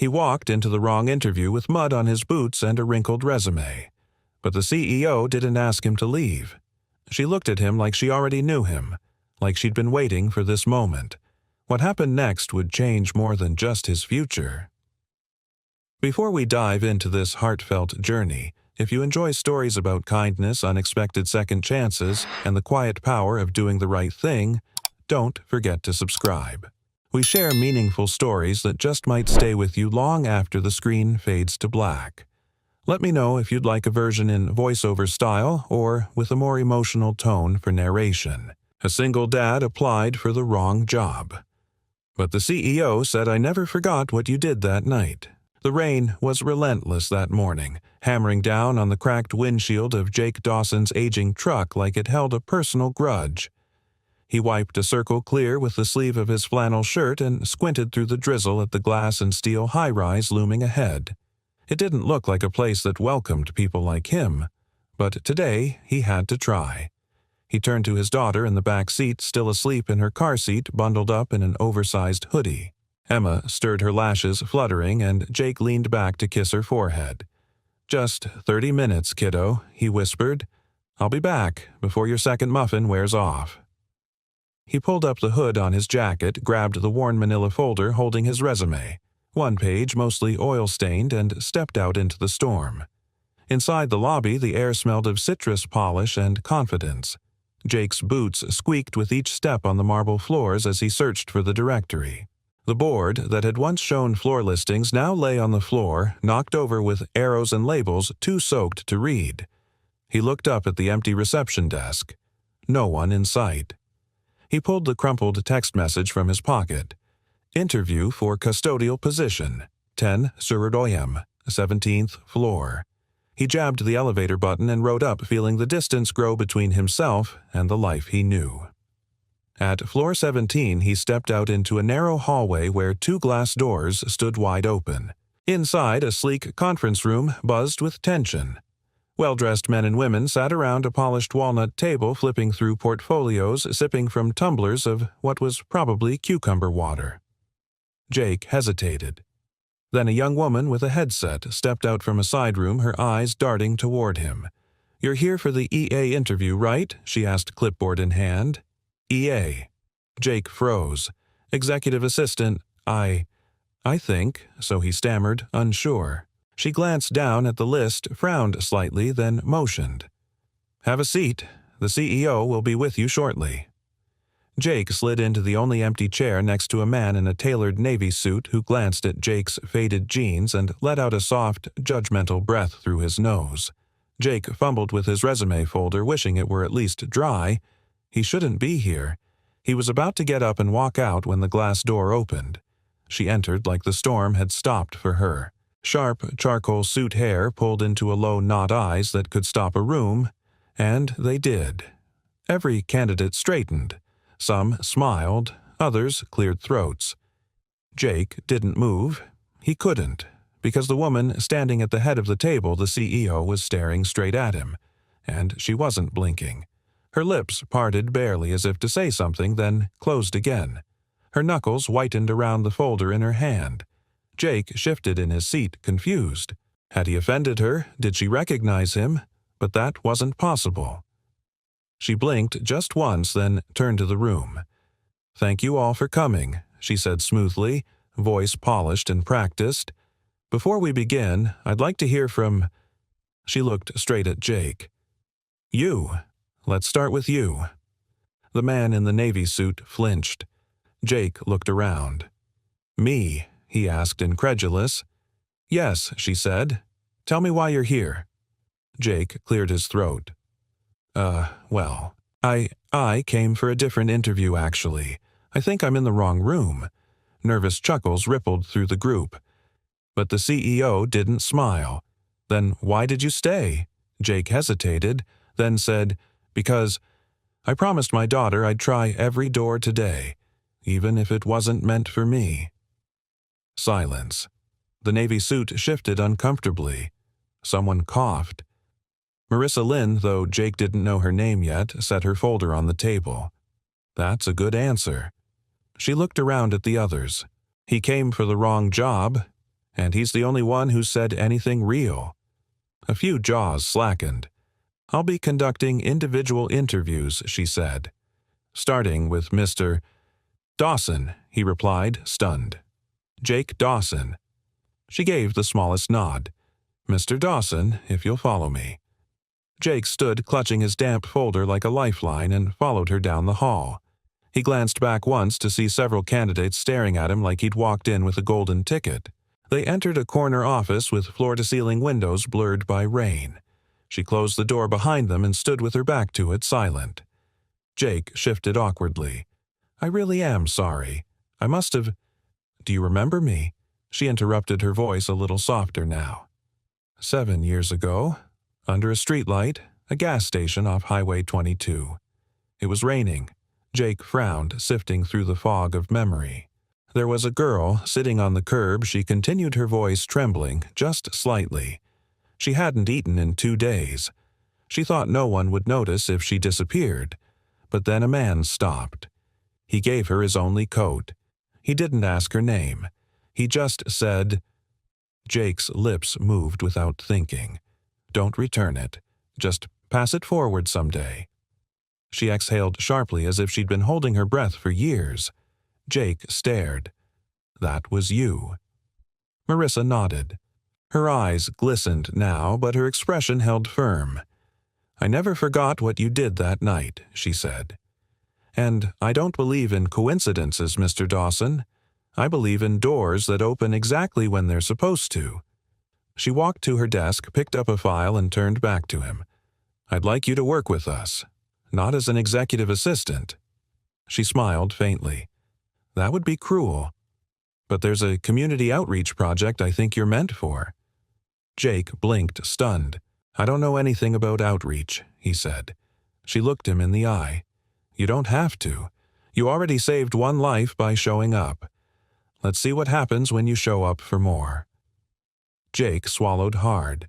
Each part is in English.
He walked into the wrong interview with mud on his boots and a wrinkled resume. But the CEO didn't ask him to leave. She looked at him like she already knew him, like she'd been waiting for this moment. What happened next would change more than just his future. Before we dive into this heartfelt journey, if you enjoy stories about kindness, unexpected second chances, and the quiet power of doing the right thing, don't forget to subscribe. We share meaningful stories that just might stay with you long after the screen fades to black. Let me know if you'd like a version in voiceover style or with a more emotional tone for narration. A single dad applied for the wrong job. But the CEO said, "I never forgot what you did that night." The rain was relentless that morning, hammering down on the cracked windshield of Jake Dawson's aging truck like it held a personal grudge. He wiped a circle clear with the sleeve of his flannel shirt and squinted through the drizzle at the glass and steel high-rise looming ahead. It didn't look like a place that welcomed people like him, but today he had to try. He turned to his daughter in the back seat, still asleep in her car seat, bundled up in an oversized hoodie. Emma stirred her lashes, fluttering, and Jake leaned back to kiss her forehead. "Just 30 minutes, kiddo," he whispered. "I'll be back before your second muffin wears off." He pulled up the hood on his jacket, grabbed the worn manila folder holding his resume, one page mostly oil-stained, and stepped out into the storm. Inside the lobby, the air smelled of citrus polish and confidence. Jake's boots squeaked with each step on the marble floors as he searched for the directory. The board that had once shown floor listings now lay on the floor, knocked over with arrows and labels too soaked to read. He looked up at the empty reception desk. No one in sight. He pulled the crumpled text message from his pocket. "Interview for custodial position, 10 Surudoyem, 17th floor." He jabbed the elevator button and rode up, feeling the distance grow between himself and the life he knew. At floor 17, he stepped out into a narrow hallway where 2 glass doors stood wide open. Inside, a sleek conference room buzzed with tension. Well-dressed men and women sat around a polished walnut table, flipping through portfolios, sipping from tumblers of what was probably cucumber water. Jake hesitated. Then a young woman with a headset stepped out from a side room, her eyes darting toward him. "You're here for the EA interview, right?" she asked, clipboard in hand. "EA." Jake froze. "Executive assistant, I think," so he stammered, unsure. She glanced down at the list, frowned slightly, then motioned. "Have a seat. The CEO will be with you shortly." Jake slid into the only empty chair next to a man in a tailored navy suit who glanced at Jake's faded jeans and let out a soft, judgmental breath through his nose. Jake fumbled with his resume folder, wishing it were at least dry. He shouldn't be here. He was about to get up and walk out when the glass door opened. She entered like the storm had stopped for her. Sharp charcoal suit hair pulled into a low knot, eyes that could stop a room, and they did. Every candidate straightened. Some smiled, others cleared throats. Jake didn't move. He couldn't, because the woman standing at the head of the table, the CEO, was staring straight at him, and she wasn't blinking. Her lips parted barely as if to say something, then closed again. Her knuckles whitened around the folder in her hand. Jake shifted in his seat, confused. Had he offended her? Did she recognize him? But that wasn't possible. She blinked just once, then turned to the room. "Thank you all for coming," she said smoothly, voice polished and practiced. "Before we begin, I'd like to hear from—" She looked straight at Jake. "You. Let's start with you." The man in the navy suit flinched. Jake looked around. "Me?" he asked, incredulous. "Yes," she said. "Tell me why you're here." Jake cleared his throat. Well, I came for a different interview, actually. I think I'm in the wrong room." Nervous chuckles rippled through the group. But the CEO didn't smile. "Then why did you stay?" Jake hesitated, then said, "Because I promised my daughter I'd try every door today, even if it wasn't meant for me." Silence. The navy suit shifted uncomfortably. Someone coughed. Marissa Lynn, though Jake didn't know her name yet, set her folder on the table. "That's a good answer." She looked around at the others. "He came for the wrong job." and he's the only one who said anything real. A few jaws slackened. I'll be conducting individual interviews, she said. Starting with Mr. Dawson, he replied, stunned. Jake Dawson. She gave the smallest nod. Mr. Dawson, if you'll follow me. Jake stood clutching his damp folder like a lifeline and followed her down the hall. He glanced back once to see several candidates staring at him like he'd walked in with a golden ticket. They entered a corner office with floor-to-ceiling windows blurred by rain. She closed the door behind them and stood with her back to it, silent. Jake shifted awkwardly. I really am sorry. I must have— Do you remember me? She interrupted, her voice a little softer now. 7 years ago, under a streetlight, a gas station off Highway 22. It was raining. Jake frowned, sifting through the fog of memory. There was a girl sitting on the curb. She continued, her voice trembling, just slightly. She hadn't eaten in 2 days. She thought no one would notice if she disappeared. But then a man stopped. He gave her his only coat. He didn't ask her name. He just said— Jake's lips moved without thinking. Don't return it. Just pass it forward someday. She exhaled sharply as if she'd been holding her breath for years. Jake stared. That was you. Marissa nodded. Her eyes glistened now, but her expression held firm. I never forgot what you did that night, she said. And I don't believe in coincidences, Mr. Dawson. I believe in doors that open exactly when they're supposed to. She walked to her desk, picked up a file, and turned back to him. I'd like you to work with us. Not as an executive assistant. She smiled faintly. That would be cruel. But there's a community outreach project I think you're meant for. Jake blinked, stunned. I don't know anything about outreach, he said. She looked him in the eye. You don't have to. You already saved one life by showing up. Let's see what happens when you show up for more. Jake swallowed hard,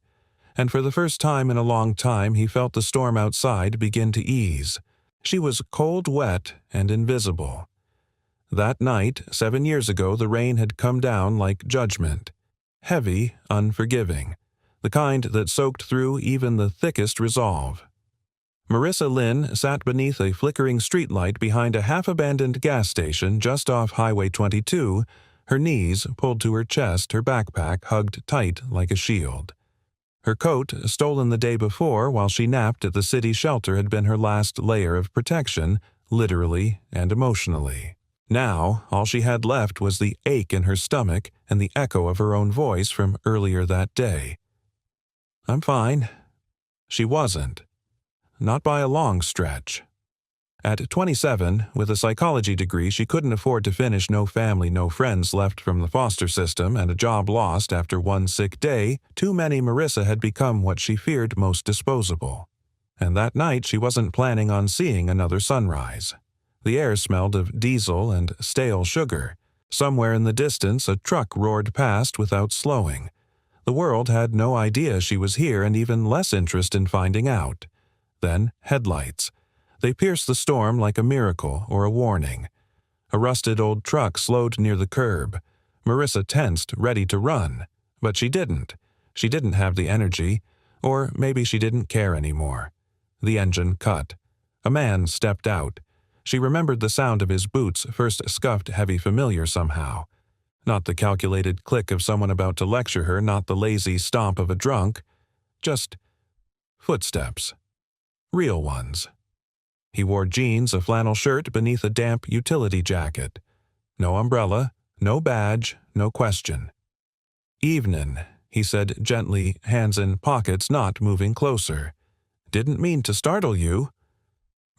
and for the first time in a long time he felt the storm outside begin to ease. She was cold, wet, and invisible. That night, 7 years ago, the rain had come down like judgment. Heavy, unforgiving. The kind that soaked through even the thickest resolve. Marissa Lynn sat beneath a flickering streetlight behind a half-abandoned gas station just off Highway 22, her knees pulled to her chest, her backpack hugged tight like a shield. Her coat, stolen the day before while she napped at the city shelter, had been her last layer of protection, literally and emotionally. Now, all she had left was the ache in her stomach and the echo of her own voice from earlier that day. I'm fine. She wasn't. Not by a long stretch. At 27, with a psychology degree, she couldn't afford to finish No Family, No Friends left from the foster system and a job lost after one sick day. Too many Marissa had become what she feared most disposable. And that night she wasn't planning on seeing another sunrise. The air smelled of diesel and stale sugar. Somewhere in the distance a truck roared past without slowing. The world had no idea she was here and even less interest in finding out. Then headlights. They pierced the storm like a miracle or a warning. A rusted old truck slowed near the curb. Marissa tensed, ready to run. But she didn't. She didn't have the energy. Or maybe she didn't care anymore. The engine cut. A man stepped out. She remembered the sound of his boots, first scuffed heavy familiar somehow. Not the calculated click of someone about to lecture her, not the lazy stomp of a drunk. Just footsteps. Real ones. He wore jeans, a flannel shirt beneath a damp utility jacket. No umbrella, no badge, no question. Evenin', he said gently, hands in pockets, not moving closer. Didn't mean to startle you.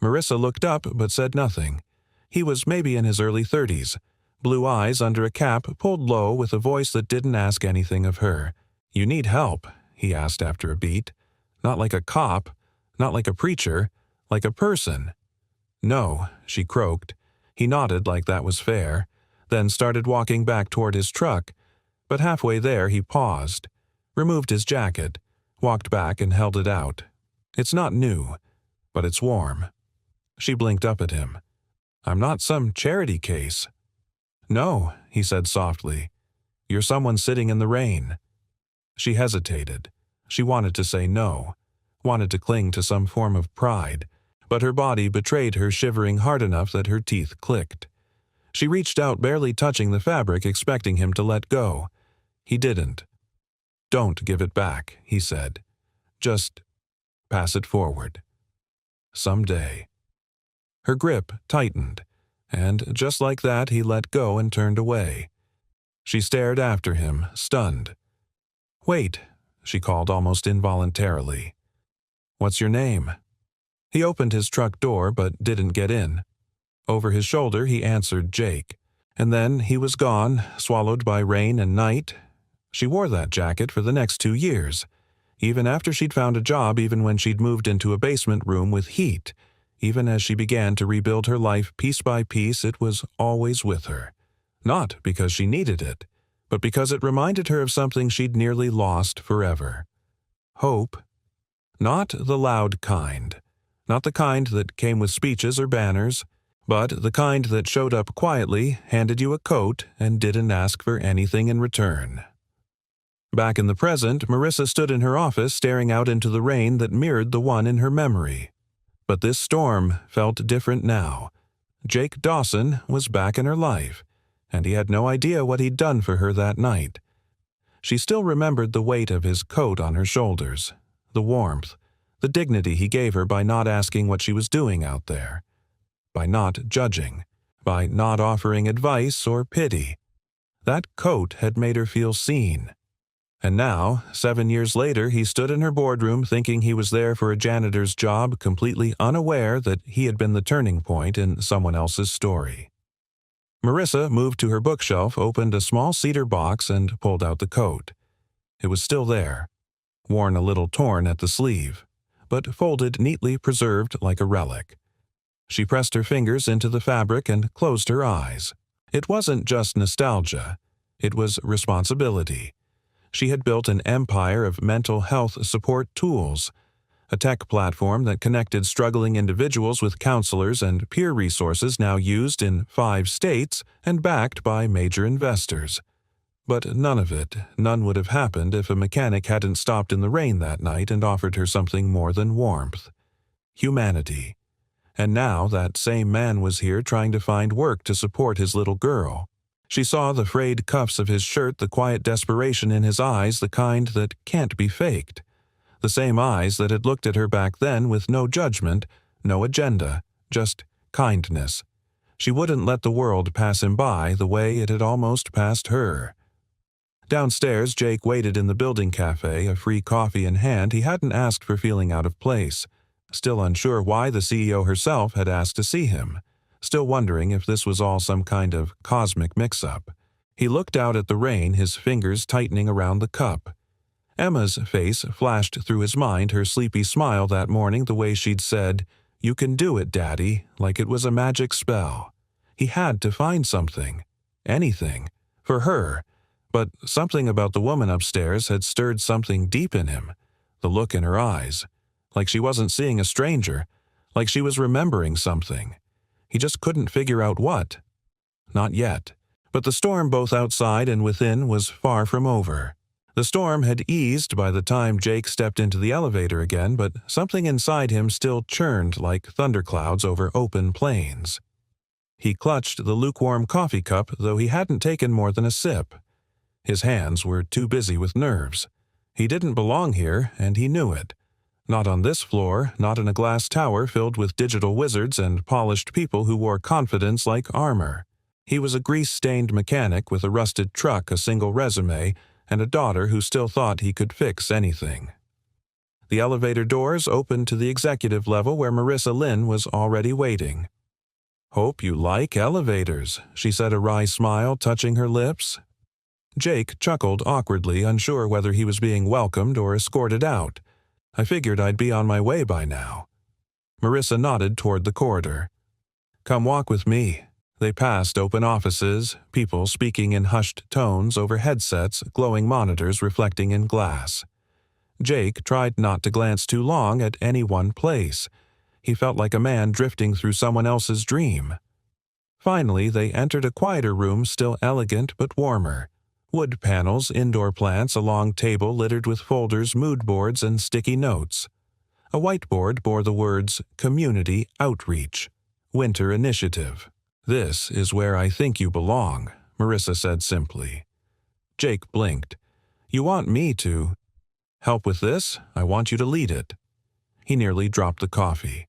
Marissa looked up but said nothing. He was maybe in his early 30s. Blue eyes under a cap, pulled low with a voice that didn't ask anything of her. You need help, he asked after a beat. Not like a cop, not like a preacher, like a person. No, she croaked. He nodded like that was fair, then started walking back toward his truck. But halfway there he paused, removed his jacket, walked back and held it out. It's not new, but it's warm. She blinked up at him. I'm not some charity case. No, he said softly. You're someone sitting in the rain." She hesitated. She wanted to say no, wanted to cling to some form of pride, but her body betrayed her, shivering hard enough that her teeth clicked. She reached out, barely touching the fabric, expecting him to let go. He didn't. "Don't give it back," he said. "Just pass it forward. Someday." Her grip tightened, and just like that he let go and turned away. She stared after him, stunned. "Wait," she called almost involuntarily. "What's your name?" He opened his truck door but didn't get in. Over his shoulder he answered Jake, and then he was gone, swallowed by rain and night. She wore that jacket for the next 2 years, even after she'd found a job, even when she'd moved into a basement room with heat. Even as she began to rebuild her life piece by piece, it was always with her. Not because she needed it, but because it reminded her of something she'd nearly lost forever. Hope. Not the loud kind. Not the kind that came with speeches or banners, but the kind that showed up quietly, handed you a coat, and didn't ask for anything in return. Back in the present, Marissa stood in her office staring out into the rain that mirrored the one in her memory. But this storm felt different now. Jake Dawson was back in her life, and he had no idea what he'd done for her that night. She still remembered the weight of his coat on her shoulders, the warmth, the dignity he gave her by not asking what she was doing out there, by not judging, by not offering advice or pity. That coat had made her feel seen. And now, 7 years later, he stood in her boardroom thinking he was there for a janitor's job, completely unaware that he had been the turning point in someone else's story. Marissa moved to her bookshelf, opened a small cedar box, and pulled out the coat. It was still there, worn a little torn at the sleeve, but folded neatly, preserved like a relic. She pressed her fingers into the fabric and closed her eyes. It wasn't just nostalgia. It was responsibility. She had built an empire of mental health support tools, a tech platform that connected struggling individuals with counselors and peer resources now used in 5 states and backed by major investors. But none would have happened if a mechanic hadn't stopped in the rain that night and offered her something more than warmth. Humanity. And now that same man was here trying to find work to support his little girl. She saw the frayed cuffs of his shirt, the quiet desperation in his eyes, the kind that can't be faked. The same eyes that had looked at her back then with no judgment, no agenda, just kindness. She wouldn't let the world pass him by the way it had almost passed her. Downstairs, Jake waited in the building cafe, a free coffee in hand. He hadn't asked for feeling out of place. Still unsure why the CEO herself had asked to see him. Still wondering if this was all some kind of cosmic mix-up. He looked out at the rain, his fingers tightening around the cup. Emma's face flashed through his mind, her sleepy smile that morning, the way she'd said, "You can do it, Daddy," like it was a magic spell. He had to find something. Anything. For her. But something about the woman upstairs had stirred something deep in him. The look in her eyes. Like she wasn't seeing a stranger. Like she was remembering something. He just couldn't figure out what. Not yet. But the storm both outside and within was far from over. The storm had eased by the time Jake stepped into the elevator again, but something inside him still churned like thunderclouds over open plains. He clutched the lukewarm coffee cup, though he hadn't taken more than a sip. His hands were too busy with nerves. He didn't belong here, and he knew it. Not on this floor, not in a glass tower filled with digital wizards and polished people who wore confidence like armor. He was a grease-stained mechanic with a rusted truck, a single resume, and a daughter who still thought he could fix anything. The elevator doors opened to the executive level where Marissa Lynn was already waiting. "Hope you like elevators," she said, a wry smile touching her lips. Jake chuckled awkwardly, unsure whether he was being welcomed or escorted out. "I figured I'd be on my way by now." Marissa nodded toward the corridor. "Come walk with me." They passed open offices, people speaking in hushed tones over headsets, glowing monitors reflecting in glass. Jake tried not to glance too long at any one place. He felt like a man drifting through someone else's dream. Finally, they entered a quieter room, still elegant but warmer. Wood panels, indoor plants, a long table littered with folders, mood boards, and sticky notes. A whiteboard bore the words Community Outreach, Winter Initiative. "This is where I think you belong," Marissa said simply. Jake blinked. "You want me to help with this? I want you to lead it." He nearly dropped the coffee.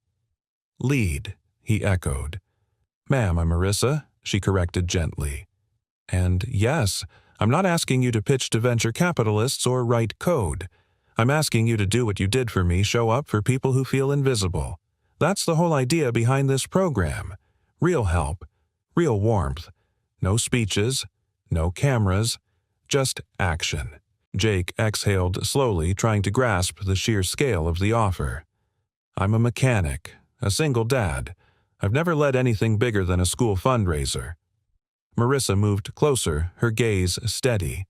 "Lead," he echoed. "Ma'am, I'm Marissa," she corrected gently. "And yes, I'm not asking you to pitch to venture capitalists or write code. I'm asking you to do what you did for me, show up for people who feel invisible. That's the whole idea behind this program. Real help, real warmth. No speeches, no cameras, just action." Jake exhaled slowly, trying to grasp the sheer scale of the offer. "I'm a mechanic, a single dad. I've never led anything bigger than a school fundraiser." Marissa moved closer, her gaze steady.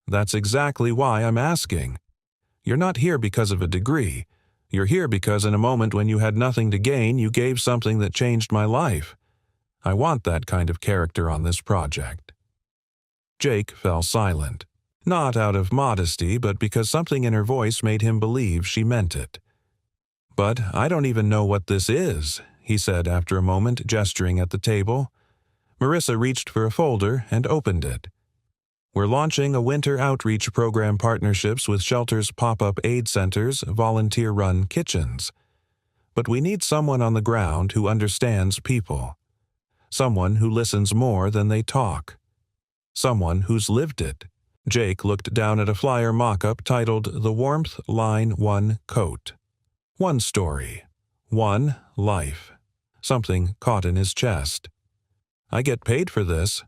"That's exactly why I'm asking. You're not here because of a degree. You're here because in a moment when you had nothing to gain, you gave something that changed my life. I want that kind of character on this project." Jake fell silent, not out of modesty, but because something in her voice made him believe she meant it. "But I don't even know what this is," he said after a moment, gesturing at the table. Marissa reached for a folder and opened it. "We're launching a winter outreach program, partnerships with shelters, pop-up aid centers, volunteer-run kitchens. But we need someone on the ground who understands people. Someone who listens more than they talk. Someone who's lived it." Jake looked down at a flyer mock-up titled The Warmth Line 1 Coat. One story. One life. Something caught in his chest. "I get paid for this."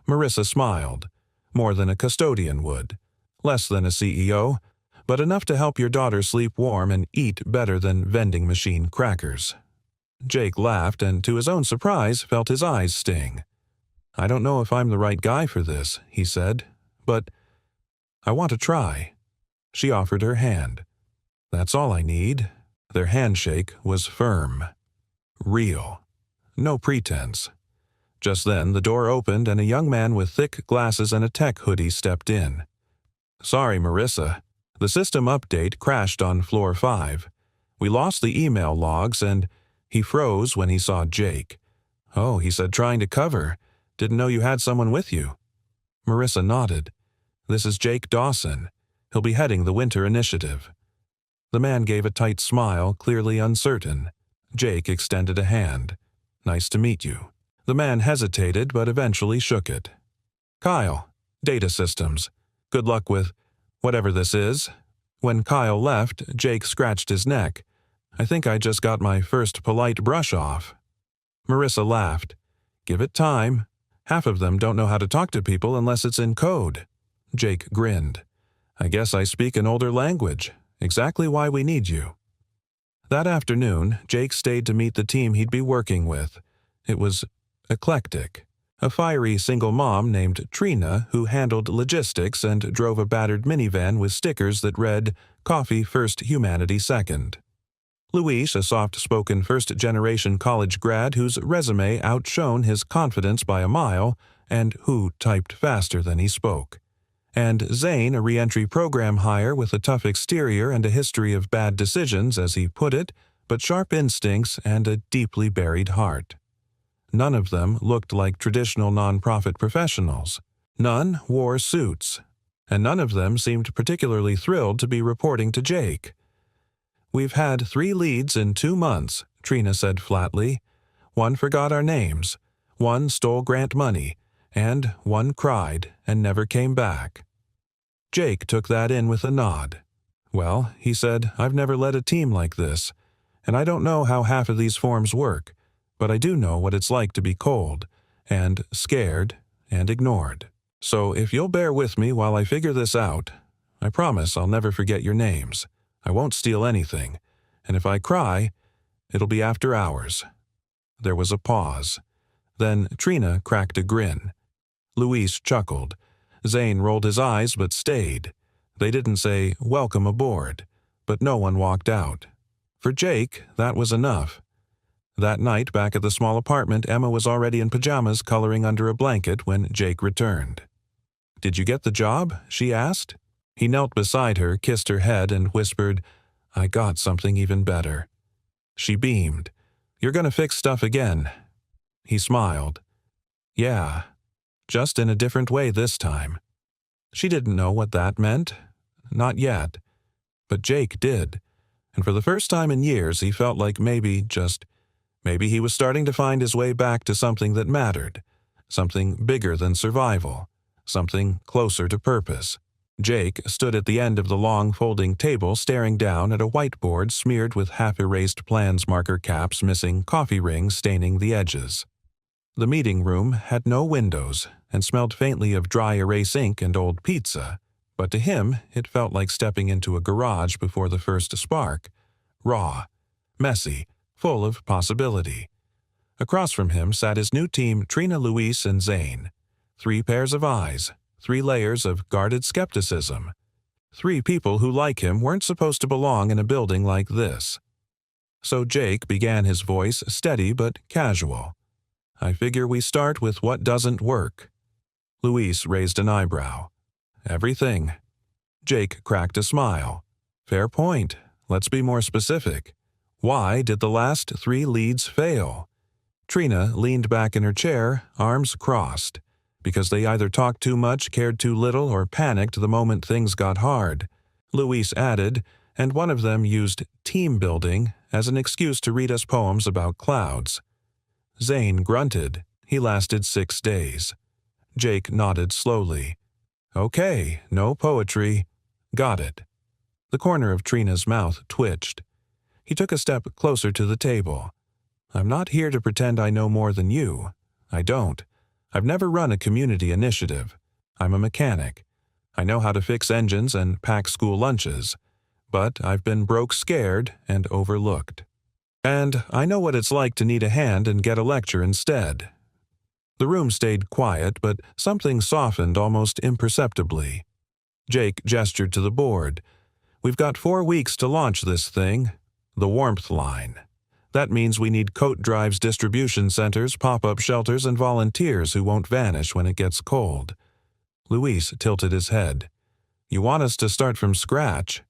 Marissa smiled. "More than a custodian would. Less than a CEO, but enough to help your daughter sleep warm and eat better than vending machine crackers." Jake laughed and, to his own surprise, felt his eyes sting. "I don't know if I'm the right guy for this," he said, "but I want to try." She offered her hand. "That's all I need." Their handshake was firm. Real. No pretense. Just then, the door opened and a young man with thick glasses and a tech hoodie stepped in. "Sorry, Marissa. The system update crashed on floor 5. We lost the email logs and—" He froze when he saw Jake. "Oh," he said, trying to cover. "Didn't know you had someone with you." Marissa nodded. "This is Jake Dawson. He'll be heading the Winter Initiative." The man gave a tight smile, clearly uncertain. Jake extended a hand. "Nice to meet you." The man hesitated, but eventually shook it. "Kyle, Data Systems. Good luck with whatever this is." When Kyle left, Jake scratched his neck. "I think I just got my first polite brush off." Marissa laughed. "Give it time. Half of them don't know how to talk to people unless it's in code." Jake grinned. "I guess I speak an older language. Exactly why we need you." That afternoon, Jake stayed to meet the team he'd be working with. It was eclectic. A fiery single mom named Trina who handled logistics and drove a battered minivan with stickers that read, "Coffee first, humanity second." Luis, a soft-spoken first-generation college grad whose resume outshone his confidence by a mile and who typed faster than he spoke. And Zane, a re-entry program hire with a tough exterior and a history of bad decisions, as he put it, but sharp instincts and a deeply buried heart. None of them looked like traditional nonprofit professionals. None wore suits. And none of them seemed particularly thrilled to be reporting to Jake. "We've had 3 leads in 2 months, Trina said flatly. "One forgot our names, one stole grant money, and one cried and never came back." Jake took that in with a nod. "Well," he said, "I've never led a team like this, and I don't know how half of these forms work. But I do know what it's like to be cold, and scared, and ignored. So if you'll bear with me while I figure this out, I promise I'll never forget your names. I won't steal anything, and if I cry, it'll be after hours." There was a pause. Then Trina cracked a grin. Luis chuckled. Zane rolled his eyes but stayed. They didn't say, "Welcome aboard," but no one walked out. For Jake, that was enough. That night, back at the small apartment, Emma was already in pajamas coloring under a blanket when Jake returned. "Did you get the job?" she asked. He knelt beside her, kissed her head, and whispered, "I got something even better." She beamed. "You're gonna fix stuff again." He smiled. "Yeah, just in a different way this time." She didn't know what that meant. Not yet. But Jake did. And for the first time in years, he felt like maybe he was starting to find his way back to something that mattered. Something bigger than survival. Something closer to purpose. Jake stood at the end of the long folding table staring down at a whiteboard smeared with half-erased plans marker caps missing coffee rings staining the edges. The meeting room had no windows and smelled faintly of dry erase ink and old pizza, but to him it felt like stepping into a garage before the first spark. Raw, messy, full of possibility. Across from him sat his new team Trina, Luis, and Zane. 3 pairs of eyes, 3 layers of guarded skepticism. 3 people who, like him, weren't supposed to belong in a building like this. So Jake began, his voice steady but casual. "I figure we start with what doesn't work." Luis raised an eyebrow. "Everything." Jake cracked a smile. "Fair point. Let's be more specific. Why did the last 3 leads fail?" Trina leaned back in her chair, arms crossed. Because they either talked too much, cared too little, or panicked the moment things got hard. Luis added, and one of them used team building as an excuse to read us poems about clouds. Zane grunted. He lasted 6 days. Jake nodded slowly. "Okay, no poetry. Got it." The corner of Trina's mouth twitched. He took a step closer to the table. "I'm not here to pretend I know more than you. I don't. I've never run a community initiative. I'm a mechanic. I know how to fix engines and pack school lunches. But I've been broke scared and overlooked. And I know what it's like to need a hand and get a lecture instead." The room stayed quiet, but something softened almost imperceptibly. Jake gestured to the board. "We've got 4 weeks to launch this thing. The warmth line. That means we need coat drives, distribution centers, pop-up shelters, and volunteers who won't vanish when it gets cold." Luis tilted his head. "You want us to start from scratch?"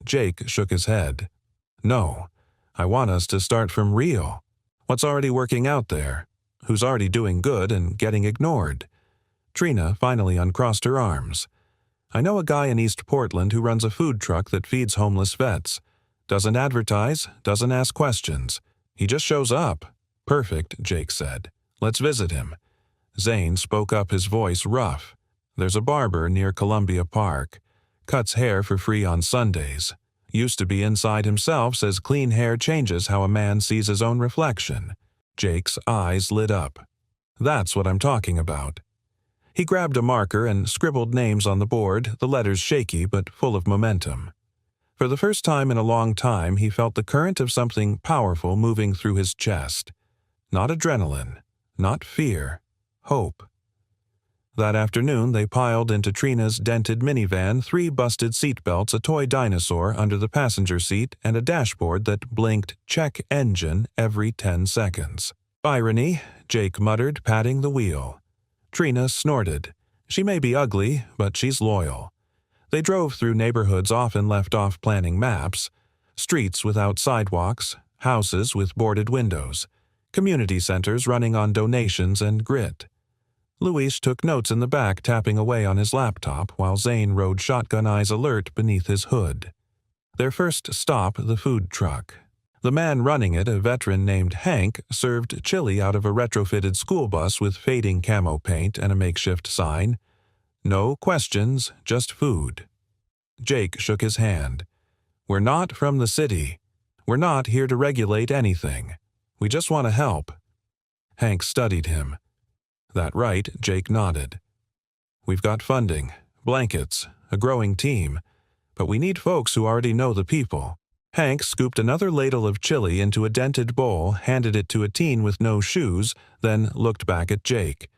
Jake shook his head. "No, I want us to start from real. What's already working out there? Who's already doing good and getting ignored?" Trina finally uncrossed her arms. "I know a guy in East Portland who runs a food truck that feeds homeless vets. Doesn't advertise, doesn't ask questions. He just shows up." "Perfect," Jake said. "Let's visit him." Zane spoke up, his voice rough. "There's a barber near Columbia Park. Cuts hair for free on Sundays. Used to be inside himself, says clean hair changes how a man sees his own reflection." Jake's eyes lit up. "That's what I'm talking about." He grabbed a marker and scribbled names on the board, the letters shaky but full of momentum. For the first time in a long time, he felt the current of something powerful moving through his chest. Not adrenaline, not fear, hope. That afternoon, they piled into Trina's dented minivan 3 busted seatbelts, a toy dinosaur under the passenger seat, and a dashboard that blinked "check engine" every 10 seconds. "Irony," Jake muttered, patting the wheel. Trina snorted. "She may be ugly, but she's loyal." They drove through neighborhoods often left off planning maps, streets without sidewalks, houses with boarded windows, community centers running on donations and grit. Luis took notes in the back, tapping away on his laptop, while Zane rode shotgun eyes alert beneath his hood. Their first stop, the food truck. The man running it, a veteran named Hank, served chili out of a retrofitted school bus with fading camo paint and a makeshift sign. "No questions, just food." Jake shook his hand. "We're not from the city. We're not here to regulate anything. We just want to help." Hank studied him. "That right?" Jake nodded. "We've got funding, blankets, a growing team, but we need folks who already know the people." Hank scooped another ladle of chili into a dented bowl, handed it to a teen with no shoes, then looked back at Jake.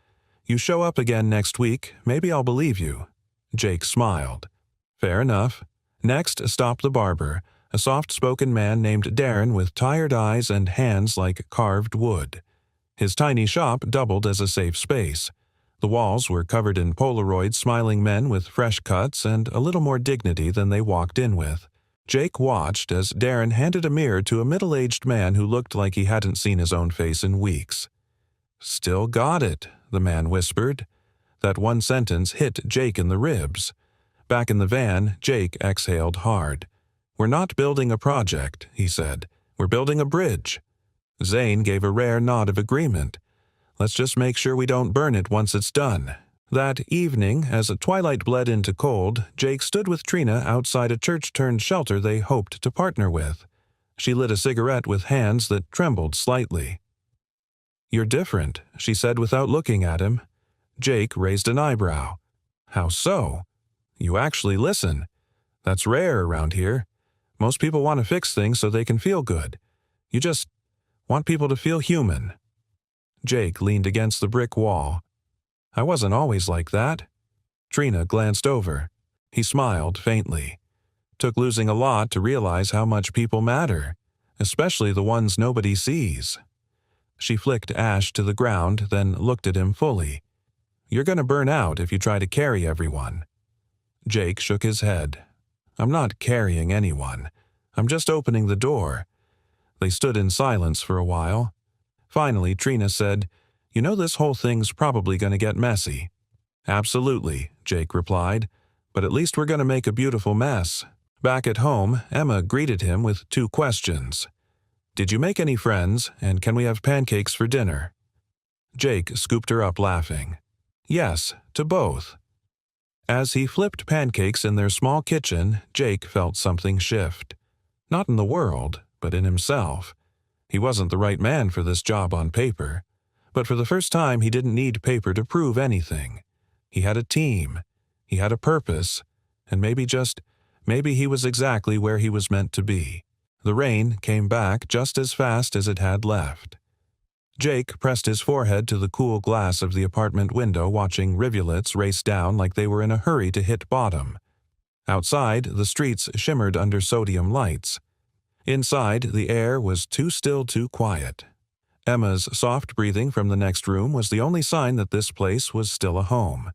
"You show up again next week, maybe I'll believe you." Jake smiled. "Fair enough." Next stopped the barber, a soft-spoken man named Darren with tired eyes and hands like carved wood. His tiny shop doubled as a safe space. The walls were covered in Polaroid smiling men with fresh cuts and a little more dignity than they walked in with. Jake watched as Darren handed a mirror to a middle-aged man who looked like he hadn't seen his own face in weeks. "Still got it," the man whispered. That one sentence hit Jake in the ribs. Back in the van, Jake exhaled hard. "We're not building a project," he said. "We're building a bridge." Zane gave a rare nod of agreement. "Let's just make sure we don't burn it once it's done." That evening, as twilight bled into cold, Jake stood with Trina outside a church-turned shelter they hoped to partner with. She lit a cigarette with hands that trembled slightly. "You're different," she said without looking at him. Jake raised an eyebrow. "How so?" "You actually listen. That's rare around here. Most people want to fix things so they can feel good. You just want people to feel human." Jake leaned against the brick wall. "I wasn't always like that." Trina glanced over. He smiled faintly. "Took losing a lot to realize how much people matter, especially the ones nobody sees." She flicked ash to the ground, then looked at him fully. "You're going to burn out if you try to carry everyone." Jake shook his head. "I'm not carrying anyone. I'm just opening the door." They stood in silence for a while. Finally, Trina said, "You know this whole thing's probably going to get messy." "Absolutely," Jake replied. "But at least we're going to make a beautiful mess." Back at home, Emma greeted him with 2 questions. "Did you make any friends, and can we have pancakes for dinner?" Jake scooped her up laughing. "Yes, to both." As he flipped pancakes in their small kitchen, Jake felt something shift. Not in the world, but in himself. He wasn't the right man for this job on paper. But for the first time, he didn't need paper to prove anything. He had a team. He had a purpose. And maybe he was exactly where he was meant to be. The rain came back just as fast as it had left. Jake pressed his forehead to the cool glass of the apartment window, watching rivulets race down like they were in a hurry to hit bottom. Outside, the streets shimmered under sodium lights. Inside, the air was too still, too quiet. Emma's soft breathing from the next room was the only sign that this place was still a home.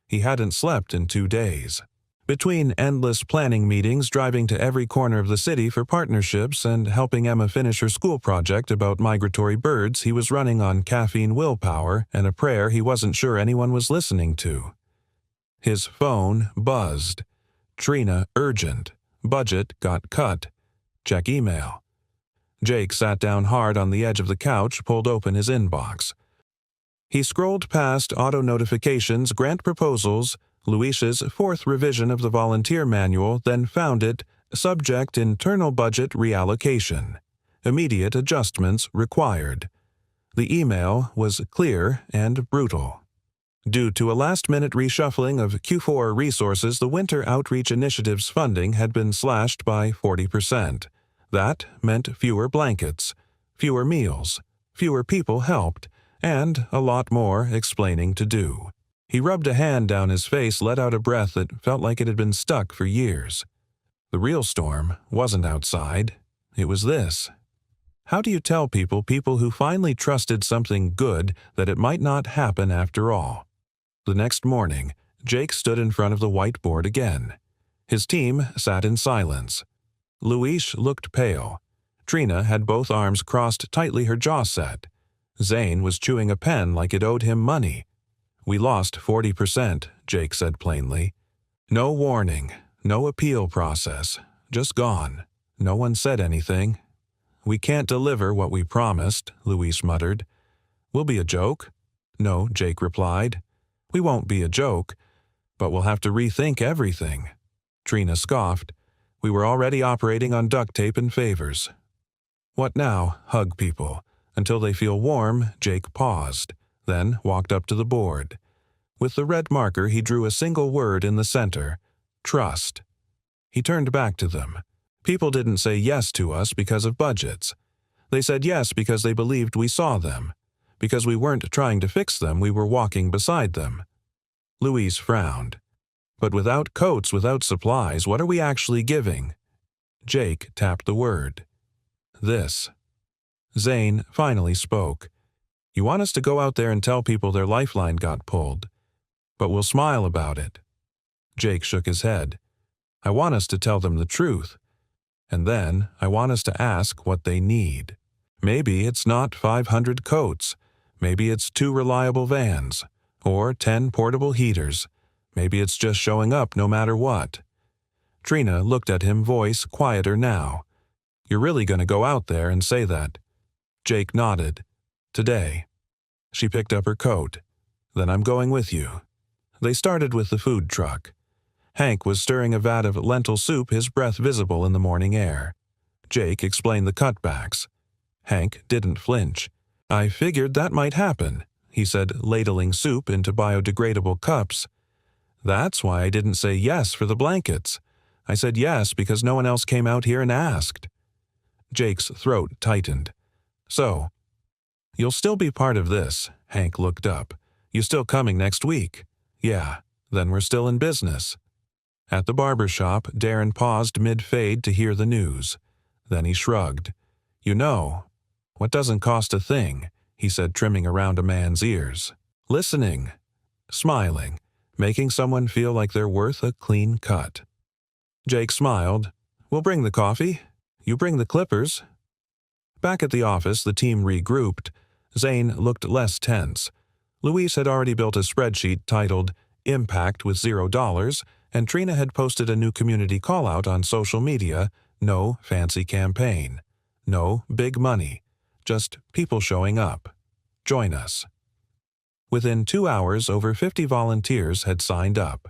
He hadn't slept in 2 days. Between endless planning meetings, driving to every corner of the city for partnerships, and helping Emma finish her school project about migratory birds, he was running on caffeine willpower and a prayer he wasn't sure anyone was listening to. His phone buzzed. Trina, urgent. Budget got cut. Check email. Jake sat down hard on the edge of the couch, pulled open his inbox. He scrolled past auto notifications, grant proposals, Luis's 4th revision of the volunteer manual, then found it, subject internal budget reallocation. Immediate adjustments required. The email was clear and brutal. Due to a last-minute reshuffling of Q4 resources, the Winter Outreach Initiative's funding had been slashed by 40%. That meant fewer blankets, fewer meals, fewer people helped, and a lot more explaining to do. He rubbed a hand down his face, let out a breath that felt like it had been stuck for years. The real storm wasn't outside. It was this. How do you tell people who finally trusted something good that it might not happen after all? The next morning, Jake stood in front of the whiteboard again. His team sat in silence. Luis looked pale. Trina had both arms crossed tightly, her jaw set. Zane was chewing a pen like it owed him money. "We lost 40%, Jake said plainly. No warning, no appeal process, just gone. No one said anything. "We can't deliver what we promised," Luis muttered. "We'll be a joke." "No," Jake replied. "We won't be a joke, but we'll have to rethink everything." Trina scoffed. "We were already operating on duct tape and favors." "What now? Hug people." Until they feel warm, Jake paused, then walked up to the board. With the red marker, he drew a single word in the center: trust. He turned back to them. "People didn't say yes to us because of budgets. They said yes because they believed we saw them. Because we weren't trying to fix them, we were walking beside them." Luis frowned. "But without coats, without supplies, what are we actually giving?" Jake tapped the word. "This." Zane finally spoke. You want us to go out there and tell people their lifeline got pulled, but we'll smile about it." Jake shook his head. "I want us to tell them the truth, and then I want us to ask what they need. Maybe it's not 500 coats. Maybe it's 2 reliable vans, or 10 portable heaters. Maybe it's just showing up no matter what." Trina looked at him, voice quieter now. "You're really going to go out there and say that?" Jake nodded. "Today." She picked up her coat. "Then I'm going with you." They started with the food truck. Hank was stirring a vat of lentil soup, his breath visible in the morning air. Jake explained the cutbacks. Hank didn't flinch. "I figured that might happen," he said, ladling soup into biodegradable cups. "That's why I didn't say yes for the blankets. I said yes because no one else came out here and asked." Jake's throat tightened. "So, you'll still be part of this." Hank looked up. "You still coming next week?" "Yeah, then we're still in business." At the barber shop, Darren paused mid-fade to hear the news. Then he shrugged. "You know, what doesn't cost a thing," he said, trimming around a man's ears. "Listening, smiling, making someone feel like they're worth a clean cut." Jake smiled. "We'll bring the coffee. You bring the clippers." Back at the office, the team regrouped. Zane looked less tense. Luis had already built a spreadsheet titled Impact with $0, and Trina had posted a new community call-out on social media. No fancy campaign. No big money. Just people showing up. Join us. Within 2 hours, over 50 volunteers had signed up.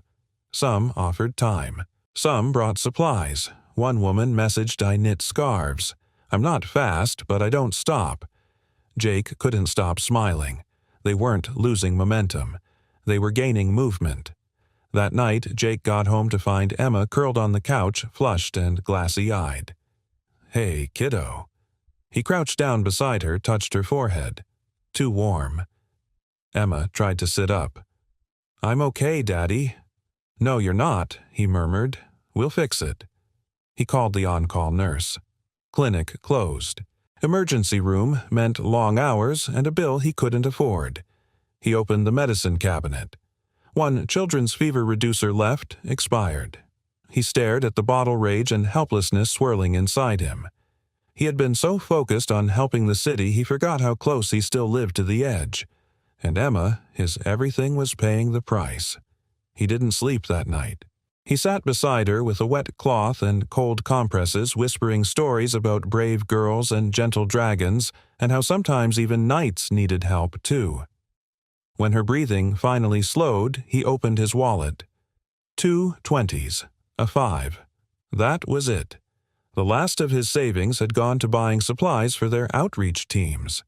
Some offered time. Some brought supplies. One woman messaged, "I knit scarves. I'm not fast, but I don't stop." Jake couldn't stop smiling. They weren't losing momentum. They were gaining movement. That night, Jake got home to find Emma curled on the couch, flushed and glassy-eyed. "Hey, kiddo." He crouched down beside her, touched her forehead. "Too warm." Emma tried to sit up. "I'm okay, Daddy." "No, you're not," he murmured. "We'll fix it." He called the on-call nurse. Clinic closed. Emergency room meant long hours and a bill he couldn't afford. He opened the medicine cabinet. One children's fever reducer left, expired. He stared at the bottle rage and helplessness swirling inside him. He had been so focused on helping the city he forgot how close he still lived to the edge. And Emma, his everything, was paying the price. He didn't sleep that night. He sat beside her with a wet cloth and cold compresses, whispering stories about brave girls and gentle dragons, and how sometimes even knights needed help, too. When her breathing finally slowed, he opened his wallet. 2 20s, a 5. That was it. The last of his savings had gone to buying supplies for their outreach teams.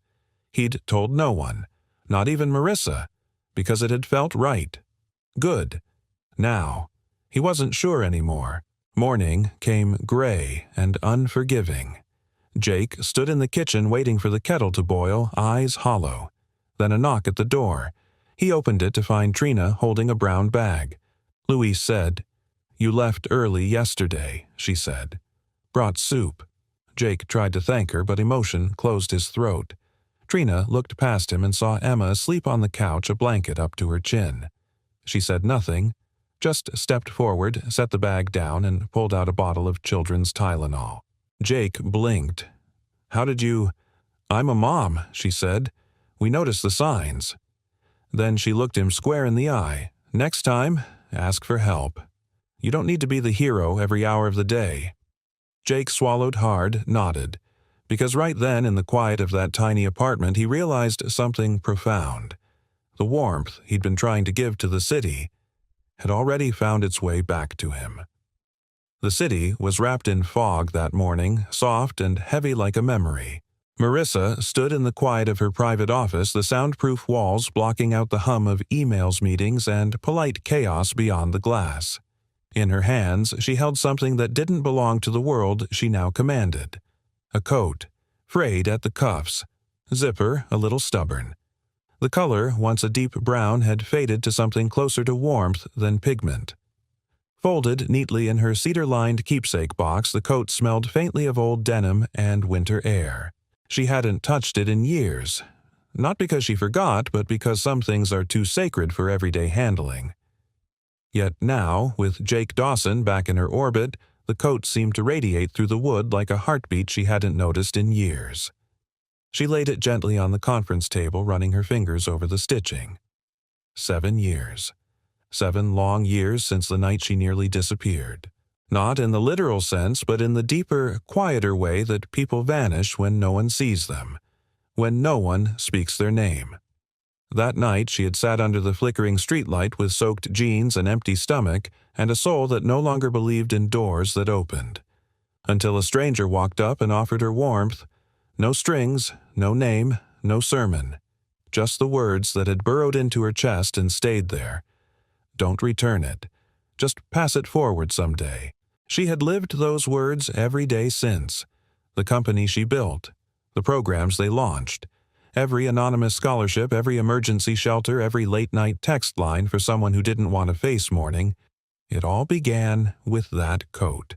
He'd told no one, not even Marissa, because it had felt right. Good. Now, he wasn't sure anymore. Morning came gray and unforgiving. Jake stood in the kitchen waiting for the kettle to boil, eyes hollow. Then a knock at the door. He opened it to find Trina holding a brown bag. Luis said, "You left early yesterday," she said. "Brought soup." Jake tried to thank her, but emotion closed his throat. Trina looked past him and saw Emma asleep on the couch, a blanket up to her chin. She said nothing, just stepped forward, set the bag down, and pulled out a bottle of children's Tylenol. Jake blinked. "How did you—" "I'm a mom," she said. "We noticed the signs." Then she looked him square in the eye. "Next time, ask for help. You don't need to be the hero every hour of the day." Jake swallowed hard, nodded, because right then in the quiet of that tiny apartment he realized something profound. The warmth he'd been trying to give to the city had already found its way back to him. The city was wrapped in fog that morning, soft and heavy like a memory. Marissa stood in the quiet of her private office, the soundproof walls blocking out the hum of emails, meetings, and polite chaos beyond the glass. In her hands, she held something that didn't belong to the world she now commanded. A coat, frayed at the cuffs, zipper a little stubborn. The color, once a deep brown, had faded to something closer to warmth than pigment. Folded neatly in her cedar-lined keepsake box, the coat smelled faintly of old denim and winter air. She hadn't touched it in years. Not because she forgot, but because some things are too sacred for everyday handling. Yet now, with Jake Dawson back in her orbit, the coat seemed to radiate through the wood like a heartbeat she hadn't noticed in years. She laid it gently on the conference table, running her fingers over the stitching. 7 years. 7 long years since the night she nearly disappeared. Not in the literal sense, but in the deeper, quieter way that people vanish when no one sees them, when no one speaks their name. That night she had sat under the flickering streetlight with soaked jeans, an empty stomach, and a soul that no longer believed in doors that opened. Until a stranger walked up and offered her warmth. No strings, no name, no sermon. Just the words that had burrowed into her chest and stayed there. Don't return it. Just pass it forward someday. She had lived those words every day since. The company she built. The programs they launched. Every anonymous scholarship, every emergency shelter, every late-night text line for someone who didn't want to face morning. It all began with that coat.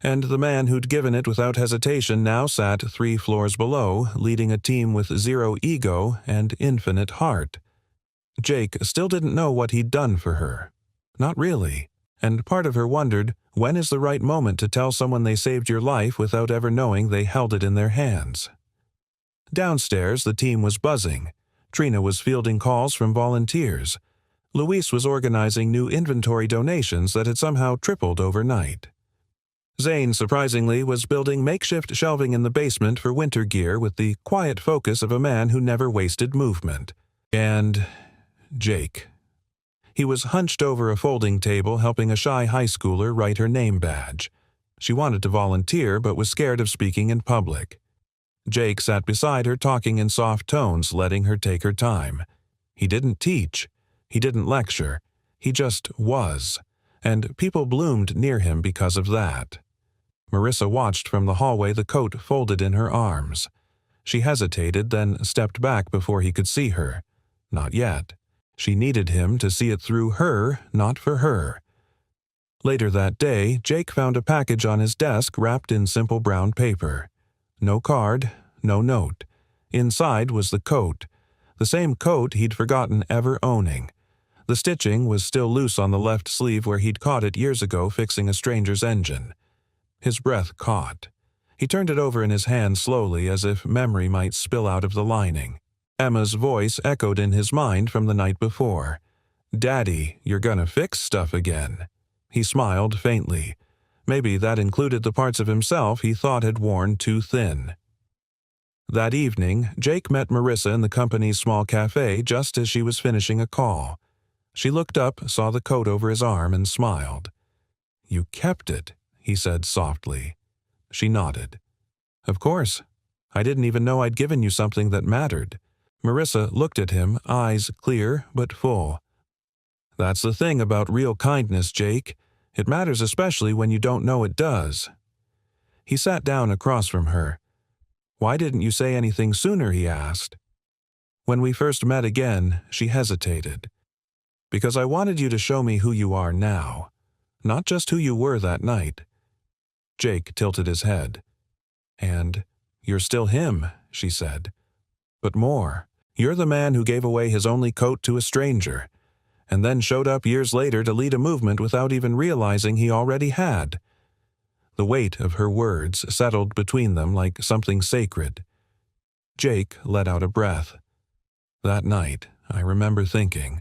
And the man who'd given it without hesitation now sat 3 floors below, leading a team with 0 ego and infinite heart. Jake still didn't know what he'd done for her. Not really. And part of her wondered, when is the right moment to tell someone they saved your life without ever knowing they held it in their hands? Downstairs, the team was buzzing. Trina was fielding calls from volunteers. Luis was organizing new inventory donations that had somehow tripled overnight. Zane, surprisingly, was building makeshift shelving in the basement for winter gear with the quiet focus of a man who never wasted movement. And Jake. He was hunched over a folding table helping a shy high schooler write her name badge. She wanted to volunteer but was scared of speaking in public. Jake sat beside her talking in soft tones, letting her take her time. He didn't teach. He didn't lecture. He just was. And people bloomed near him because of that. Marissa watched from the hallway, the coat folded in her arms. She hesitated, then stepped back before he could see her. Not yet. She needed him to see it through her, not for her. Later that day, Jake found a package on his desk wrapped in simple brown paper. No card, no note. Inside was the coat. The same coat he'd forgotten ever owning. The stitching was still loose on the left sleeve where he'd caught it years ago fixing a stranger's engine. His breath caught. He turned it over in his hand slowly as if memory might spill out of the lining. Emma's voice echoed in his mind from the night before. "Daddy, you're gonna fix stuff again." He smiled faintly. Maybe that included the parts of himself he thought had worn too thin. That evening, Jake met Marissa in the company's small cafe just as she was finishing a call. She looked up, saw the coat over his arm, and smiled. "You kept it," he said softly. She nodded. "Of course. I didn't even know I'd given you something that mattered." Marissa looked at him, eyes clear but full. "That's the thing about real kindness, Jake. It matters especially when you don't know it does." He sat down across from her. "Why didn't you say anything sooner?" he asked. When we first met again, she hesitated. "Because I wanted you to show me who you are now, not just who you were that night." Jake tilted his head. "And you're still him," she said. "But more. You're the man who gave away his only coat to a stranger, and then showed up years later to lead a movement without even realizing he already had." The weight of her words settled between them like something sacred. Jake let out a breath. That night, I remember thinking,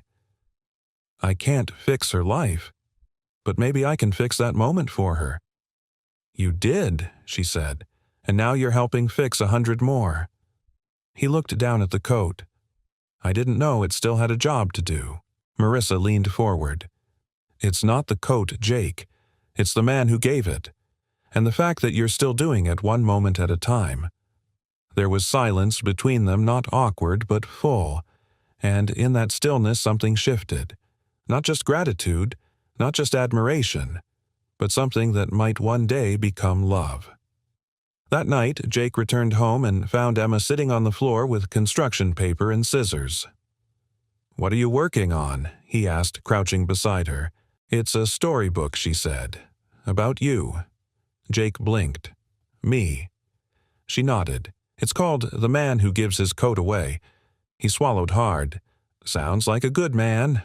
I can't fix her life, but maybe I can fix that moment for her. "You did," she said, "and now you're helping fix 100 more." He looked down at the coat. I didn't know it still had a job to do. Marissa leaned forward. "It's not the coat, Jake. It's the man who gave it. And the fact that you're still doing it one moment at a time." There was silence between them, not awkward, but full. And in that stillness something shifted. Not just gratitude, not just admiration, but something that might one day become love. That night, Jake returned home and found Emma sitting on the floor with construction paper and scissors. "What are you working on?" he asked, crouching beside her. "It's a storybook," she said. "About you." Jake blinked. "Me." She nodded. "It's called The Man Who Gives His Coat Away. He swallowed hard. Sounds like a good man.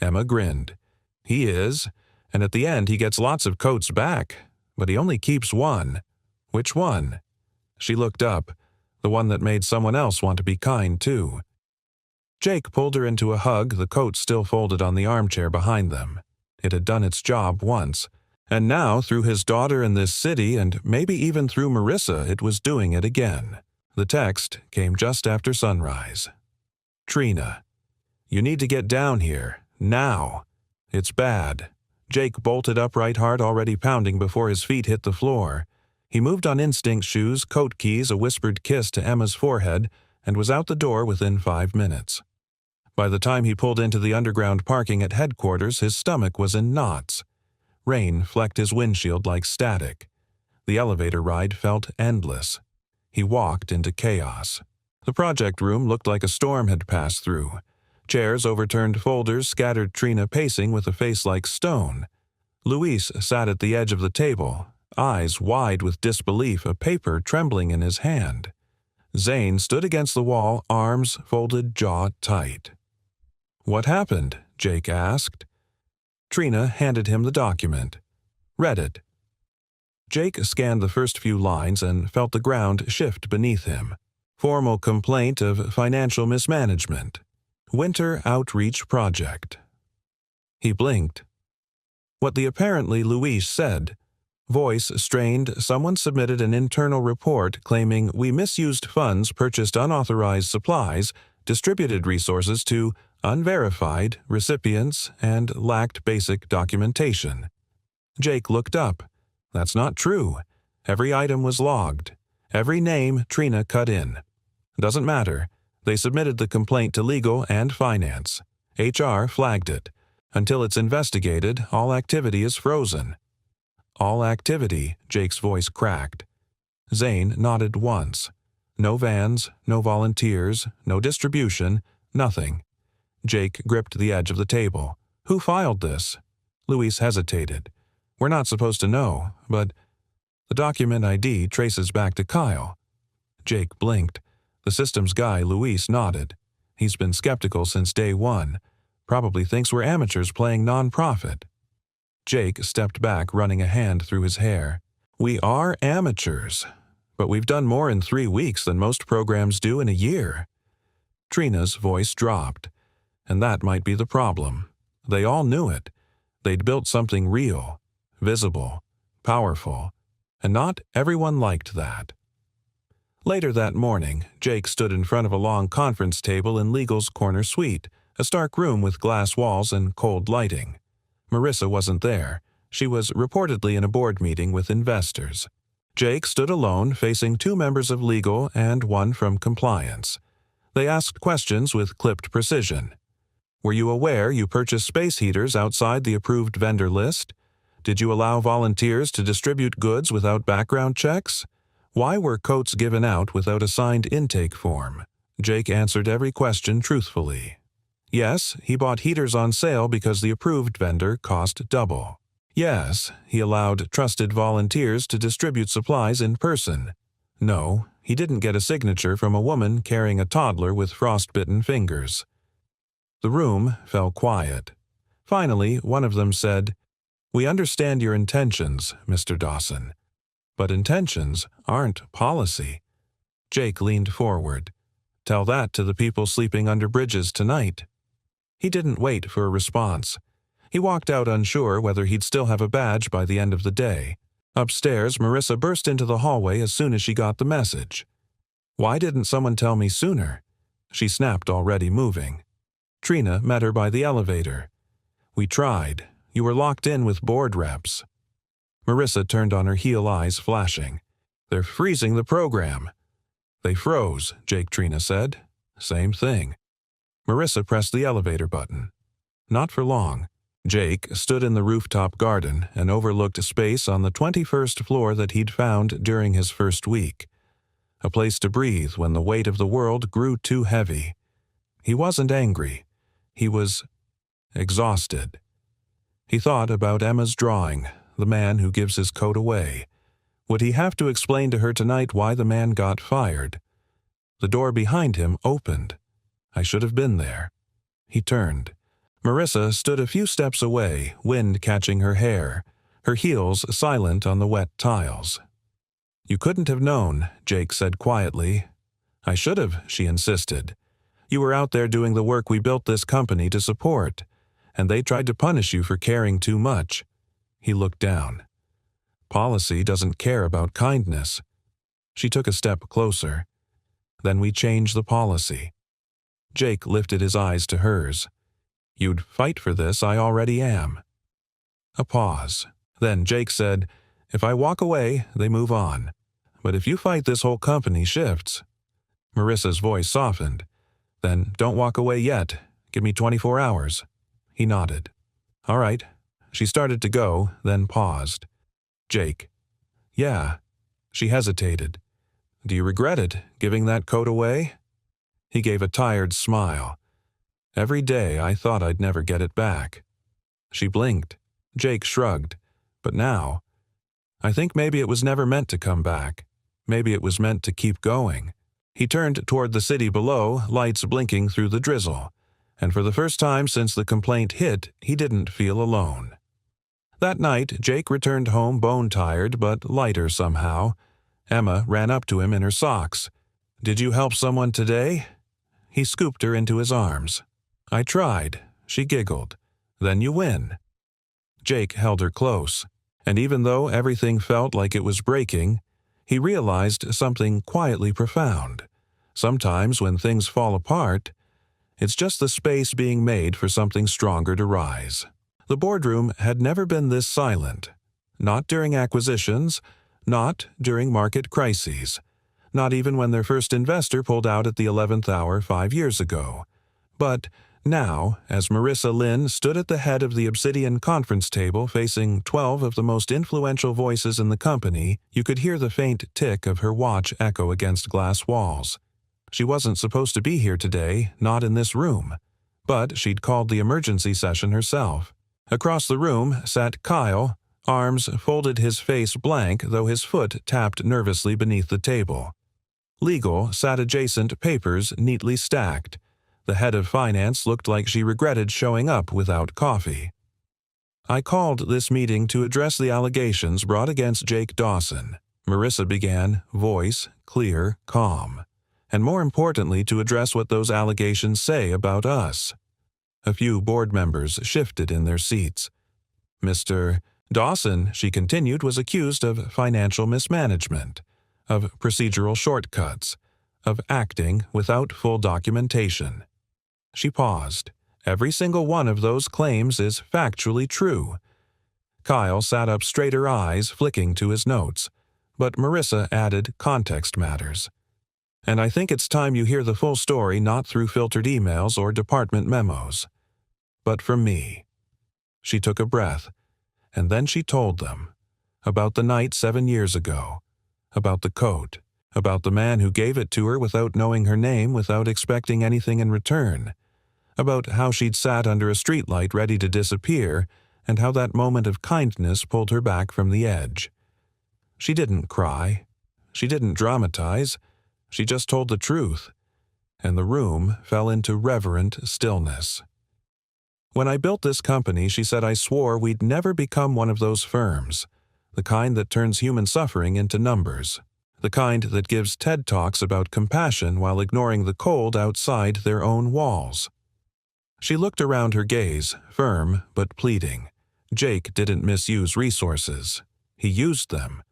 Emma grinned. He is, and at the end he gets lots of coats back, but he only keeps one. Which one? She looked up, the one that made someone else want to be kind too. Jake pulled her into a hug, the coat still folded on the armchair behind them. It had done its job once, and now through his daughter in this city and maybe even through Marissa it was doing it again. The text came just after sunrise. Trina, you need to get down here, now. It's bad. Jake bolted upright, heart already pounding before his feet hit the floor. He moved on instinct, shoes, coat keys, a whispered kiss to Emma's forehead, and was out the door within 5 minutes. By the time he pulled into the underground parking at headquarters, his stomach was in knots. Rain flecked his windshield like static. The elevator ride felt endless. He walked into chaos. The project room looked like a storm had passed through. Chairs, overturned folders, scattered Trina pacing with a face like stone. Luis sat at the edge of the table, eyes wide with disbelief, a paper trembling in his hand. Zane stood against the wall, arms folded, jaw tight. What happened? Jake asked. Trina handed him the document. Read it. Jake scanned the first few lines and felt the ground shift beneath him. Formal complaint of financial mismanagement. Winter Outreach Project. He blinked. What the apparently Luis said. Voice strained, someone submitted an internal report claiming we misused funds, purchased unauthorized supplies, distributed resources to unverified recipients, and lacked basic documentation. Jake looked up. That's not true. Every item was logged. Every name Trina cut in. Doesn't matter. They submitted the complaint to legal and finance. HR flagged it. Until it's investigated, all activity is frozen. All activity, Jake's voice cracked. Zane nodded once. No vans, no volunteers, no distribution, nothing. Jake gripped the edge of the table. Who filed this? Luis hesitated. We're not supposed to know, but the document ID traces back to Kyle. Jake blinked. The systems guy, Luis, nodded. He's been skeptical since day one. Probably thinks we're amateurs playing non-profit. Jake stepped back, running a hand through his hair. We are amateurs, but we've done more in 3 weeks than most programs do in a year. Trina's voice dropped. And that might be the problem. They all knew it. They'd built something real, visible, powerful, and not everyone liked that. Later that morning, Jake stood in front of a long conference table in legal's corner suite, a stark room with glass walls and cold lighting. Marissa wasn't there. She was reportedly in a board meeting with investors. Jake stood alone, facing 2 members of legal and 1 from compliance. They asked questions with clipped precision. Were you aware you purchased space heaters outside the approved vendor list? Did you allow volunteers to distribute goods without background checks? Why were coats given out without a signed intake form? Jake answered every question truthfully. Yes, he bought heaters on sale because the approved vendor cost double. Yes, he allowed trusted volunteers to distribute supplies in person. No, he didn't get a signature from a woman carrying a toddler with frostbitten fingers. The room fell quiet. Finally, one of them said, We understand your intentions, Mr. Dawson, but intentions aren't policy. Jake leaned forward. Tell that to the people sleeping under bridges tonight. He didn't wait for a response. He walked out unsure whether he'd still have a badge by the end of the day. Upstairs, Marissa burst into the hallway as soon as she got the message. Why didn't someone tell me sooner? She snapped, already moving. Trina met her by the elevator. We tried. You were locked in with board reps. Marissa turned on her heel, eyes flashing. They're freezing the program. They froze, Jake Trina said. Same thing. Marissa pressed the elevator button. Not for long. Jake stood in the rooftop garden and overlooked a space on the 21st floor that he'd found during his first week. A place to breathe when the weight of the world grew too heavy. He wasn't angry. He was exhausted. He thought about Emma's drawing, the man who gives his coat away. Would he have to explain to her tonight why the man got fired? The door behind him opened. I should have been there. He turned. Marissa stood a few steps away, wind catching her hair, her heels silent on the wet tiles. You couldn't have known, Jake said quietly. I should have, she insisted. You were out there doing the work we built this company to support, and they tried to punish you for caring too much. He looked down. Policy doesn't care about kindness. She took a step closer. Then we changed the policy. Jake lifted his eyes to hers. You'd fight for this, I already am. A pause. Then Jake said, if I walk away, they move on. But if you fight, this whole company shifts. Marissa's voice softened. Then don't walk away yet. Give me 24 hours. He nodded. All right. She started to go, then paused. Jake. Yeah. She hesitated. Do you regret it, giving that coat away? He gave a tired smile. Every day I thought I'd never get it back. She blinked. Jake shrugged. But now, I think maybe it was never meant to come back. Maybe it was meant to keep going. He turned toward the city below, lights blinking through the drizzle. And for the first time since the complaint hit, he didn't feel alone. That night, Jake returned home bone-tired but lighter somehow. Emma ran up to him in her socks. Did you help someone today? He scooped her into his arms. I tried. She giggled. Then you win. Jake held her close, and even though everything felt like it was breaking, he realized something quietly profound. Sometimes when things fall apart, it's just the space being made for something stronger to rise. The boardroom had never been this silent. Not during acquisitions, not during market crises, not even when their first investor pulled out at the 11th hour 5 years ago. But now, as Marissa Lynn stood at the head of the Obsidian conference table facing 12 of the most influential voices in the company, you could hear the faint tick of her watch echo against glass walls. She wasn't supposed to be here today, not in this room. But she'd called the emergency session herself. Across the room sat Kyle, arms folded, his face blank, though his foot tapped nervously beneath the table. Legal sat adjacent, papers neatly stacked. The head of finance looked like she regretted showing up without coffee. I called this meeting to address the allegations brought against Jake Dawson. Marissa began, voice clear, calm. And more importantly, to address what those allegations say about us. A few board members shifted in their seats. Mr. Dawson, she continued, was accused of financial mismanagement, of procedural shortcuts, of acting without full documentation. She paused. Every single one of those claims is factually true. Kyle sat up straight, her eyes flicking to his notes, but Marissa added context matters. And I think it's time you hear the full story, not through filtered emails or department memos, but from me. She took a breath, and then she told them about the night 7 years ago, about the coat, about the man who gave it to her without knowing her name, without expecting anything in return, about how she'd sat under a streetlight ready to disappear, and how that moment of kindness pulled her back from the edge. She didn't cry. She didn't dramatize. She just told the truth, and the room fell into reverent stillness. When I built this company, she said, I swore we'd never become one of those firms, the kind that turns human suffering into numbers, the kind that gives TED Talks about compassion while ignoring the cold outside their own walls. She looked around, her gaze firm but pleading. Jake didn't misuse resources. He used them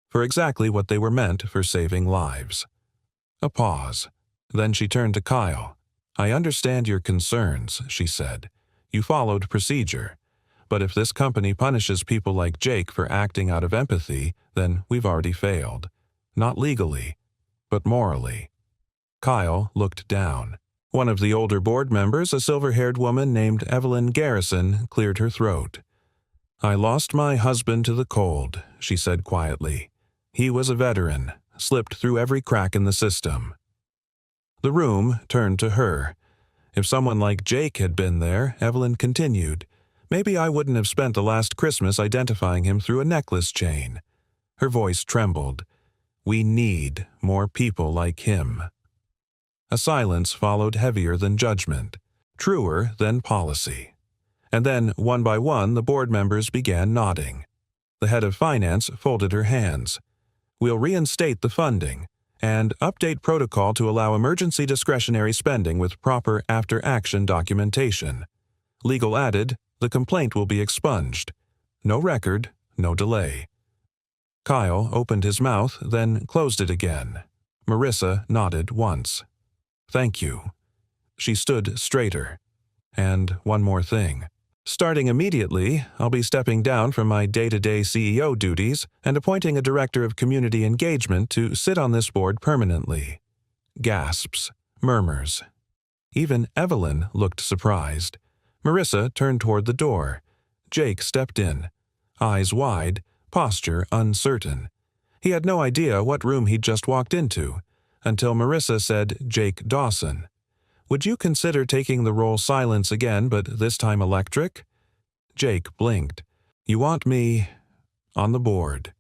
for exactly what they were meant, for saving lives. A pause. Then she turned to Kyle. I understand your concerns, she said. You followed procedure. But if this company punishes people like Jake for acting out of empathy, then we've already failed. Not legally, but morally. Kyle looked down. One of the older board members, a silver-haired woman named Evelyn Garrison, cleared her throat. I lost my husband to the cold, she said quietly. He was a veteran, slipped through every crack in the system. The room turned to her. If someone like Jake had been there, Evelyn continued, maybe I wouldn't have spent the last Christmas identifying him through a necklace chain. Her voice trembled. We need more people like him. A silence followed, heavier than judgment, truer than policy. And then, one by one, the board members began nodding. The head of finance folded her hands. "We'll reinstate the funding and update protocol to allow emergency discretionary spending with proper after-action documentation." Legal added, "The complaint will be expunged. No record, no delay." Kyle opened his mouth, then closed it again. Marissa nodded once. "Thank you." She stood straighter. "And one more thing. Starting immediately, I'll be stepping down from my day-to-day CEO duties and appointing a director of community engagement to sit on this board permanently." Gasps, murmurs. Even Evelyn looked surprised. Marissa turned toward the door. Jake stepped in, eyes wide, posture uncertain. He had no idea what room he'd just walked into, until Marissa said, "Jake Dawson. Would you consider taking the role Silence again, but this time electric?" Jake blinked. "You want me on the board."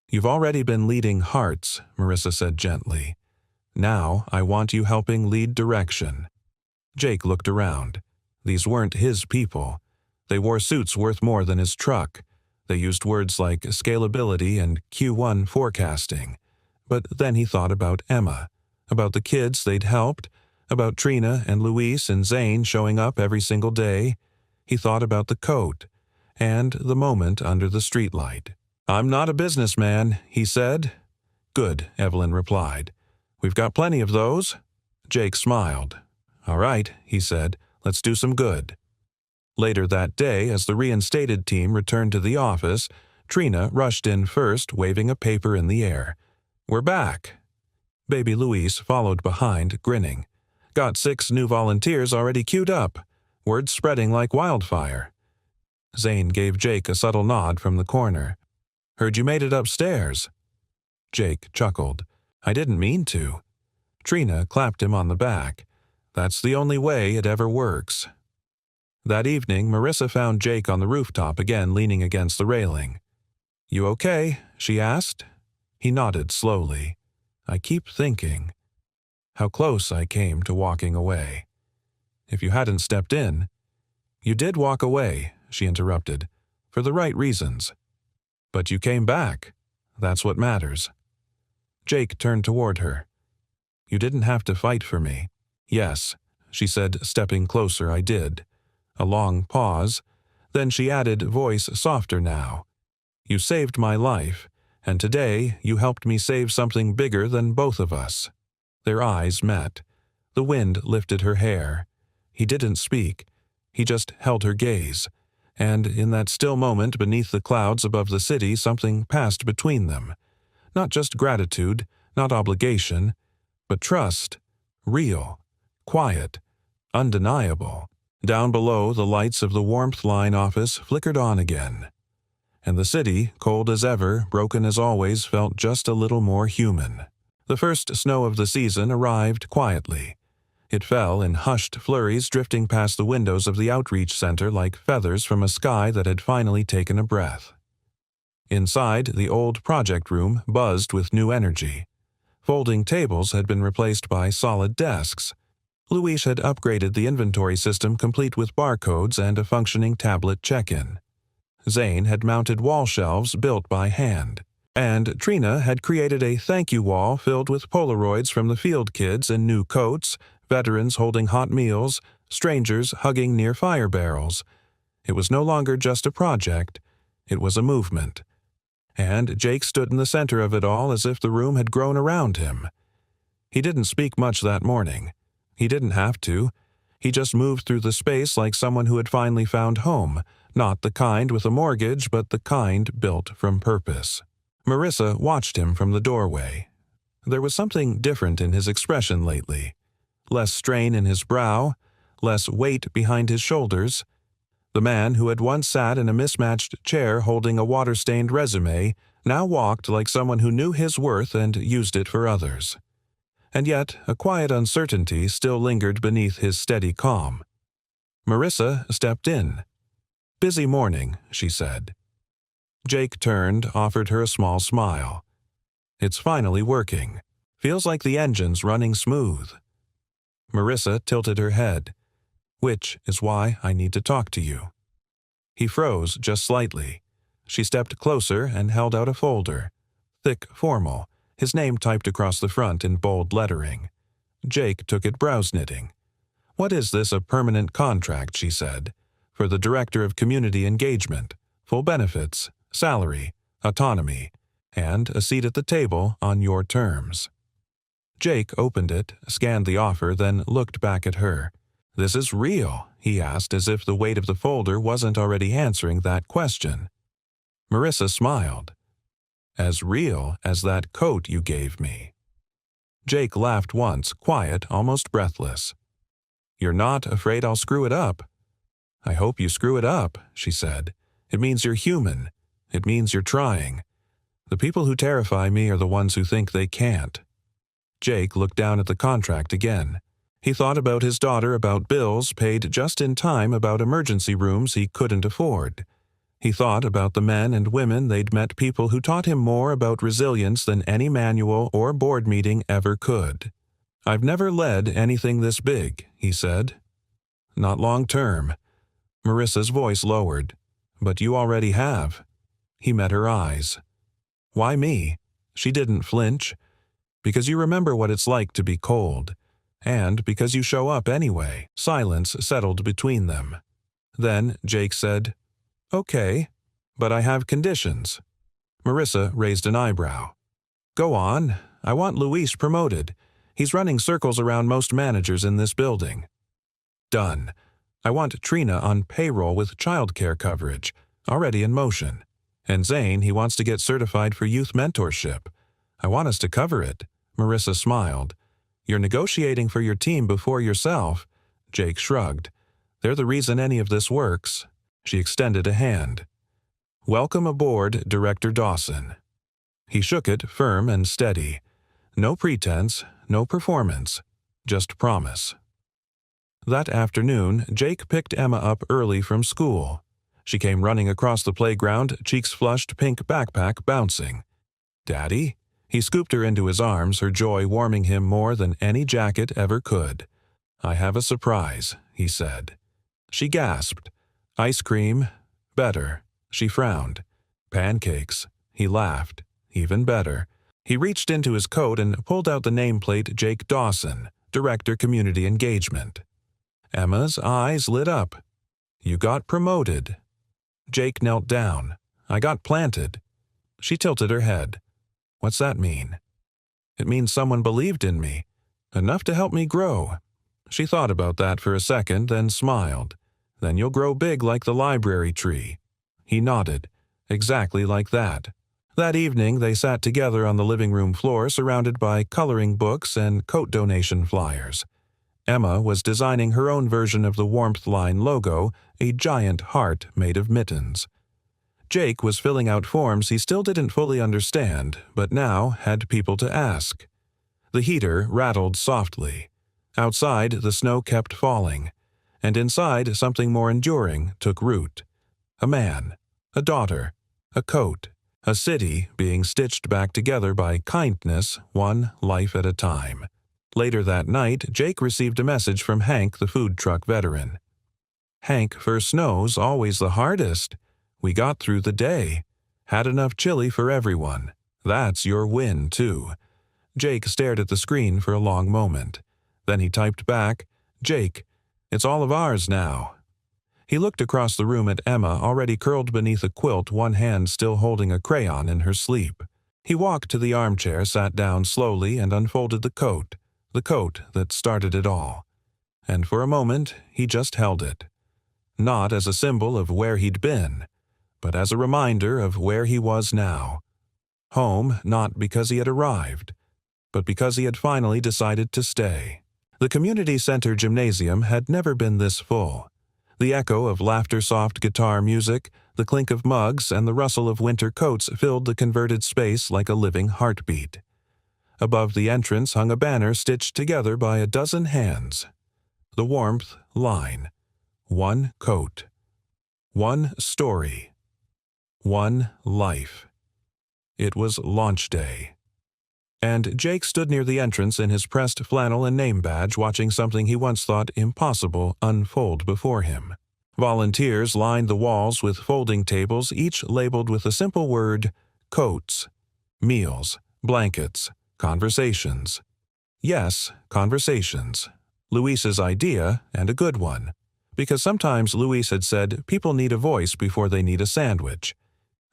"You've already been leading Hearts," Marissa said gently. "Now I want you helping lead Direction." Jake looked around. These weren't his people. They wore suits worth more than his truck. They used words like scalability and Q1 forecasting. But then he thought about Emma, about the kids they'd helped, about Trina and Luis and Zane showing up every single day. He thought about the coat, and the moment under the streetlight. "I'm not a businessman," he said. "Good," Evelyn replied. "We've got plenty of those." Jake smiled. "All right," he said, "let's do some good." Later that day, as the reinstated team returned to the office, Trina rushed in first, waving a paper in the air. "We're back." Baby Luis followed behind, grinning. "Got 6 new volunteers already queued up. Word spreading like wildfire." Zane gave Jake a subtle nod from the corner. "Heard you made it upstairs." Jake chuckled. "I didn't mean to." Trina clapped him on the back. "That's the only way it ever works." That evening, Marissa found Jake on the rooftop again, leaning against the railing. "You okay?" she asked. He nodded slowly. "I keep thinking how close I came to walking away. If you hadn't stepped in—" "You did walk away," she interrupted, "for the right reasons. But you came back. That's what matters." Jake turned toward her. "You didn't have to fight for me." "Yes," she said, stepping closer, "I did." A long pause. Then she added, voice softer now. "You saved my life, and today you helped me save something bigger than both of us." Their eyes met. The wind lifted her hair. He didn't speak. He just held her gaze. And in that still moment beneath the clouds above the city, something passed between them. Not just gratitude, not obligation, but trust. Real, quiet, undeniable. Down below, the lights of the Warmth Line office flickered on again. And the city, cold as ever, broken as always, felt just a little more human. The first snow of the season arrived quietly. It fell in hushed flurries, drifting past the windows of the outreach center like feathers from a sky that had finally taken a breath. Inside, the old project room buzzed with new energy. Folding tables had been replaced by solid desks. Luis had upgraded the inventory system, complete with barcodes and a functioning tablet check-in. Zane had mounted wall shelves built by hand. And Trina had created a thank you wall filled with Polaroids from the field kids in new coats, veterans holding hot meals, strangers hugging near fire barrels. It was no longer just a project. It was a movement. And Jake stood in the center of it all as if the room had grown around him. He didn't speak much that morning. He didn't have to. He just moved through the space like someone who had finally found home, not the kind with a mortgage, but the kind built from purpose. Marissa watched him from the doorway. There was something different in his expression lately. Less strain in his brow, less weight behind his shoulders. The man who had once sat in a mismatched chair holding a water-stained resume now walked like someone who knew his worth and used it for others. And yet a quiet uncertainty still lingered beneath his steady calm. Marissa stepped in. "Busy morning," she said. Jake turned, offered her a small smile. "It's finally working. Feels like the engine's running smooth." Marissa tilted her head. "Which is why I need to talk to you." He froze just slightly. She stepped closer and held out a folder. Thick, formal, his name typed across the front in bold lettering. Jake took it brows-knitting. "What is this, a permanent contract?" she said. "For the Director of Community Engagement, full benefits, salary, autonomy, and a seat at the table on your terms." Jake opened it, scanned the offer, then looked back at her. "This is real?" he asked, as if the weight of the folder wasn't already answering that question. Marissa smiled. "As real as that coat you gave me." Jake laughed once, quiet, almost breathless. "You're not afraid I'll screw it up?" "I hope you screw it up," she said. "It means you're human. It means you're trying. The people who terrify me are the ones who think they can't." Jake looked down at the contract again. He thought about his daughter, about bills paid just in time, about emergency rooms he couldn't afford. He thought about the men and women they'd met, people who taught him more about resilience than any manual or board meeting ever could. "I've never led anything this big," he said. "Not long term." Marissa's voice lowered. "But you already have." He met her eyes. "Why me?" She didn't flinch. "Because you remember what it's like to be cold. And because you show up anyway." Silence settled between them. Then Jake said, "Okay, but I have conditions." Marissa raised an eyebrow. "Go on. I want Luis promoted. He's running circles around most managers in this building." "Done. I want Trina on payroll with childcare coverage, already in motion. And Zane, he wants to get certified for youth mentorship. I want us to cover it." Marissa smiled. "You're negotiating for your team before yourself." Jake shrugged. "They're the reason any of this works." She extended a hand. "Welcome aboard, Director Dawson." He shook it, firm and steady. No pretense, no performance, just promise. That afternoon, Jake picked Emma up early from school. She came running across the playground, cheeks flushed, pink backpack bouncing. "Daddy?" He scooped her into his arms, her joy warming him more than any jacket ever could. "I have a surprise," he said. She gasped. "Ice cream? Better." She frowned. "Pancakes." He laughed. "Even better." He reached into his coat and pulled out the nameplate, Jake Dawson, Director Community Engagement. Emma's eyes lit up. "You got promoted." Jake knelt down. "I got planted." She tilted her head. "What's that mean?" "It means someone believed in me. Enough to help me grow." She thought about that for a second, then smiled. "Then you'll grow big like the library tree." He nodded. "Exactly like that." That evening they sat together on the living room floor, surrounded by coloring books and coat donation flyers. Emma was designing her own version of the Warmth Line logo, a giant heart made of mittens. Jake was filling out forms he still didn't fully understand, but now had people to ask. The heater rattled softly. Outside, the snow kept falling, and inside, something more enduring took root. A man, a daughter, a coat, a city being stitched back together by kindness, one life at a time. Later that night, Jake received a message from Hank, the food truck veteran. "Hank, first snow's always the hardest. We got through the day. Had enough chili for everyone. That's your win, too." Jake stared at the screen for a long moment. Then he typed back, "Jake, it's all of ours now." He looked across the room at Emma, already curled beneath a quilt, one hand still holding a crayon in her sleep. He walked to the armchair, sat down slowly, and unfolded the coat that started it all. And for a moment, he just held it. Not as a symbol of where he'd been, but as a reminder of where he was now. Home, not because he had arrived, but because he had finally decided to stay. The community center gymnasium had never been this full. The echo of laughter-soft guitar music, the clink of mugs, and the rustle of winter coats filled the converted space like a living heartbeat. Above the entrance hung a banner stitched together by a dozen hands. The Warmth Line. One coat. One story. One life. It was launch day. And Jake stood near the entrance in his pressed flannel and name badge, watching something he once thought impossible unfold before him. Volunteers lined the walls with folding tables, each labeled with the simple word, coats, meals, blankets, conversations. Yes, conversations. Luis's idea, and a good one. Because sometimes Luis had said people need a voice before they need a sandwich.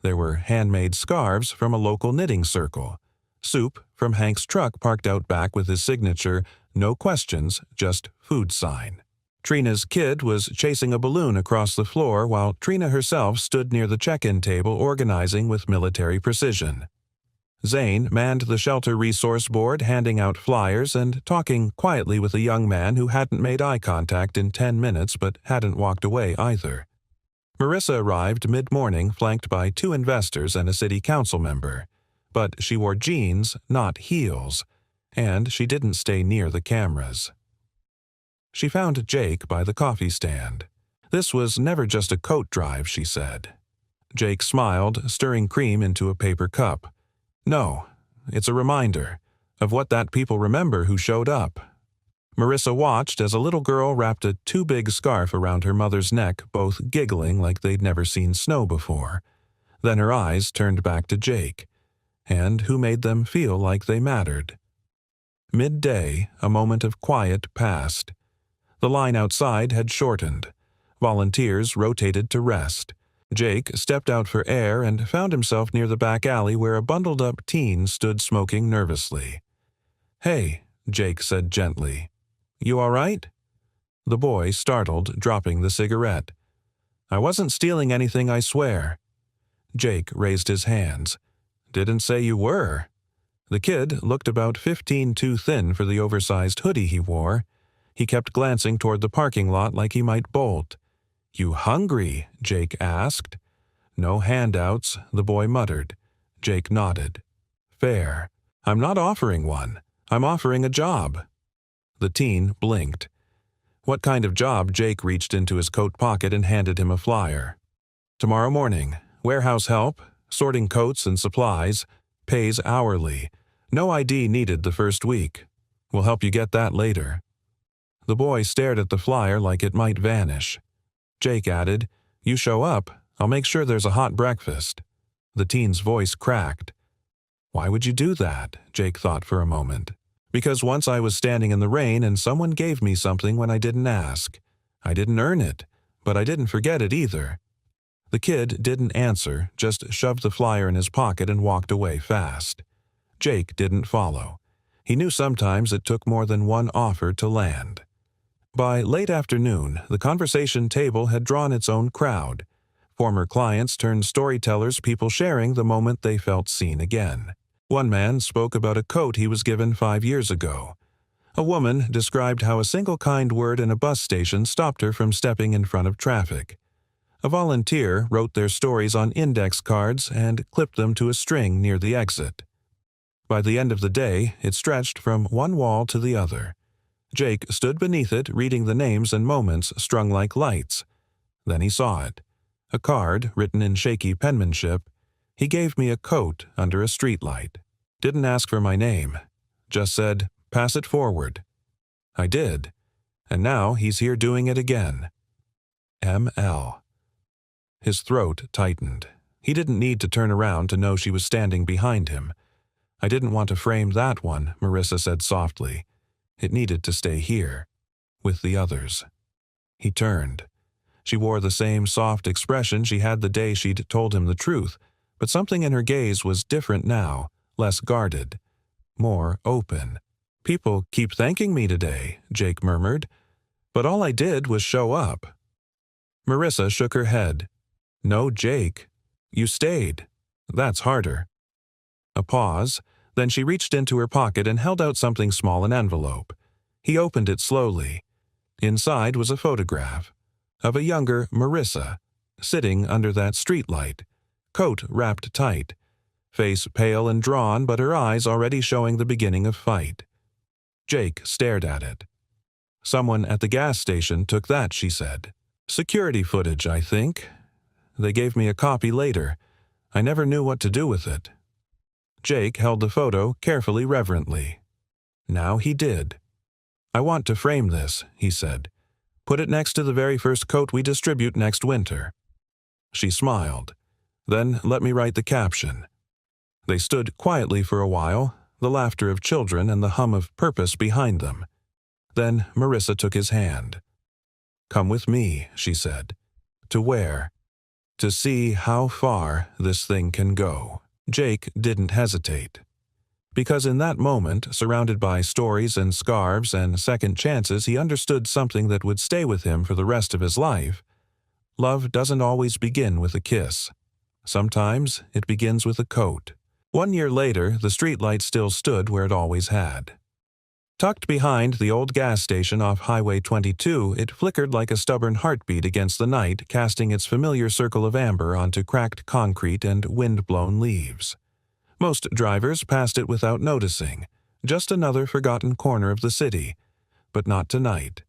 There were handmade scarves from a local knitting circle. Soup from Hank's truck parked out back with his signature, no questions, just food sign. Trina's kid was chasing a balloon across the floor while Trina herself stood near the check-in table organizing with military precision. Zane manned the shelter resource board, handing out flyers and talking quietly with a young man who hadn't made eye contact in 10 minutes but hadn't walked away either. Marissa arrived mid-morning, flanked by 2 investors and a city council member. But she wore jeans, not heels, and she didn't stay near the cameras. She found Jake by the coffee stand. This was never just a coat drive, she said. Jake smiled, stirring cream into a paper cup. No, it's a reminder of what that people remember who showed up. Marissa watched as a little girl wrapped a too big scarf around her mother's neck, both giggling like they'd never seen snow before. Then her eyes turned back to Jake, and who made them feel like they mattered. Midday, a moment of quiet passed. The line outside had shortened. Volunteers rotated to rest. Jake stepped out for air and found himself near the back alley where a bundled-up teen stood smoking nervously. "Hey," Jake said gently. "You all right?" The boy startled, dropping the cigarette. "I wasn't stealing anything, I swear." Jake raised his hands. "Didn't say you were." The kid looked about 15 too thin for the oversized hoodie he wore. He kept glancing toward the parking lot like he might bolt. "You hungry?" Jake asked. "No handouts," the boy muttered. Jake nodded. "Fair. I'm not offering one. I'm offering a job." The teen blinked. What kind of job? Jake reached into his coat pocket and handed him a flyer. "Tomorrow morning. Warehouse help, sorting coats and supplies, pays hourly. No ID needed the first week. We'll help you get that later." The boy stared at the flyer like it might vanish. Jake added, "You show up, I'll make sure there's a hot breakfast." The teen's voice cracked. "Why would you do that?" Jake thought for a moment. "Because once I was standing in the rain and someone gave me something when I didn't ask. I didn't earn it, but I didn't forget it either." The kid didn't answer, just shoved the flyer in his pocket and walked away fast. Jake didn't follow. He knew sometimes it took more than one offer to land. By late afternoon, the conversation table had drawn its own crowd. Former clients turned storytellers, people sharing the moment they felt seen again. One man spoke about a coat he was given 5 years ago. A woman described how a single kind word in a bus station stopped her from stepping in front of traffic. A volunteer wrote their stories on index cards and clipped them to a string near the exit. By the end of the day, it stretched from one wall to the other. Jake stood beneath it, reading the names and moments strung like lights. Then he saw it. A card, written in shaky penmanship. "He gave me a coat under a streetlight. Didn't ask for my name. Just said, 'Pass it forward.' I did. And now he's here doing it again. M.L." His throat tightened. He didn't need to turn around to know she was standing behind him. "I didn't want to frame that one," Marissa said softly. "It needed to stay here, with the others." He turned. She wore the same soft expression she had the day she'd told him the truth, but something in her gaze was different now, less guarded, more open. "People keep thanking me today," Jake murmured, "but all I did was show up." Marissa shook her head. "No, Jake. You stayed. That's harder." A pause. Then she reached into her pocket and held out something small, an envelope. He opened it slowly. Inside was a photograph of a younger Marissa, sitting under that streetlight, coat wrapped tight, face pale and drawn, but her eyes already showing the beginning of fight. Jake stared at it. "Someone at the gas station took that," she said. "Security footage, I think. They gave me a copy later. I never knew what to do with it." Jake held the photo carefully reverently. Now he did. "I want to frame this," he said. "Put it next to the very first coat we distribute next winter." She smiled. "Then let me write the caption." They stood quietly for a while, the laughter of children and the hum of purpose behind them. Then Marissa took his hand. "Come with me," she said. "To where?" "To see how far this thing can go." Jake didn't hesitate. Because in that moment, surrounded by stories and scarves and second chances, he understood something that would stay with him for the rest of his life. Love doesn't always begin with a kiss. Sometimes it begins with a coat. 1 year later, the streetlight still stood where it always had. Tucked behind the old gas station off Highway 22, it flickered like a stubborn heartbeat against the night, casting its familiar circle of amber onto cracked concrete and wind-blown leaves. Most drivers passed it without noticing, just another forgotten corner of the city. But not tonight.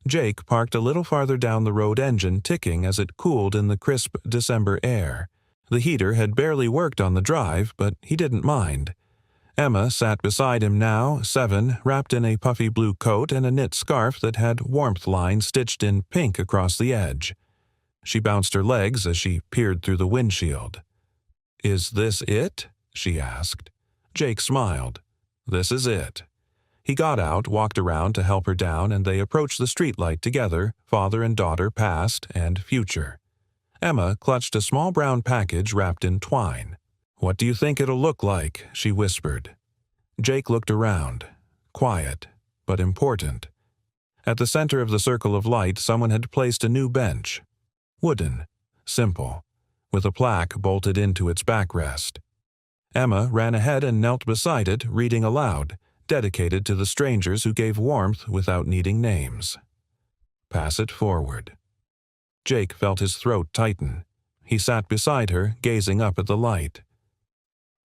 Jake parked a little farther down the road, engine ticking as it cooled in the crisp December air. The heater had barely worked on the drive, but he didn't mind. Emma sat beside him now, 7, wrapped in a puffy blue coat and a knit scarf that had warmth lines stitched in pink across the edge. She bounced her legs as she peered through the windshield. "Is this it?" she asked. Jake smiled. "This is it." He got out, walked around to help her down, and they approached the streetlight together, father and daughter, past and future. Emma clutched a small brown package wrapped in twine. "What do you think it'll look like?" she whispered. Jake looked around. Quiet, but important. At the center of the circle of light, someone had placed a new bench. Wooden. Simple. With a plaque bolted into its backrest. Emma ran ahead and knelt beside it, reading aloud, dedicated to the strangers who gave warmth without needing names. "Pass it forward." Jake felt his throat tighten. He sat beside her, gazing up at the light.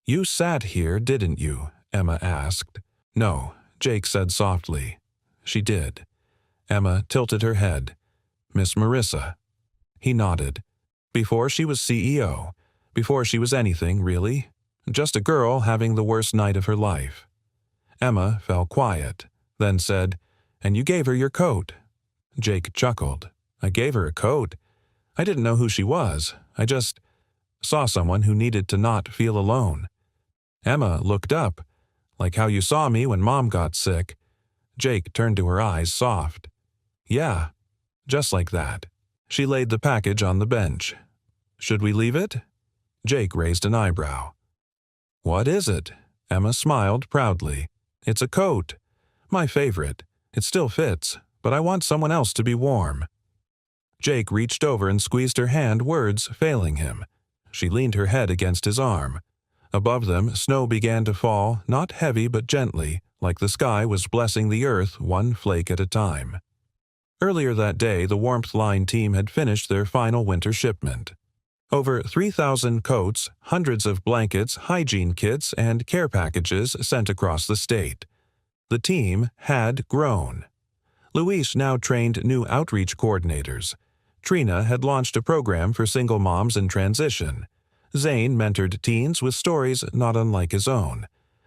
"You sat here, didn't you?" Emma asked. "No," Jake said softly. "She did." Emma tilted her head. "Miss Marissa." He nodded. "Before she was CEO. Before she was anything, really. Just a girl having the worst night of her life." Emma fell quiet, then said, "And you gave her your coat." Jake chuckled. "I gave her a coat. I didn't know who she was. I just saw someone who needed to not feel alone." Emma looked up, "Like how you saw me when Mom got sick." Jake turned to her eyes, soft. "Yeah, just like that." She laid the package on the bench. "Should we leave it?" Jake raised an eyebrow. "What is it?" Emma smiled proudly. "It's a coat. My favorite. It still fits, but I want someone else to be warm." Jake reached over and squeezed her hand, words failing him. She leaned her head against his arm. Above them, snow began to fall, not heavy but gently, like the sky was blessing the earth one flake at a time. Earlier that day, the Warmth Line team had finished their final winter shipment. Over 3,000 coats, hundreds of blankets, hygiene kits, and care packages sent across the state. The team had grown. Luis now trained new outreach coordinators. Trina had launched a program for single moms in transition. Zane mentored teens with stories not unlike his own.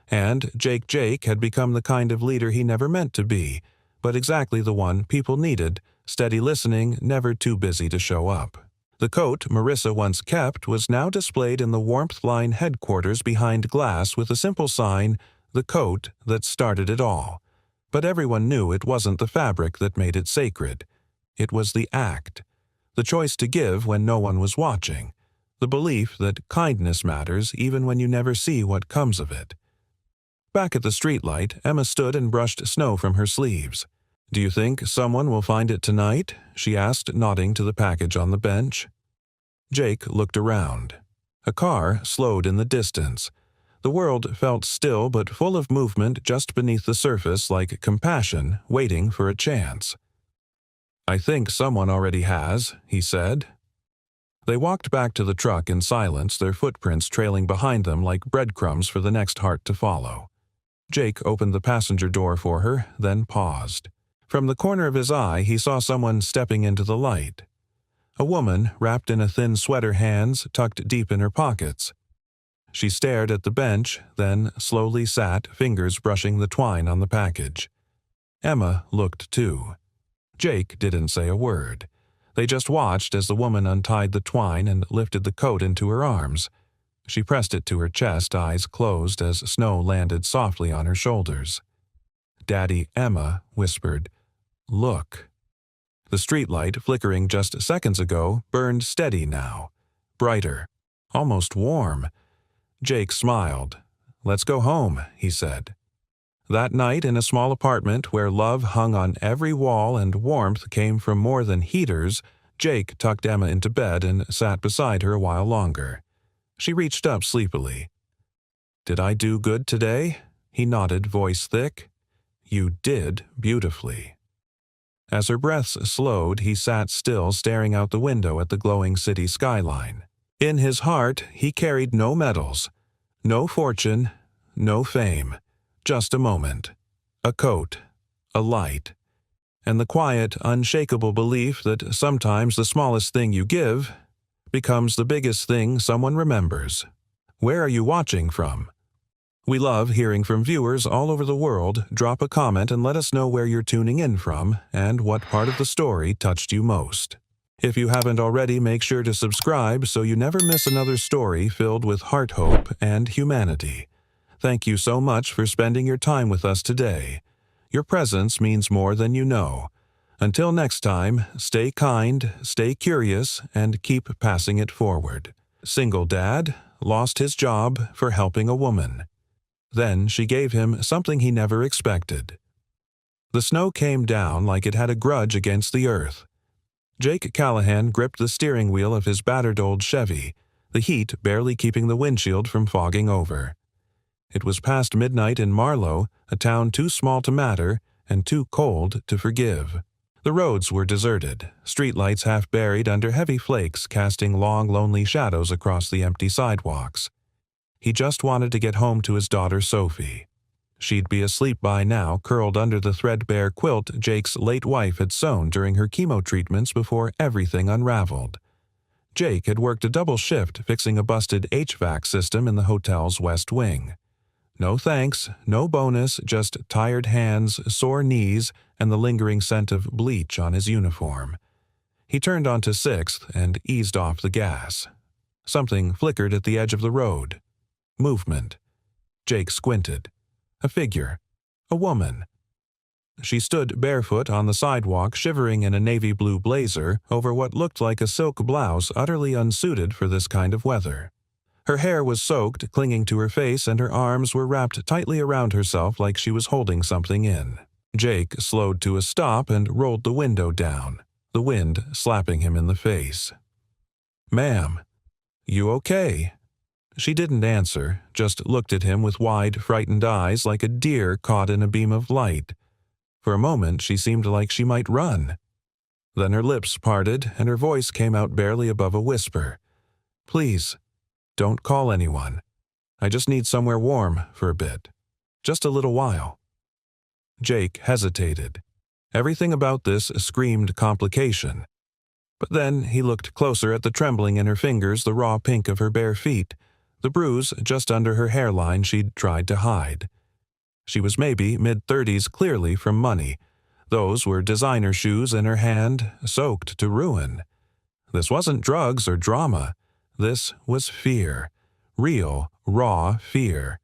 And Jake had become the kind of leader he never meant to be, but exactly the one people needed, steady listening, never too busy to show up. The coat Marissa once kept was now displayed in the Warmth Line headquarters behind glass with a simple sign, "The coat that started it all." But everyone knew it wasn't the fabric that made it sacred. It was the act. The choice to give when no one was watching. The belief that kindness matters even when you never see what comes of it. Back at the streetlight, Emma stood and brushed snow from her sleeves. "Do you think someone will find it tonight?" she asked, nodding to the package on the bench. Jake looked around. A car slowed in the distance. The world felt still but full of movement just beneath the surface, like compassion waiting for a chance. "I think someone already has," he said. They walked back to the truck in silence, their footprints trailing behind them like breadcrumbs for the next heart to follow. Jake opened the passenger door for her, then paused. From the corner of his eye, he saw someone stepping into the light. A woman, wrapped in a thin sweater, hands tucked deep in her pockets. She stared at the bench, then slowly sat, fingers brushing the twine on the package. Emma looked too. Jake didn't say a word. They just watched as the woman untied the twine and lifted the coat into her arms. She pressed it to her chest, eyes closed as snow landed softly on her shoulders. Daddy Emma whispered, "Look." The streetlight, flickering just seconds ago, burned steady now. Brighter. Almost warm. Jake smiled. "Let's go home," he said. That night, in a small apartment where love hung on every wall and warmth came from more than heaters, Jake tucked Emma into bed and sat beside her a while longer. She reached up sleepily. "Did I do good today?" He nodded, voice thick. "You did beautifully." As her breaths slowed, he sat still, staring out the window at the glowing city skyline. In his heart, he carried no medals, no fortune, no fame. Just a moment, a coat, a light, and the quiet, unshakable belief that sometimes the smallest thing you give becomes the biggest thing someone remembers. Where are you watching from? We love hearing from viewers all over the world. Drop a comment and let us know where you're tuning in from and what part of the story touched you most. If you haven't already, make sure to subscribe so you never miss another story filled with heart, hope, and humanity. Thank you so much for spending your time with us today. Your presence means more than you know. Until next time, stay kind, stay curious, and keep passing it forward. Single dad lost his job for helping a woman. Then she gave him something he never expected. The snow came down like it had a grudge against the earth. Jake Callahan gripped the steering wheel of his battered old Chevy, the heat barely keeping the windshield from fogging over. It was past midnight in Marlow, a town too small to matter and too cold to forgive. The roads were deserted, streetlights half buried under heavy flakes casting long, lonely shadows across the empty sidewalks. He just wanted to get home to his daughter Sophie. She'd be asleep by now, curled under the threadbare quilt Jake's late wife had sewn during her chemo treatments before everything unraveled. Jake had worked a double shift fixing a busted HVAC system in the hotel's west wing. No thanks, no bonus, just tired hands, sore knees, and the lingering scent of bleach on his uniform. He turned onto 6th and eased off the gas. Something flickered at the edge of the road. Movement. Jake squinted. A figure. A woman. She stood barefoot on the sidewalk, shivering in a navy blue blazer over what looked like a silk blouse utterly unsuited for this kind of weather. Her hair was soaked, clinging to her face, and her arms were wrapped tightly around herself like she was holding something in. Jake slowed to a stop and rolled the window down, the wind slapping him in the face. "Ma'am, you okay?" She didn't answer, just looked at him with wide, frightened eyes like a deer caught in a beam of light. For a moment, she seemed like she might run. Then her lips parted, and her voice came out barely above a whisper. "Please, don't call anyone. I just need somewhere warm for a bit. Just a little while." Jake hesitated. Everything about this screamed complication. But then he looked closer at the trembling in her fingers, the raw pink of her bare feet, the bruise just under her hairline she'd tried to hide. She was maybe mid-30s, clearly from money. Those were designer shoes in her hand, soaked to ruin. This wasn't drugs or drama. This was fear. Real, raw fear.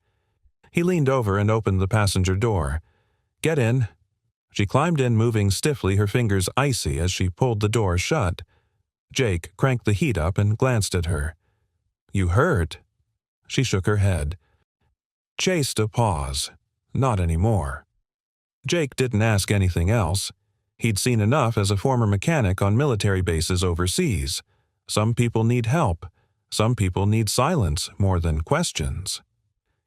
He leaned over and opened the passenger door. "Get in." She climbed in, moving stiffly, her fingers icy as she pulled the door shut. Jake cranked the heat up and glanced at her. "You hurt?" She shook her head. Chased a pause. Not anymore. Jake didn't ask anything else. He'd seen enough as a former mechanic on military bases overseas. Some people need help. Some people need silence more than questions.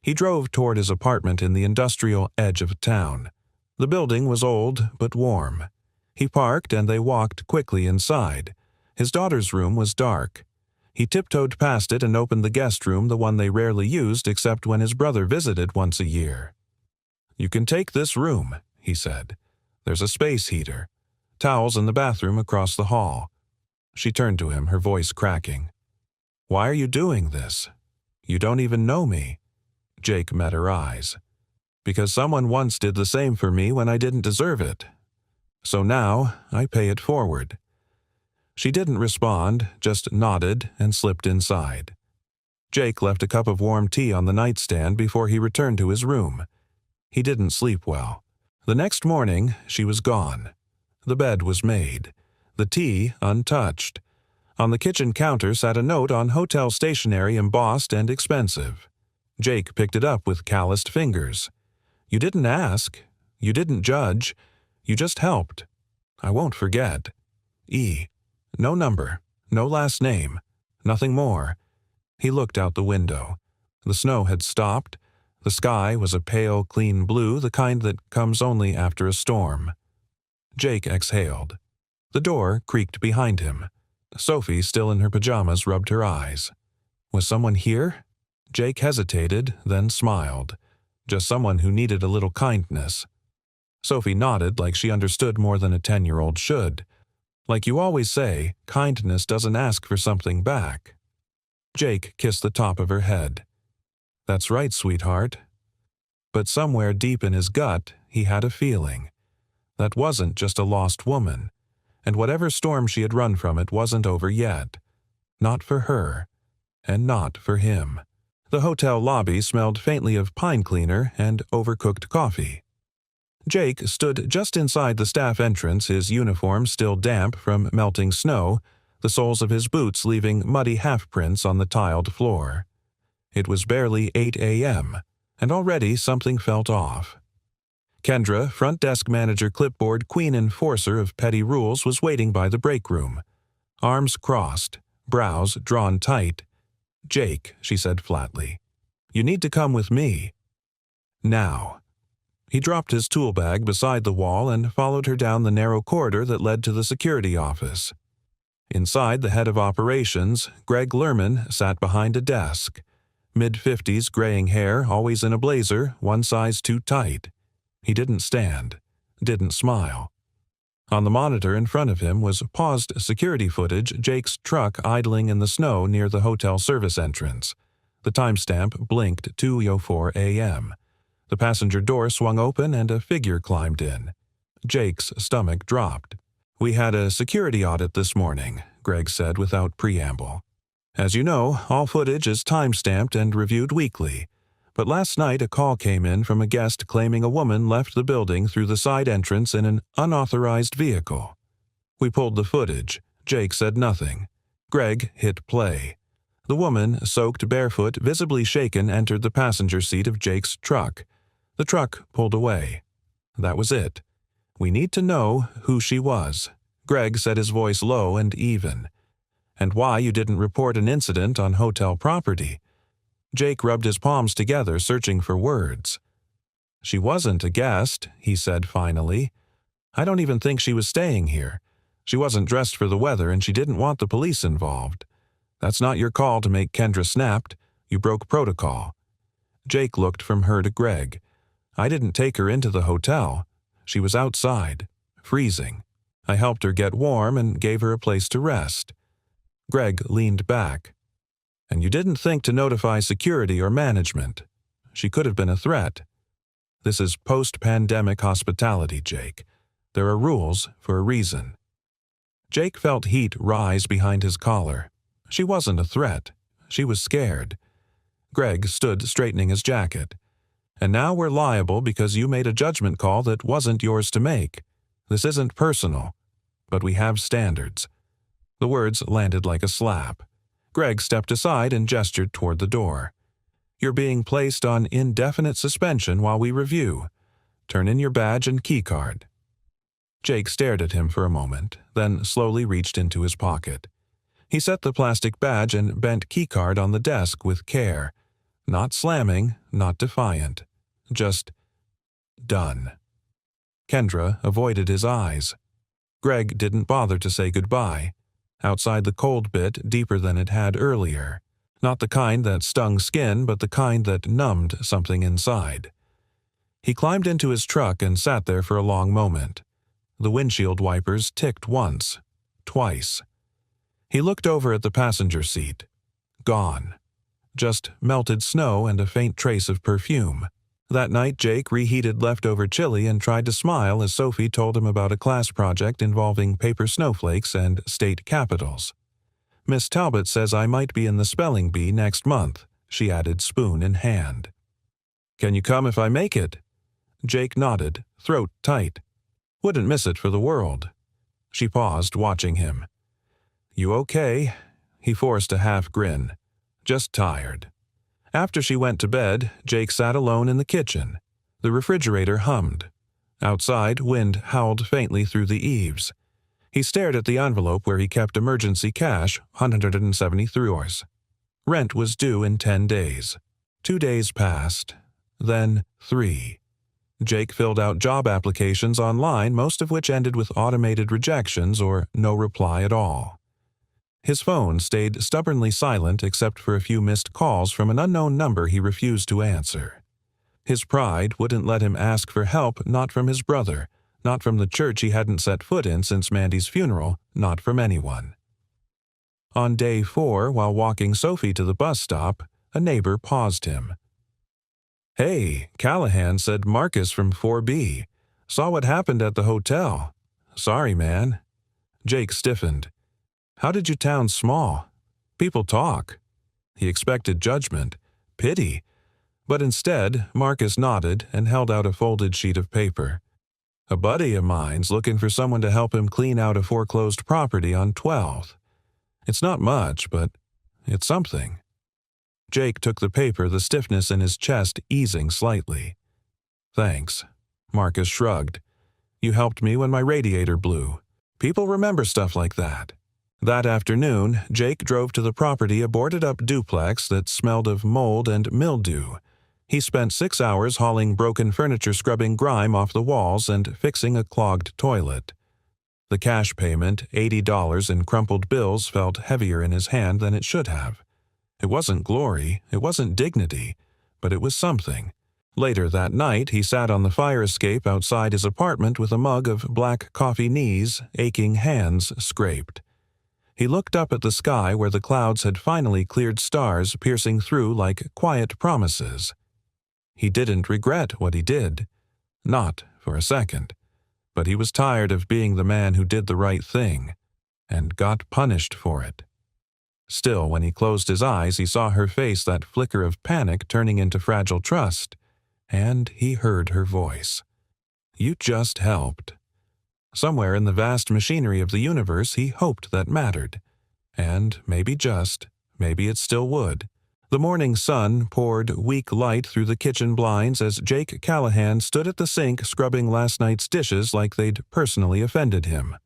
He drove toward his apartment in the industrial edge of town. The building was old but warm. He parked and they walked quickly inside. His daughter's room was dark. He tiptoed past it and opened the guest room, the one they rarely used except when his brother visited once a year. "You can take this room," he said. "There's a space heater. Towels in the bathroom across the hall." She turned to him, her voice cracking. "Why are you doing this? You don't even know me." Jake met her eyes. "Because someone once did the same for me when I didn't deserve it. So now I pay it forward." She didn't respond, just nodded and slipped inside. Jake left a cup of warm tea on the nightstand before he returned to his room. He didn't sleep well. The next morning, she was gone. The bed was made. The tea untouched. On the kitchen counter sat a note on hotel stationery embossed and expensive. Jake picked it up with calloused fingers. "You didn't ask. You didn't judge. You just helped. I won't forget. E. No number. No last name. Nothing more." He looked out the window. The snow had stopped. The sky was a pale, clean blue, the kind that comes only after a storm. Jake exhaled. The door creaked behind him. Sophie, still in her pajamas, rubbed her eyes. Was someone here? Jake hesitated, then smiled. Just someone who needed a little kindness. Sophie nodded like she understood more than a 10-year-old should. Like you always say, kindness doesn't ask for something back. Jake kissed the top of her head. "That's right, sweetheart." But somewhere deep in his gut, he had a feeling. That wasn't just a lost woman, and whatever storm she had run from, it wasn't over yet. Not for her, and not for him. The hotel lobby smelled faintly of pine cleaner and overcooked coffee. Jake stood just inside the staff entrance, his uniform still damp from melting snow, the soles of his boots leaving muddy half-prints on the tiled floor. It was barely 8 a.m., and already something felt off. Kendra, front desk manager clipboard queen enforcer of petty rules, was waiting by the break room. Arms crossed, brows drawn tight. "Jake," she said flatly, "you need to come with me. Now." He dropped his tool bag beside the wall and followed her down the narrow corridor that led to the security office. Inside, the head of operations, Greg Lerman, sat behind a desk. Mid-50s, graying hair, always in a blazer, one size too tight. He didn't stand, didn't smile. On the monitor in front of him was paused security footage, Jake's truck idling in the snow near the hotel service entrance. The timestamp blinked 2:04 a.m. The passenger door swung open and a figure climbed in. Jake's stomach dropped. "We had a security audit this morning," Greg said without preamble. "As you know, all footage is time-stamped and reviewed weekly. But last night a call came in from a guest claiming a woman left the building through the side entrance in an unauthorized vehicle. We pulled the footage. Jake said nothing. Greg hit play. The woman, soaked barefoot, visibly shaken, entered the passenger seat of Jake's truck. The truck pulled away. That was it. We need to know who she was." Greg said, his voice low and even. "And why you didn't report an incident on hotel property." Jake rubbed his palms together, searching for words. "She wasn't a guest," he said finally. "I don't even think she was staying here. She wasn't dressed for the weather, and she didn't want the police involved. That's not your call to make." Kendra snapped. "You broke protocol." Jake looked from her to Greg. "I didn't take her into the hotel. She was outside, freezing. I helped her get warm and gave her a place to rest." Greg leaned back. "And you didn't think to notify security or management. She could have been a threat. This is post-pandemic hospitality, Jake. There are rules for a reason." Jake felt heat rise behind his collar. She wasn't a threat. She was scared. Greg stood straightening his jacket. "And now we're liable because you made a judgment call that wasn't yours to make. This isn't personal, but we have standards." The words landed like a slap. Greg stepped aside and gestured toward the door. "You're being placed on indefinite suspension while we review. Turn in your badge and keycard." Jake stared at him for a moment, then slowly reached into his pocket. He set the plastic badge and bent keycard on the desk with care. Not slamming, not defiant. Just done. Kendra avoided his eyes. Greg didn't bother to say goodbye. Outside the cold bit deeper than it had earlier. Not the kind that stung skin, but the kind that numbed something inside. He climbed into his truck and sat there for a long moment. The windshield wipers ticked once, twice. He looked over at the passenger seat. Gone. just melted snow and a faint trace of perfume. That night, Jake reheated leftover chili and tried to smile as Sophie told him about a class project involving paper snowflakes and state capitals. "Miss Talbot says I might be in the spelling bee next month," she added, spoon in hand. "Can you come if I make it?" Jake nodded, throat tight. "Wouldn't miss it for the world." She paused, watching him. "You okay?" He forced a half grin. "Just tired." After she went to bed, Jake sat alone in the kitchen. The refrigerator hummed. Outside, wind howled faintly through the eaves. He stared at the envelope where he kept emergency cash, 173 euros. Rent was due in 10 days. 2 days passed. Then 3. Jake filled out job applications online, most of which ended with automated rejections or no reply at all. His phone stayed stubbornly silent except for a few missed calls from an unknown number he refused to answer. His pride wouldn't let him ask for help, not from his brother, not from the church he hadn't set foot in since Mandy's funeral, not from anyone. On day 4, while walking Sophie to the bus stop, a neighbor paused him. "Hey, Callahan said Marcus from 4B. Saw what happened at the hotel. Sorry, man." Jake stiffened. "How did your town small? People talk." He expected judgment, pity, but instead Marcus nodded and held out a folded sheet of paper. "A buddy of mine's looking for someone to help him clean out a foreclosed property on 12th. It's not much, but it's something." Jake took the paper, the stiffness in his chest easing slightly. "Thanks." Marcus shrugged. "You helped me when my radiator blew. People remember stuff like that." That afternoon, Jake drove to the property a boarded-up duplex that smelled of mold and mildew. He spent 6 hours hauling broken furniture, scrubbing grime off the walls, and fixing a clogged toilet. The cash payment, $80 in crumpled bills, felt heavier in his hand than it should have. It wasn't glory, it wasn't dignity, but it was something. Later that night, he sat on the fire escape outside his apartment with a mug of black coffee, knees, aching hands scraped. He looked up at the sky where the clouds had finally cleared, stars piercing through like quiet promises. He didn't regret what he did. Not for a second. But he was tired of being the man who did the right thing, and got punished for it. Still, when he closed his eyes, he saw her face, that flicker of panic turning into fragile trust, and he heard her voice. "You just helped." Somewhere in the vast machinery of the universe, he hoped that mattered. And maybe it still would. The morning sun poured weak light through the kitchen blinds as Jake Callahan stood at the sink scrubbing last night's dishes like they'd personally offended him.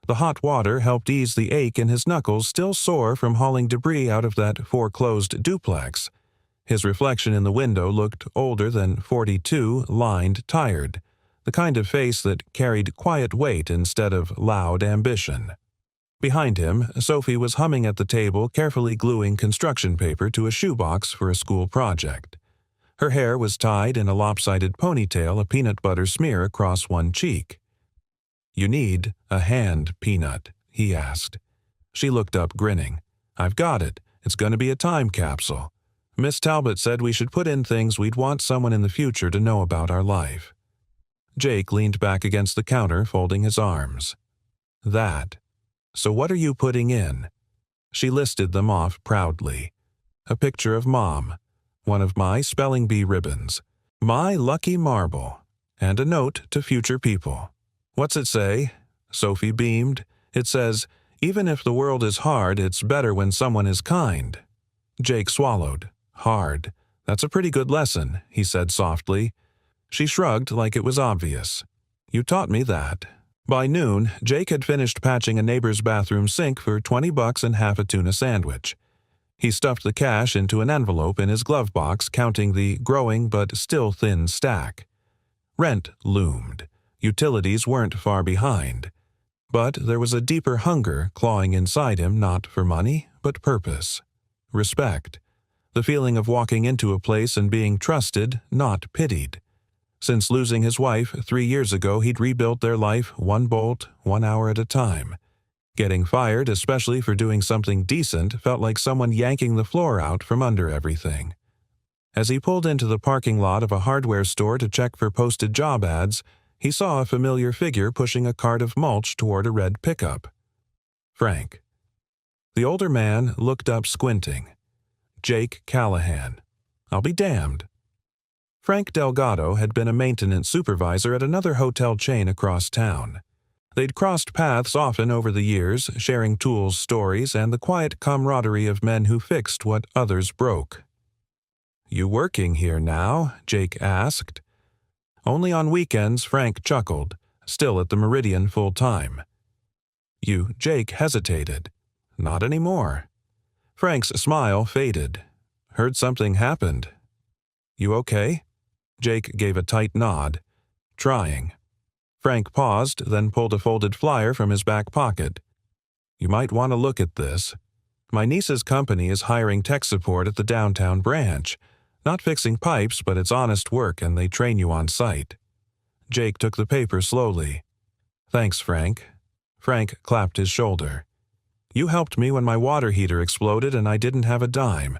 The hot water helped ease the ache in his knuckles, still sore from hauling debris out of that foreclosed duplex. His reflection in the window looked older than 42, lined, tired. The kind of face that carried quiet weight instead of loud ambition. Behind him, Sophie was humming at the table, carefully gluing construction paper to a shoebox for a school project. Her hair was tied in a lopsided ponytail, a peanut butter smear across one cheek. "You need a hand, Peanut?" he asked. She looked up, grinning. "I've got it. It's going to be a time capsule. Miss Talbot said we should put in things we'd want someone in the future to know about our life." Jake leaned back against the counter, folding his arms. "That. So what are you putting in?" She listed them off proudly. A picture of Mom, one of my spelling bee ribbons, my lucky marble, and a note to future people. "What's it say?" Sophie beamed. "It says, 'Even if the world is hard, it's better when someone is kind.'" Jake swallowed. "Hard. That's a pretty good lesson," he said softly. She shrugged like it was obvious. "You taught me that." By noon, Jake had finished patching a neighbor's bathroom sink for $20 and half a tuna sandwich. He stuffed the cash into an envelope in his glove box, counting the growing but still thin stack. Rent loomed. Utilities weren't far behind. But there was a deeper hunger clawing inside him, not for money, but purpose. Respect. The feeling of walking into a place and being trusted, not pitied. Since losing his wife 3 years ago, he'd rebuilt their life 1 bolt, 1 hour at a time. Getting fired, especially for doing something decent, felt like someone yanking the floor out from under everything. As he pulled into the parking lot of a hardware store to check for posted job ads, he saw a familiar figure pushing a cart of mulch toward a red pickup. Frank. The older man looked up, squinting. Jake Callahan. I'll be damned. Frank Delgado had been a maintenance supervisor at another hotel chain across town. They'd crossed paths often over the years, sharing tools, stories, and the quiet camaraderie of men who fixed what others broke. You working here now? Jake asked. Only on weekends, Frank chuckled, still at the Meridian full-time. Jake hesitated. Not anymore. Frank's smile faded. Heard something happened. You okay? Jake gave a tight nod. Trying. Frank paused, then pulled a folded flyer from his back pocket. You might want to look at this. My niece's company is hiring tech support at the downtown branch. Not fixing pipes, but it's honest work and they train you on site. Jake took the paper slowly. Thanks, Frank. Frank clapped his shoulder. You helped me when my water heater exploded and I didn't have a dime.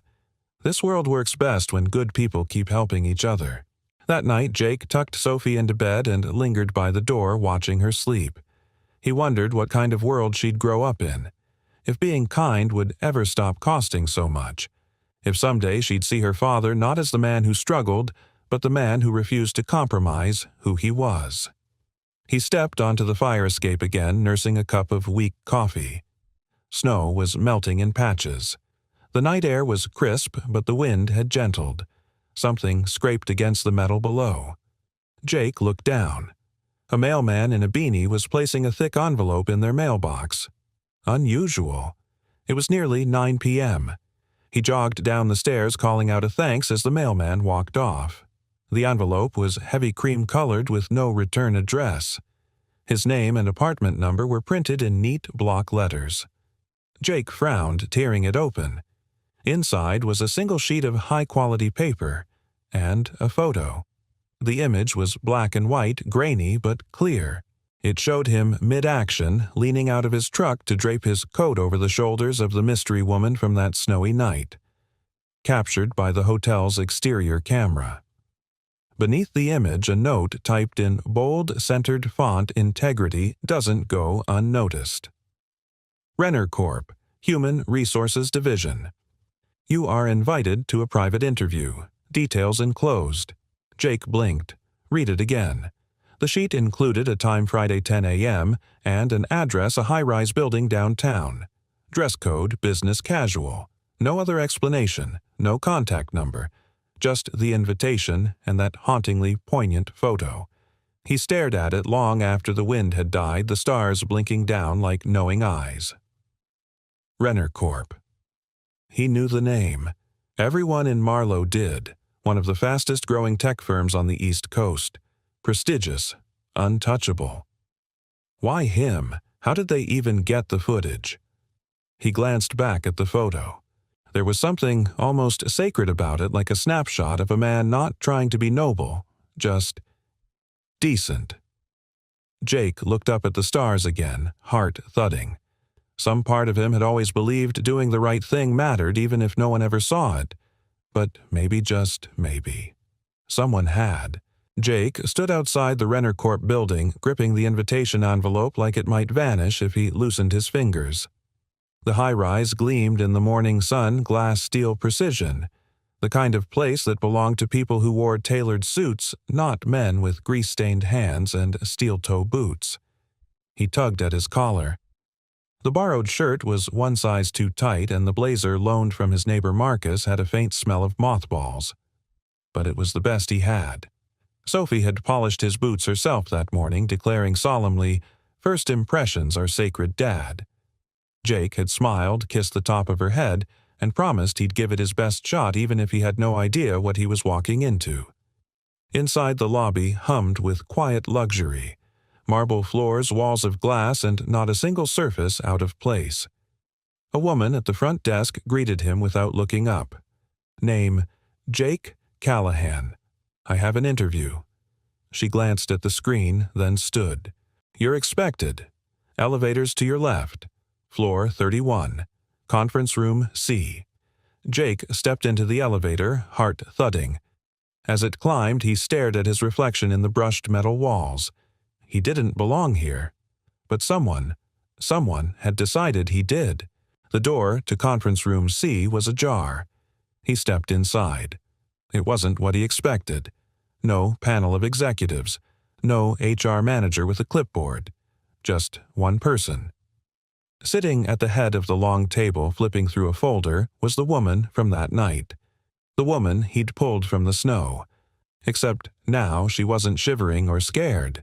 This world works best when good people keep helping each other. That night, Jake tucked Sophie into bed and lingered by the door, watching her sleep. He wondered what kind of world she'd grow up in. If being kind would ever stop costing so much. If someday she'd see her father not as the man who struggled, but the man who refused to compromise who he was. He stepped onto the fire escape again, nursing a cup of weak coffee. Snow was melting in patches. The night air was crisp, but the wind had gentled. Something scraped against the metal below. Jake looked down. A mailman in a beanie was placing a thick envelope in their mailbox. Unusual. It was nearly 9 p.m. He jogged down the stairs, calling out a thanks as the mailman walked off. The envelope was heavy cream-colored with no return address. His name and apartment number were printed in neat block letters. Jake frowned, tearing it open. Inside was a single sheet of high-quality paper and a photo. The image was black and white, grainy but clear. It showed him mid-action, leaning out of his truck to drape his coat over the shoulders of the mystery woman from that snowy night. Captured by the hotel's exterior camera. Beneath the image, a note typed in bold, centered font: integrity doesn't go unnoticed. Renner Corp., Human Resources Division. You are invited to a private interview. Details enclosed. Jake blinked. Read it again. The sheet included a time Friday 10 a.m. and an address, a high-rise building downtown. Dress code business casual. No other explanation, no contact number. Just the invitation and that hauntingly poignant photo. He stared at it long after the wind had died, the stars blinking down like knowing eyes. Renner Corp. He knew the name. Everyone in Marlow did. One of the fastest-growing tech firms on the East Coast. Prestigious. Untouchable. Why him? How did they even get the footage? He glanced back at the photo. There was something almost sacred about it, like a snapshot of a man not trying to be noble, just decent. Jake looked up at the stars again, heart thudding. Some part of him had always believed doing the right thing mattered even if no one ever saw it. But maybe, just maybe, someone had. Jake stood outside the Renner Corp building, gripping the invitation envelope like it might vanish if he loosened his fingers. The high-rise gleamed in the morning sun, glass steel precision, the kind of place that belonged to people who wore tailored suits, not men with grease-stained hands and steel-toe boots. He tugged at his collar. The borrowed shirt was one size too tight, and the blazer loaned from his neighbor Marcus had a faint smell of mothballs. But it was the best he had. Sophie had polished his boots herself that morning, declaring solemnly, "First impressions are sacred, Dad." Jake had smiled, kissed the top of her head, and promised he'd give it his best shot even if he had no idea what he was walking into. Inside, the lobby hummed with quiet luxury. Marble floors, walls of glass, and not a single surface out of place. A woman at the front desk greeted him without looking up. Name, Jake Callahan. I have an interview. She glanced at the screen, then stood. You're expected. Elevators to your left. Floor 31. Conference Room C. Jake stepped into the elevator, heart thudding. As it climbed, he stared at his reflection in the brushed metal walls. He didn't belong here. But someone had decided he did. The door to Conference Room C was ajar. He stepped inside. It wasn't what he expected. No panel of executives. No HR manager with a clipboard. Just one person. Sitting at the head of the long table flipping through a folder was the woman from that night. The woman he'd pulled from the snow. Except now she wasn't shivering or scared.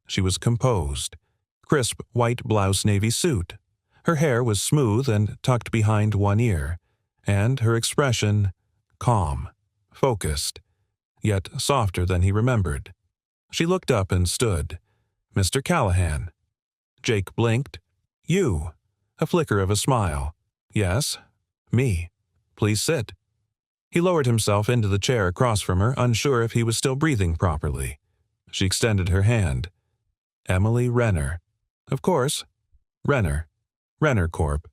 She was composed. Crisp white blouse navy suit. Her hair was smooth and tucked behind one ear. And her expression, calm, focused, yet softer than he remembered. She looked up and stood. "Mr. Callahan." Jake blinked. "You." A flicker of a smile. "Yes, me. Please sit." He lowered himself into the chair across from her, unsure if he was still breathing properly. She extended her hand. "Emily Renner." "Of course. Renner. Renner Corp."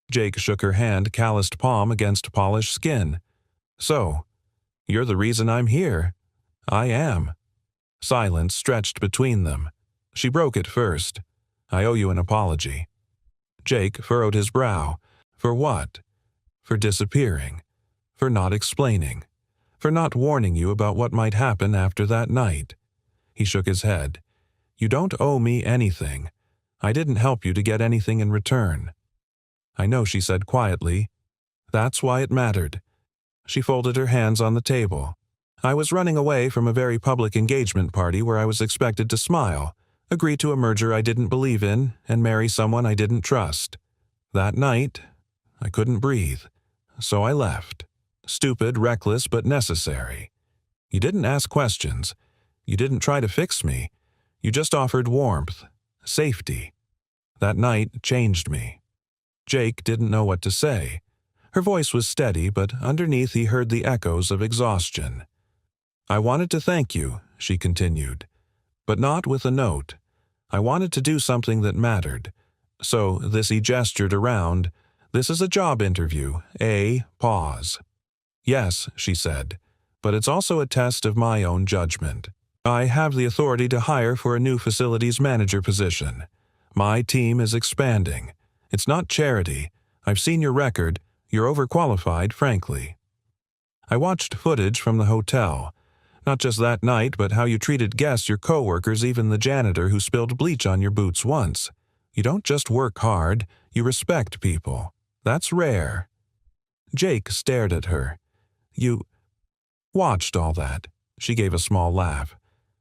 Jake shook her hand, calloused palm against polished skin. "So, you're the reason I'm here." "I am." Silence stretched between them. She broke it first. "I owe you an apology." Jake furrowed his brow. For what? For disappearing. For not explaining. For not warning you about what might happen after that night. He shook his head. "You don't owe me anything. I didn't help you to get anything in return." "I know," she said quietly. "That's why it mattered." She folded her hands on the table. "I was running away from a very public engagement party where I was expected to smile, agree to a merger I didn't believe in, and marry someone I didn't trust. That night, I couldn't breathe, so I left. Stupid, reckless, but necessary. You didn't ask questions. You didn't try to fix me. You just offered warmth, safety. That night changed me." Jake didn't know what to say. Her voice was steady, but underneath he heard the echoes of exhaustion. "I wanted to thank you," she continued. "But not with a note. I wanted to do something that mattered. So this," he gestured around, "this is a job interview, pause." "Yes," she said, "but it's also a test of my own judgment. I have the authority to hire for a new facilities manager position. My team is expanding. It's not charity. I've seen your record. You're overqualified, frankly. I watched footage from the hotel. Not just that night, but how you treated guests, your coworkers, even the janitor who spilled bleach on your boots once. You don't just work hard, you respect people. That's rare." Jake stared at her. "You watched all that." She gave a small laugh.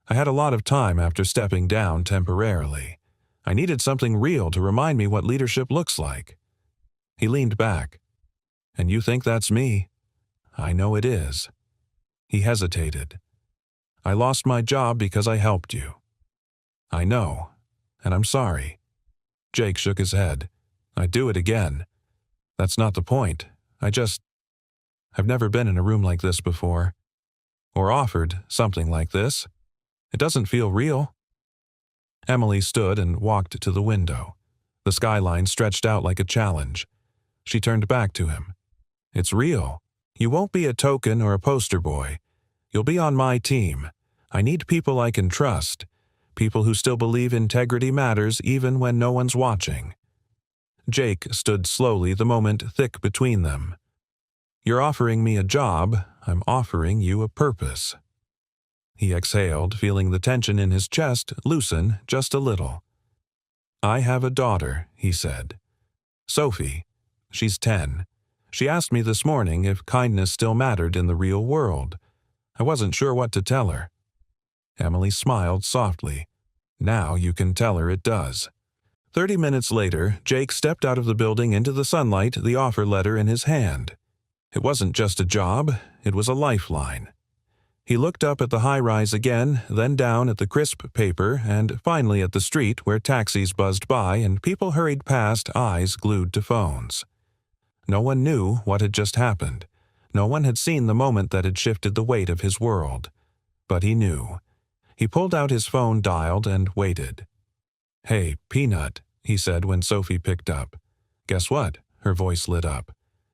"I had a lot of time after stepping down temporarily. I needed something real to remind me what leadership looks like." He leaned back. "And you think that's me?" "I know it is." He hesitated. "I lost my job because I helped you." "I know, and I'm sorry." Jake shook his head. "I'd do it again. That's not the point. I've never been in a room like this before. Or offered something like this. It doesn't feel real." Emily stood and walked to the window. The skyline stretched out like a challenge. She turned back to him. "It's real. You won't be a token or a poster boy. You'll be on my team. I need people I can trust. People who still believe integrity matters even when no one's watching." Jake stood slowly, the moment thick between them. "You're offering me a job. I'm offering you a purpose." He exhaled, feeling the tension in his chest loosen just a little. "I have a daughter," he said. "Sophie. She's 10. She asked me this morning if kindness still mattered in the real world. I wasn't sure what to tell her." Emily smiled softly. "Now you can tell her it does." 30 minutes later, Jake stepped out of the building into the sunlight, the offer letter in his hand. It wasn't just a job, it was a lifeline. He looked up at the high-rise again, then down at the crisp paper, and finally at the street where taxis buzzed by and people hurried past, eyes glued to phones. No one knew what had just happened. No one had seen the moment that had shifted the weight of his world. But he knew. He pulled out his phone, dialed, and waited. "Hey, Peanut," he said when Sophie picked up. Guess what? Her voice lit up.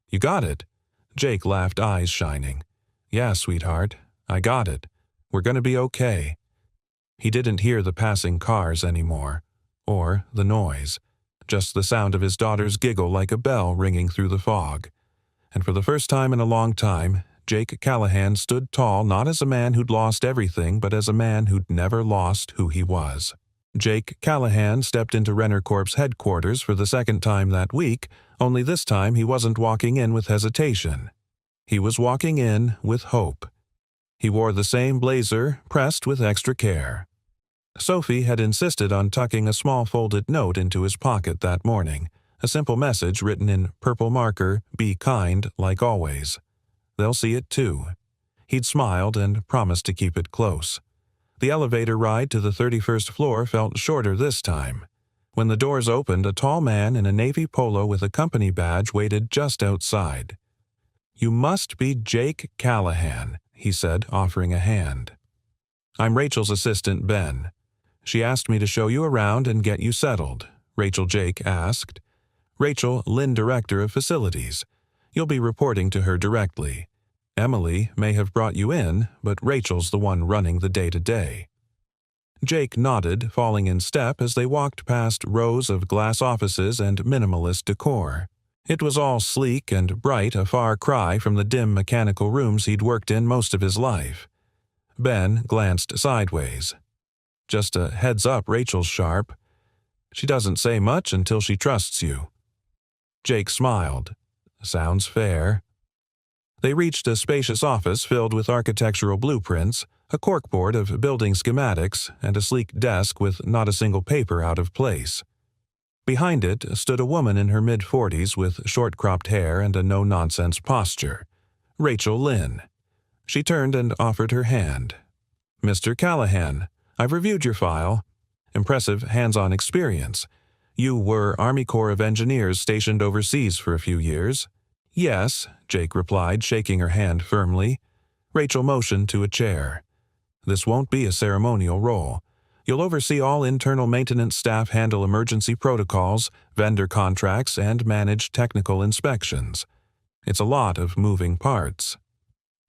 You got it. Jake laughed, eyes shining. Yeah, sweetheart. I got it. We're gonna be okay. He didn't hear the passing cars anymore, or the noise, just the sound of his daughter's giggle like a bell ringing through the fog. And for the first time in a long time, Jake Callahan stood tall not as a man who'd lost everything, but as a man who'd never lost who he was. Jake Callahan stepped into Renner Corp's headquarters for the second time that week, only this time he wasn't walking in with hesitation. He was walking in with hope. He wore the same blazer, pressed with extra care. Sophie had insisted on tucking a small folded note into his pocket that morning, a simple message written in purple marker, "Be kind, like always." They'll see it too. He'd smiled and promised to keep it close. The elevator ride to the 31st floor felt shorter this time. When the doors opened, a tall man in a navy polo with a company badge waited just outside. "You must be Jake Callahan," he said, offering a hand. "I'm Rachel's assistant, Ben. She asked me to show you around and get you settled," Rachel Jake asked. "Rachel, Lynn, Director of Facilities. You'll be reporting to her directly. Emily may have brought you in, but Rachel's the one running the day-to-day." Jake nodded, falling in step as they walked past rows of glass offices and minimalist decor. It was all sleek and bright, a far cry from the dim mechanical rooms he'd worked in most of his life. Ben glanced sideways. "Just a heads up, Rachel's sharp. She doesn't say much until she trusts you." Jake smiled. "Sounds fair." They reached a spacious office filled with architectural blueprints, a corkboard of building schematics, and a sleek desk with not a single paper out of place. Behind it stood a woman in her mid-40s with short-cropped hair and a no-nonsense posture. Rachel Lynn. She turned and offered her hand. "Mr. Callahan, I've reviewed your file. Impressive hands-on experience. You were Army Corps of Engineers stationed overseas for a few years." "Yes," Jake replied, shaking her hand firmly. Rachel motioned to a chair. "This won't be a ceremonial role. You'll oversee all internal maintenance staff, handle emergency protocols, vendor contracts, and manage technical inspections. It's a lot of moving parts."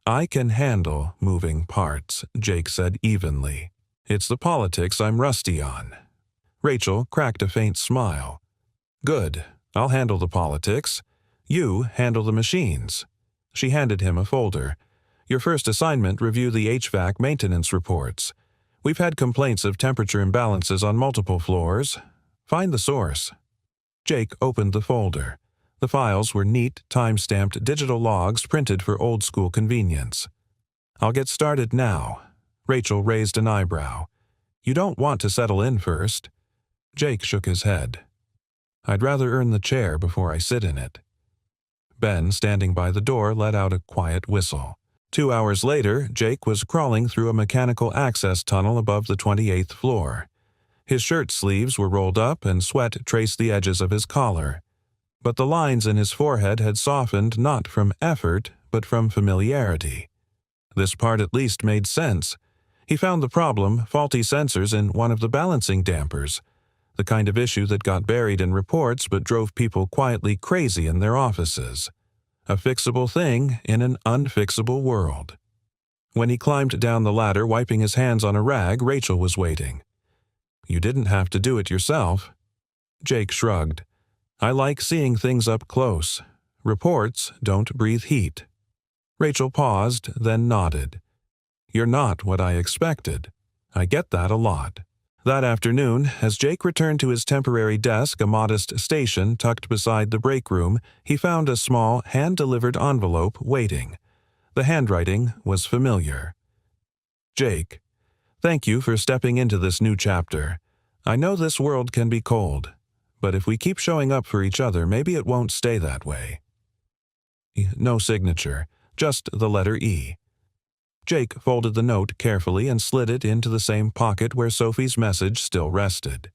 "I can handle moving parts," Jake said evenly. "It's the politics I'm rusty on." Rachel cracked a faint smile. "Good. I'll handle the politics. You handle the machines." She handed him a folder. "Your first assignment, review the HVAC maintenance reports. We've had complaints of temperature imbalances on multiple floors. Find the source." Jake opened the folder. The files were neat, time-stamped digital logs printed for old-school convenience. "I'll get started now." Rachel raised an eyebrow. "You don't want to settle in first?" Jake shook his head. "I'd rather earn the chair before I sit in it." Ben, standing by the door, let out a quiet whistle. 2 hours later, Jake was crawling through a mechanical access tunnel above the 28th floor. His shirt sleeves were rolled up and sweat traced the edges of his collar. But the lines in his forehead had softened not from effort, but from familiarity. This part at least made sense. He found the problem, faulty sensors in one of the balancing dampers, the kind of issue that got buried in reports but drove people quietly crazy in their offices. A fixable thing in an unfixable world. When he climbed down the ladder, wiping his hands on a rag, Rachel was waiting. "You didn't have to do it yourself." Jake shrugged. "I like seeing things up close. Reports don't breathe heat." Rachel paused, then nodded. "You're not what I expected. I get that a lot." That afternoon, as Jake returned to his temporary desk, a modest station tucked beside the break room, he found a small, hand-delivered envelope waiting. The handwriting was familiar. "Jake, thank you for stepping into this new chapter. I know this world can be cold, but if we keep showing up for each other, maybe it won't stay that way." No signature, just the letter E. Jake folded the note carefully and slid it into the same pocket where Sophie's message still rested.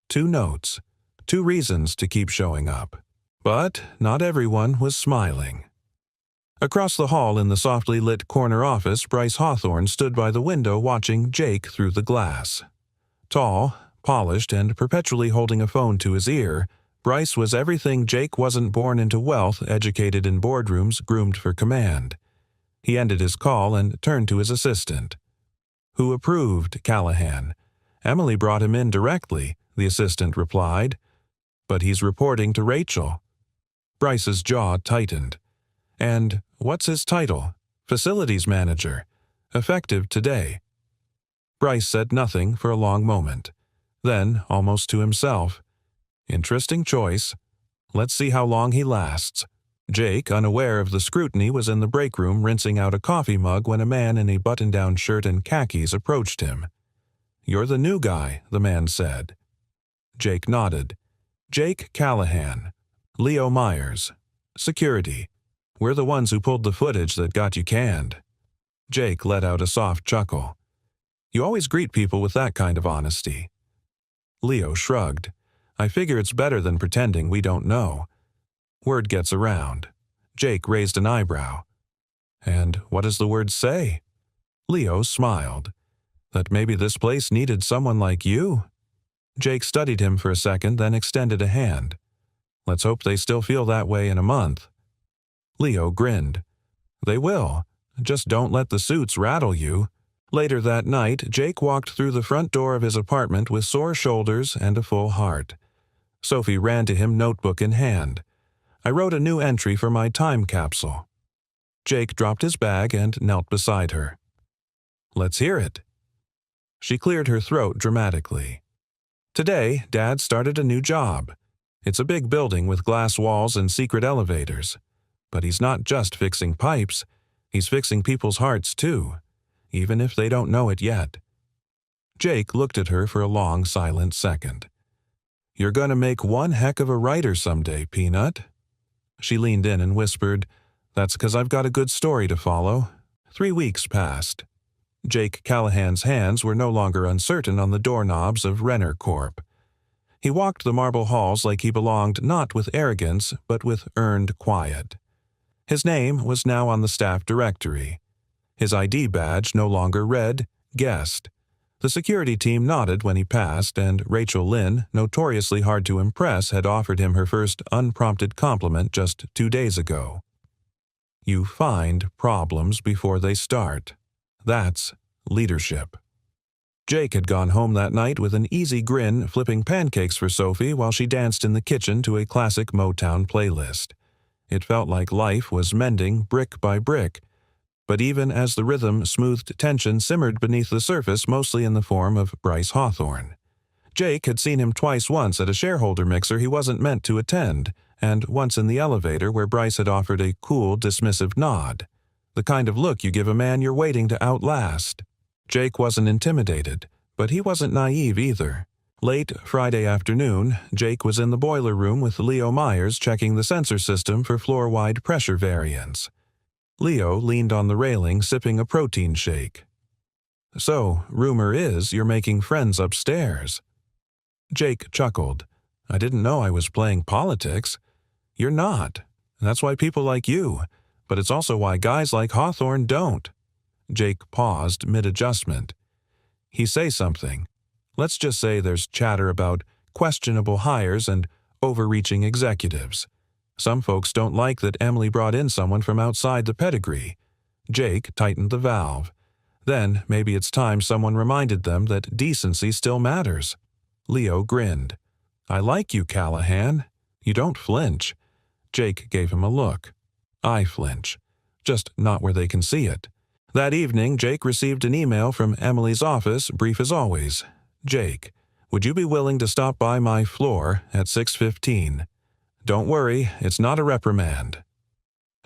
2 notes, 2 reasons to keep showing up. But not everyone was smiling. Across the hall in the softly lit corner office, Bryce Hawthorne stood by the window watching Jake through the glass. Tall, polished, and perpetually holding a phone to his ear, Bryce was everything Jake wasn't born into wealth, educated in boardrooms, groomed for command. He ended his call and turned to his assistant. "Who approved, Callahan?" "Emily brought him in directly," the assistant replied. "But he's reporting to Rachel." Bryce's jaw tightened. "And what's his title?" "Facilities manager. Effective today." Bryce said nothing for a long moment. Then, almost to himself, "Interesting choice. Let's see how long he lasts." Jake, unaware of the scrutiny, was in the break room rinsing out a coffee mug when a man in a button-down shirt and khakis approached him. "You're the new guy," the man said. Jake nodded. "Jake Callahan. Leo Myers. Security. We're the ones who pulled the footage that got you canned." Jake let out a soft chuckle. "You always greet people with that kind of honesty." Leo shrugged. "I figure it's better than pretending we don't know. Word gets around." Jake raised an eyebrow. "And what does the word say?" Leo smiled. "That maybe this place needed someone like you?" Jake studied him for a second, then extended a hand. "Let's hope they still feel that way in a month." Leo grinned. "They will. Just don't let the suits rattle you." Later that night, Jake walked through the front door of his apartment with sore shoulders and a full heart. Sophie ran to him, notebook in hand. "I wrote a new entry for my time capsule." Jake dropped his bag and knelt beside her. "Let's hear it." She cleared her throat dramatically. "Today, Dad started a new job. It's a big building with glass walls and secret elevators. But he's not just fixing pipes, he's fixing people's hearts too, even if they don't know it yet." Jake looked at her for a long, silent second. "You're going to make one heck of a writer someday, Peanut." She leaned in and whispered, "That's 'cause I've got a good story to follow." 3 weeks passed. Jake Callahan's hands were no longer uncertain on the doorknobs of Renner Corp. He walked the marble halls like he belonged not with arrogance, but with earned quiet. His name was now on the staff directory. His ID badge no longer read "Guest." The security team nodded when he passed, and Rachel Lynn, notoriously hard to impress, had offered him her first unprompted compliment just 2 days ago. You find problems before they start. That's leadership. Jake had gone home that night with an easy grin, flipping pancakes for Sophie while she danced in the kitchen to a classic Motown playlist. It felt like life was mending brick by brick. But even as the rhythm smoothed, tension simmered beneath the surface, mostly in the form of Bryce Hawthorne. Jake had seen him twice, once at a shareholder mixer he wasn't meant to attend, and once in the elevator where Bryce had offered a cool, dismissive nod. The kind of look you give a man you're waiting to outlast. Jake wasn't intimidated, but he wasn't naive either. Late Friday afternoon, Jake was in the boiler room with Leo Myers checking the sensor system for floor-wide pressure variance. Leo leaned on the railing, sipping a protein shake. "So, rumor is you're making friends upstairs." Jake chuckled. "I didn't know I was playing politics." "You're not. That's why people like you, but it's also why guys like Hawthorne don't." Jake paused mid-adjustment. He say something. Let's just say there's chatter about questionable hires and overreaching executives. Some folks don't like that Emily brought in someone from outside the pedigree. Jake tightened the valve. Then maybe it's time someone reminded them that decency still matters. Leo grinned. "I like you, Callahan. You don't flinch." Jake gave him a look. "I flinch. Just not where they can see it." That evening, Jake received an email from Emily's office, brief as always. "Jake, would you be willing to stop by my floor at 6:15? Don't worry, it's not a reprimand."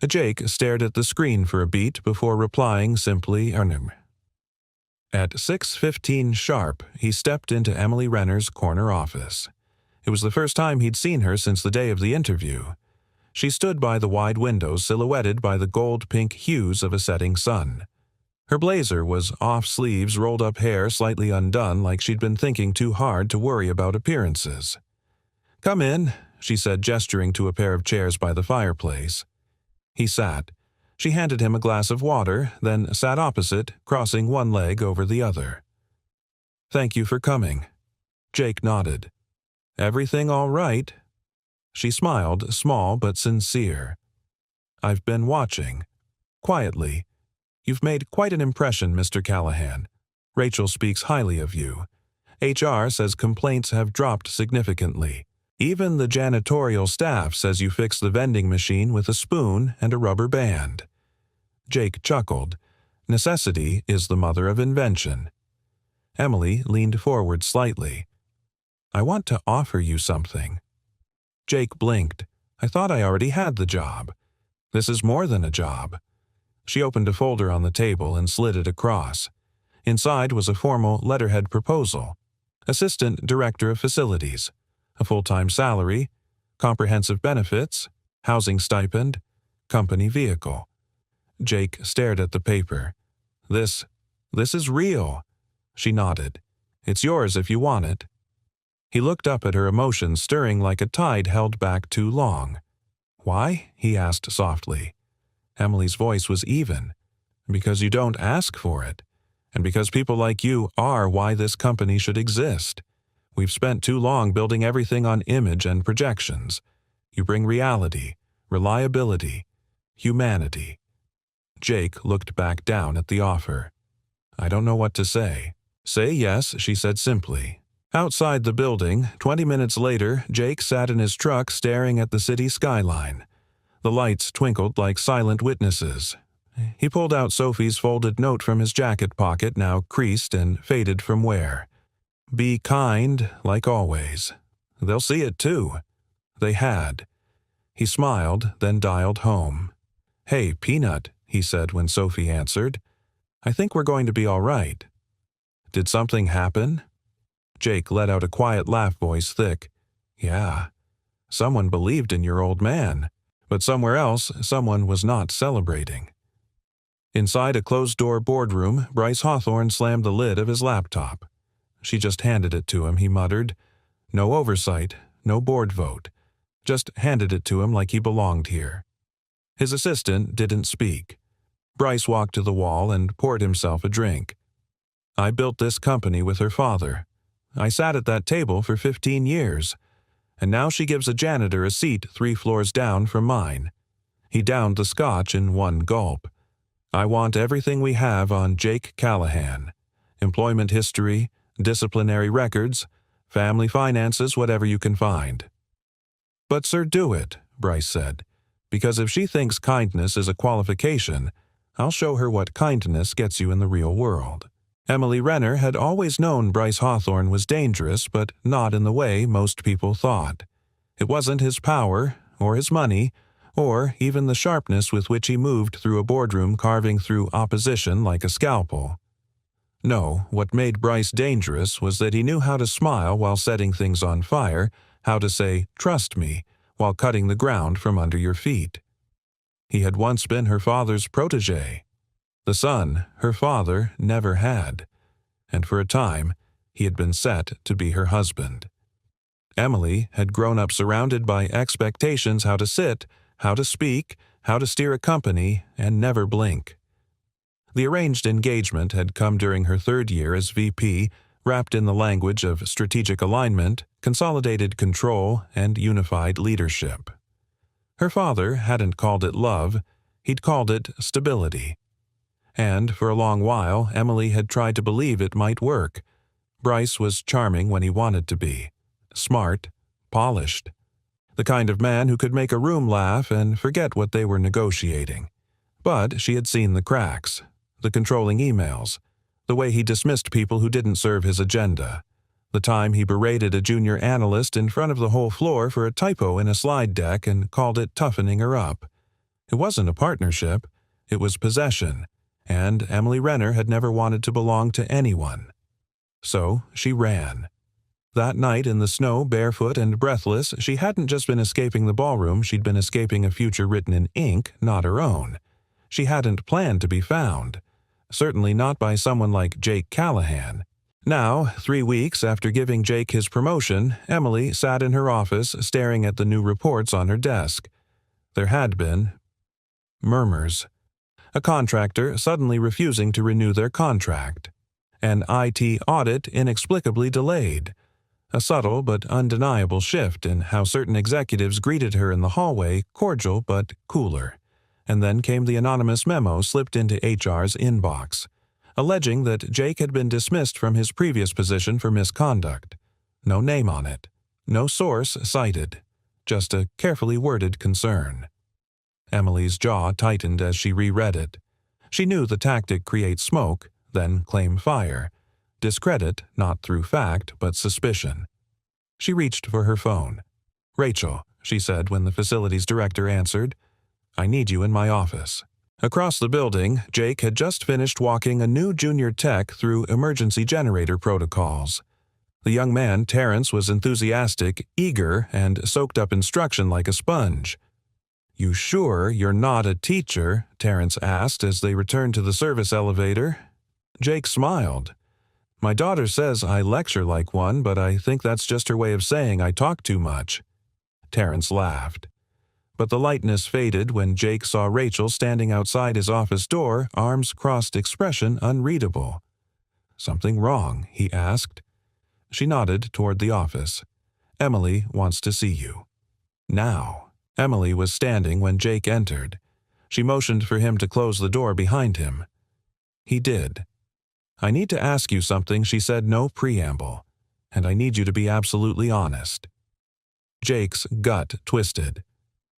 Jake stared at the screen for a beat before replying simply, "Ernim." At 6:15 sharp, he stepped into Emily Renner's corner office. It was the first time he'd seen her since the day of the interview. She stood by the wide windows silhouetted by the gold-pink hues of a setting sun. Her blazer was off sleeves, rolled up hair slightly undone like she'd been thinking too hard to worry about appearances. "Come in," she said, gesturing to a pair of chairs by the fireplace. He sat. She handed him a glass of water, then sat opposite, crossing one leg over the other. "Thank you for coming." Jake nodded. "Everything all right?" She smiled, small but sincere. "I've been watching." Quietly. "You've made quite an impression, Mr. Callahan. Rachel speaks highly of you. HR says complaints have dropped significantly. Even the janitorial staff says you fixed the vending machine with a spoon and a rubber band." Jake chuckled. Necessity is the mother of invention. Emily leaned forward slightly. "I want to offer you something." Jake blinked. "I thought I already had the job." "This is more than a job." She opened a folder on the table and slid it across. Inside was a formal letterhead proposal. Assistant Director of Facilities. A full-time salary. Comprehensive benefits. Housing stipend. Company vehicle. Jake stared at the paper. This is real." She nodded. "It's yours if you want it." He looked up at her emotions stirring like a tide held back too long. "Why?" he asked softly. Emily's voice was even. "Because you don't ask for it. And because people like you are why this company should exist. We've spent too long building everything on image and projections. You bring reality, reliability, humanity." Jake looked back down at the offer. "I don't know what to say." "Say yes," she said simply. Outside the building, 20 minutes later, Jake sat in his truck staring at the city skyline. The lights twinkled like silent witnesses. He pulled out Sophie's folded note from his jacket pocket, now creased and faded from wear. "Be kind, like always. They'll see it too." They had. He smiled, then dialed home. "Hey, Peanut," he said when Sophie answered. "I think we're going to be all right." "Did something happen?" Jake let out a quiet laugh, voice thick. "Yeah. Someone believed in your old man. But somewhere else, someone was not celebrating." Inside a closed-door boardroom, Bryce Hawthorne slammed the lid of his laptop. "She just handed it to him," he muttered. No oversight, no board vote. Just handed it to him like he belonged here. His assistant didn't speak. Bryce walked to the wall and poured himself a drink. "I built this company with her father. I sat at that table for 15 years. And now she gives a janitor a seat 3 floors down from mine." He downed the scotch in one gulp. "I want everything we have on Jake Callahan. Employment history, disciplinary records, family finances, whatever you can find." "But sir, do it," Bryce said. "Because if she thinks kindness is a qualification, I'll show her what kindness gets you in the real world." Emily Renner had always known Bryce Hawthorne was dangerous, but not in the way most people thought. It wasn't his power, or his money, or even the sharpness with which he moved through a boardroom carving through opposition like a scalpel. No, what made Bryce dangerous was that he knew how to smile while setting things on fire, how to say, "Trust me," while cutting the ground from under your feet. He had once been her father's protégé. The son her father never had. And for a time, he had been set to be her husband. Emily had grown up surrounded by expectations how to sit, how to speak, how to steer a company, and never blink. The arranged engagement had come during her 3rd year as VP, wrapped in the language of strategic alignment, consolidated control, and unified leadership. Her father hadn't called it love, he'd called it stability. And for a long while, Emily had tried to believe it might work. Bryce was charming when he wanted to be. Smart, polished. The kind of man who could make a room laugh and forget what they were negotiating. But she had seen the cracks, the controlling emails, the way he dismissed people who didn't serve his agenda, the time he berated a junior analyst in front of the whole floor for a typo in a slide deck and called it toughening her up. It wasn't a partnership, it was possession. And Emily Renner had never wanted to belong to anyone. So she ran. That night in the snow, barefoot and breathless, she hadn't just been escaping the ballroom, she'd been escaping a future written in ink, not her own. She hadn't planned to be found. Certainly not by someone like Jake Callahan. Now, 3 weeks after giving Jake his promotion, Emily sat in her office staring at the new reports on her desk. There had been murmurs. A contractor suddenly refusing to renew their contract. An IT audit inexplicably delayed. A subtle but undeniable shift in how certain executives greeted her in the hallway, cordial but cooler. And then came the anonymous memo slipped into HR's inbox, alleging that Jake had been dismissed from his previous position for misconduct. No name on it. No source cited. Just a carefully worded concern. Emily's jaw tightened as she reread it. She knew the tactic create smoke, then claim fire. Discredit, not through fact, but suspicion. She reached for her phone. "Rachel," she said when the facilities director answered, "I need you in my office." Across the building, Jake had just finished walking a new junior tech through emergency generator protocols. The young man, Terrence, was enthusiastic, eager, and soaked up instruction like a sponge. "You sure you're not a teacher?" Terrence asked as they returned to the service elevator. Jake smiled. "My daughter says I lecture like one, but I think that's just her way of saying I talk too much." Terrence laughed. But the lightness faded when Jake saw Rachel standing outside his office door, arms crossed, expression unreadable. "Something wrong?" he asked. She nodded toward the office. "Emily wants to see you." Now. Emily was standing when Jake entered. She motioned for him to close the door behind him. He did. "I need to ask you something," she said, no preamble. "And I need you to be absolutely honest." Jake's gut twisted.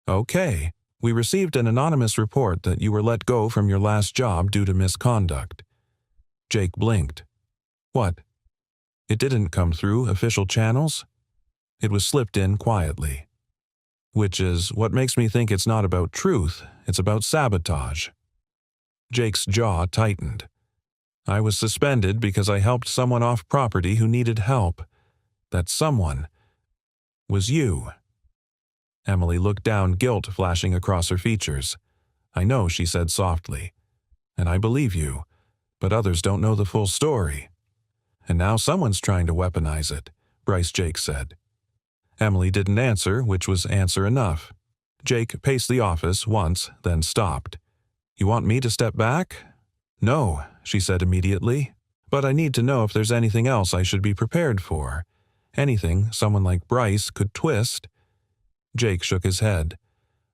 "Okay, we received an anonymous report that you were let go from your last job due to misconduct." Jake blinked. "What? It didn't come through official channels?" "It was slipped in quietly." "Which is what makes me think it's not about truth, it's about sabotage." Jake's jaw tightened. "I was suspended because I helped someone off property who needed help. That someone was you." Emily looked down, guilt flashing across her features. "I know," she said softly. "And I believe you, but others don't know the full story." "And now someone's trying to weaponize it," Bryce Jake said. Emily didn't answer, which was answer enough. Jake paced the office once, then stopped. "You want me to step back?" "No," she said immediately. "But I need to know if there's anything else I should be prepared for. Anything someone like Bryce could twist." Jake shook his head.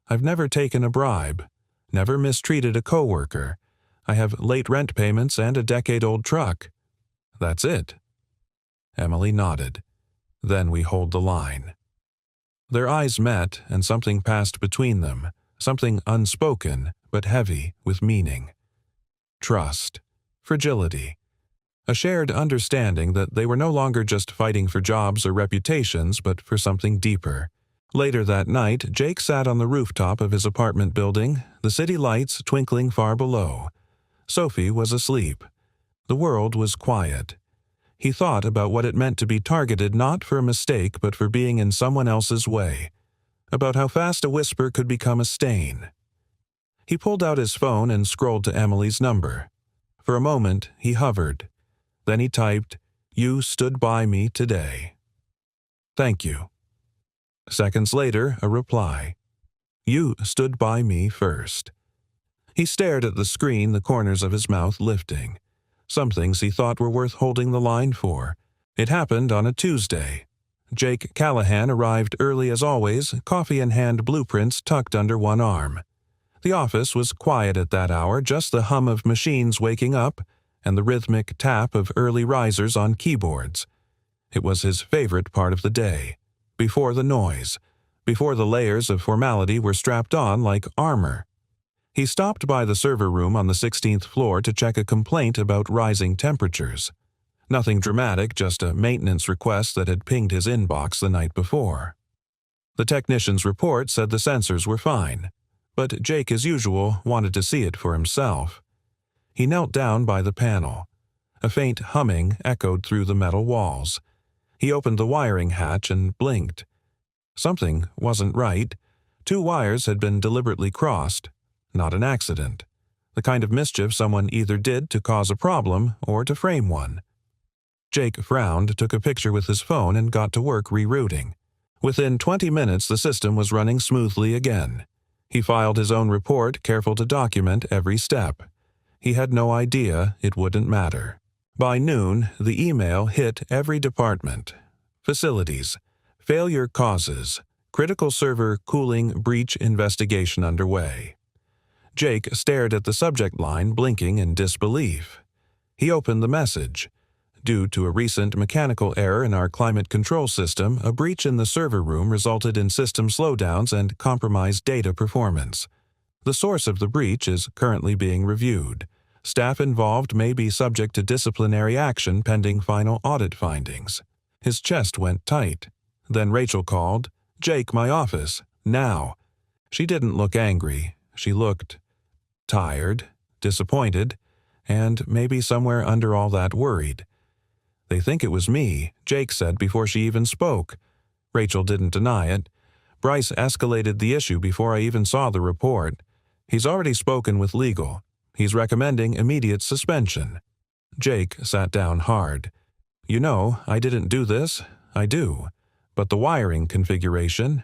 "I've never taken a bribe. Never mistreated a coworker. I have late rent payments and a decade-old truck. That's it." Emily nodded. "Then we hold the line." Their eyes met, and something passed between them, something unspoken, but heavy with meaning. Trust. Fragility. A shared understanding that they were no longer just fighting for jobs or reputations, but for something deeper. Later that night, Jake sat on the rooftop of his apartment building, the city lights twinkling far below. Sophie was asleep. The world was quiet. He thought about what it meant to be targeted not for a mistake but for being in someone else's way. About how fast a whisper could become a stain. He pulled out his phone and scrolled to Emily's number. For a moment, he hovered. Then he typed, "You stood by me today. Thank you." Seconds later, a reply. "You stood by me first." He stared at the screen, the corners of his mouth lifting. Some things he thought were worth holding the line for. It happened on a Tuesday. Jake Callahan arrived early as always, coffee in hand, blueprints tucked under one arm. The office was quiet at that hour, just the hum of machines waking up and the rhythmic tap of early risers on keyboards. It was his favorite part of the day. Before the noise. Before the layers of formality were strapped on like armor. He stopped by the server room on the 16th floor to check a complaint about rising temperatures. Nothing dramatic, just a maintenance request that had pinged his inbox the night before. The technician's report said the sensors were fine, but Jake, as usual, wanted to see it for himself. He knelt down by the panel. A faint humming echoed through the metal walls. He opened the wiring hatch and blinked. Something wasn't right. 2 wires had been deliberately crossed. Not an accident. The kind of mischief someone either did to cause a problem or to frame one. Jake frowned, took a picture with his phone, and got to work rerouting. Within 20 minutes, the system was running smoothly again. He filed his own report, careful to document every step. He had no idea it wouldn't matter. By noon, the email hit every department. Facilities. Failure causes. Critical server cooling breach investigation underway. Jake stared at the subject line, blinking in disbelief. He opened the message. Due to a recent mechanical error in our climate control system, a breach in the server room resulted in system slowdowns and compromised data performance. The source of the breach is currently being reviewed. Staff involved may be subject to disciplinary action pending final audit findings. His chest went tight. Then Rachel called, "Jake, my office, now." She didn't look angry. She looked tired, disappointed, and maybe somewhere under all that worried. "They think it was me," Jake said before she even spoke. Rachel didn't deny it. "Bryce escalated the issue before I even saw the report. He's already spoken with legal. He's recommending immediate suspension." Jake sat down hard. "You know, I didn't do this. I do. But the wiring configuration,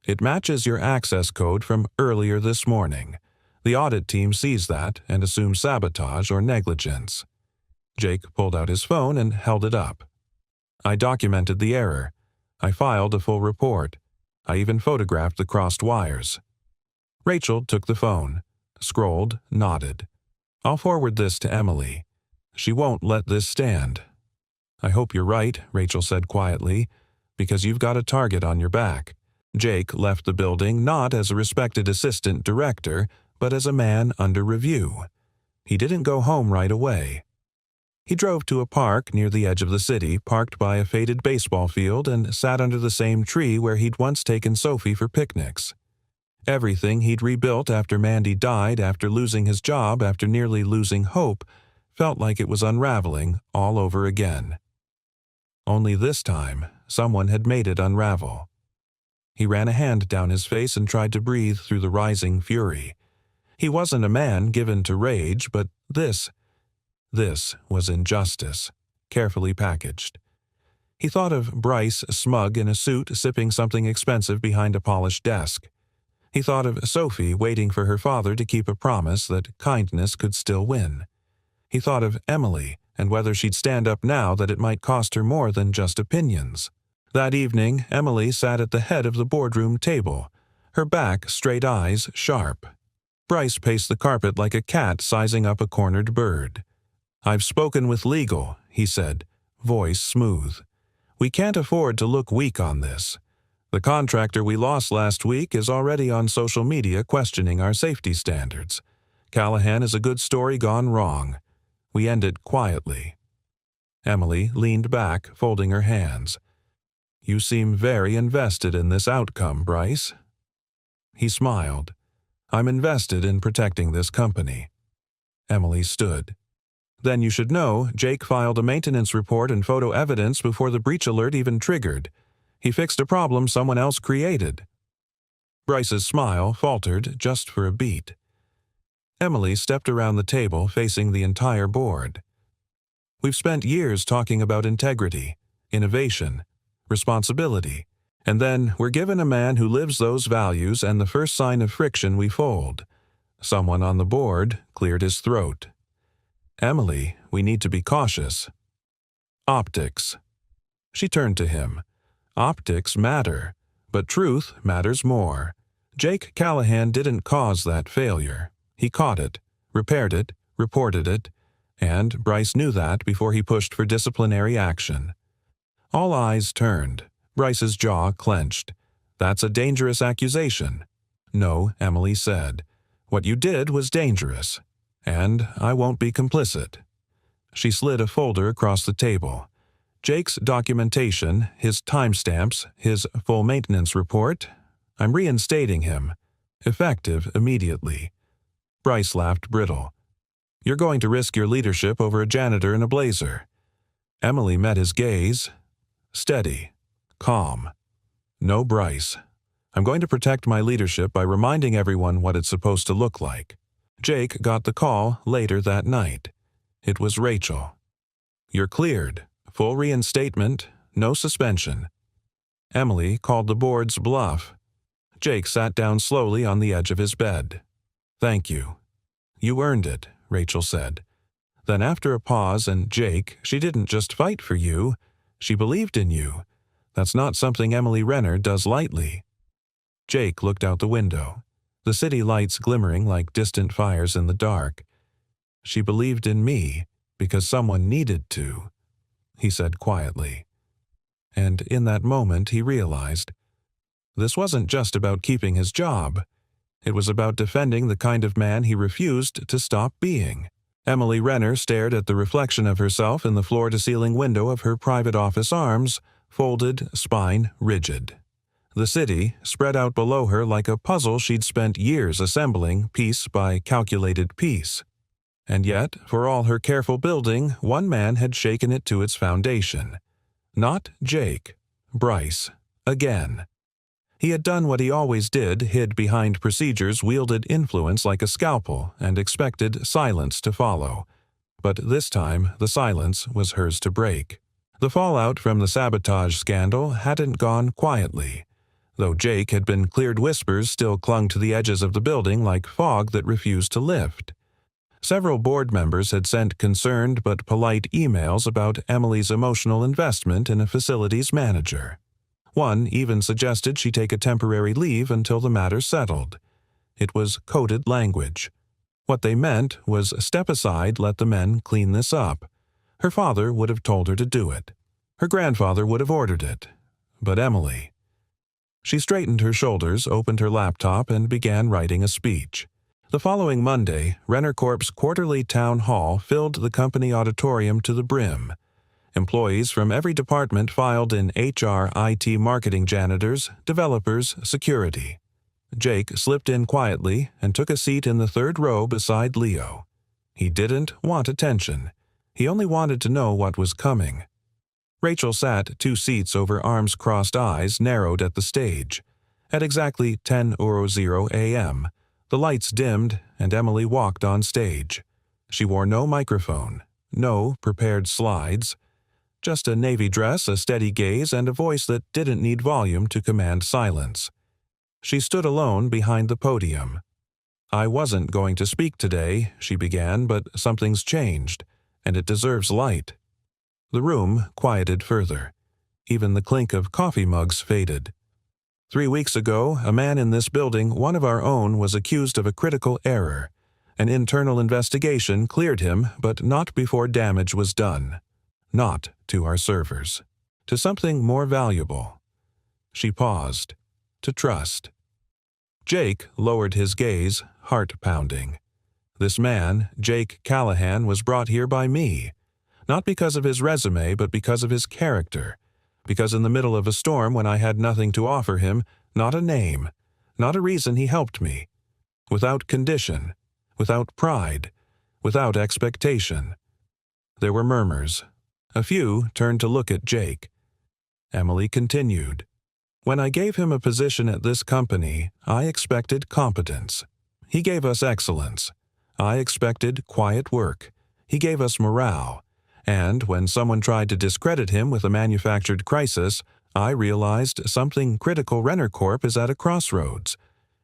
it matches your access code from earlier this morning. The audit team sees that and assumes sabotage or negligence." Jake pulled out his phone and held it up. "I documented the error. I filed a full report. I even photographed the crossed wires." Rachel took the phone, scrolled, nodded. "I'll forward this to Emily. She won't let this stand." "I hope you're right," Rachel said quietly, "because you've got a target on your back." Jake left the building not as a respected assistant director, but as a man under review. He didn't go home right away. He drove to a park near the edge of the city, parked by a faded baseball field, and sat under the same tree where he'd once taken Sophie for picnics. Everything he'd rebuilt after Mandy died, after losing his job, after nearly losing hope, felt like it was unraveling all over again. Only this time, someone had made it unravel. He ran a hand down his face and tried to breathe through the rising fury. He wasn't a man given to rage, but this was injustice, carefully packaged. He thought of Bryce smug in a suit sipping something expensive behind a polished desk. He thought of Sophie waiting for her father to keep a promise that kindness could still win. He thought of Emily and whether she'd stand up now that it might cost her more than just opinions. That evening, Emily sat at the head of the boardroom table, her back, straight eyes, sharp. Bryce paced the carpet like a cat sizing up a cornered bird. "I've spoken with legal," he said, voice smooth. "We can't afford to look weak on this. The contractor we lost last week is already on social media questioning our safety standards. Callahan is a good story gone wrong. We end it quietly." Emily leaned back, folding her hands. "You seem very invested in this outcome, Bryce." He smiled. "I'm invested in protecting this company." Emily stood. "Then you should know Jake filed a maintenance report and photo evidence before the breach alert even triggered. He fixed a problem someone else created." Bryce's smile faltered just for a beat. Emily stepped around the table, facing the entire board. "We've spent years talking about integrity, innovation, responsibility, and then we're given a man who lives those values, and the first sign of friction we fold." Someone on the board cleared his throat. "Emily, we need to be cautious." "Optics." She turned to him. "Optics matter, but truth matters more. Jake Callahan didn't cause that failure. He caught it, repaired it, reported it, and Bryce knew that before he pushed for disciplinary action." All eyes turned. Bryce's jaw clenched. "That's a dangerous accusation." "No," Emily said. "What you did was dangerous. And I won't be complicit." She slid a folder across the table. "Jake's documentation, his timestamps, his full maintenance report. I'm reinstating him. Effective immediately." Bryce laughed brittle. "You're going to risk your leadership over a janitor in a blazer." Emily met his gaze. Steady. Calm. "No, Bryce. I'm going to protect my leadership by reminding everyone what it's supposed to look like." Jake got the call later that night. It was Rachel. "You're cleared. Full reinstatement. No suspension." Emily called the board's bluff. Jake sat down slowly on the edge of his bed. "Thank you." "You earned it," Rachel said. Then after a pause and Jake, she didn't just fight for you. She believed in you. That's not something Emily Renner does lightly. Jake looked out the window, the city lights glimmering like distant fires in the dark. She believed in me because someone needed to, he said quietly. And in that moment he realized this wasn't just about keeping his job. It was about defending the kind of man he refused to stop being. Emily Renner stared at the reflection of herself in the floor-to-ceiling window of her private office, arms folded, spine rigid. The city spread out below her like a puzzle she'd spent years assembling piece by calculated piece. And yet, for all her careful building, one man had shaken it to its foundation. Not Jake. Bryce. Again. He had done what he always did, hid behind procedures, wielded influence like a scalpel, and expected silence to follow. But this time, the silence was hers to break. The fallout from the sabotage scandal hadn't gone quietly. Though Jake had been cleared, whispers still clung to the edges of the building like fog that refused to lift. Several board members had sent concerned but polite emails about Emily's emotional investment in a facilities manager. One even suggested she take a temporary leave until the matter settled. It was coded language. What they meant was step aside, let the men clean this up. Her father would have told her to do it. Her grandfather would have ordered it. But Emily... She straightened her shoulders, opened her laptop, and began writing a speech. The following Monday, Renner Corp's quarterly town hall filled the company auditorium to the brim. Employees from every department filed in: HR, IT, marketing, janitors, developers, security. Jake slipped in quietly and took a seat in the third row beside Leo. He didn't want attention. He only wanted to know what was coming. Rachel sat 2 seats over, arms crossed, eyes narrowed at the stage. At exactly 10:00 a.m., the lights dimmed and Emily walked on stage. She wore no microphone, no prepared slides, just a navy dress, a steady gaze, and a voice that didn't need volume to command silence. She stood alone behind the podium. "I wasn't going to speak today," she began, "but something's changed, and it deserves light." The room quieted further. Even the clink of coffee mugs faded. 3 weeks ago, a man in this building, one of our own, was accused of a critical error. An internal investigation cleared him, but not before damage was done. Not to our servers. To something more valuable. She paused. To trust. Jake lowered his gaze, heart pounding. This man, Jake Callahan, was brought here by me. Not because of his resume, but because of his character. Because in the middle of a storm when I had nothing to offer him, not a name, not a reason, he helped me. Without condition, without pride, without expectation. There were murmurs. A few turned to look at Jake. Emily continued. When I gave him a position at this company, I expected competence. He gave us excellence. I expected quiet work. He gave us morale. And when someone tried to discredit him with a manufactured crisis, I realized something critical. Renner Corp is at a crossroads.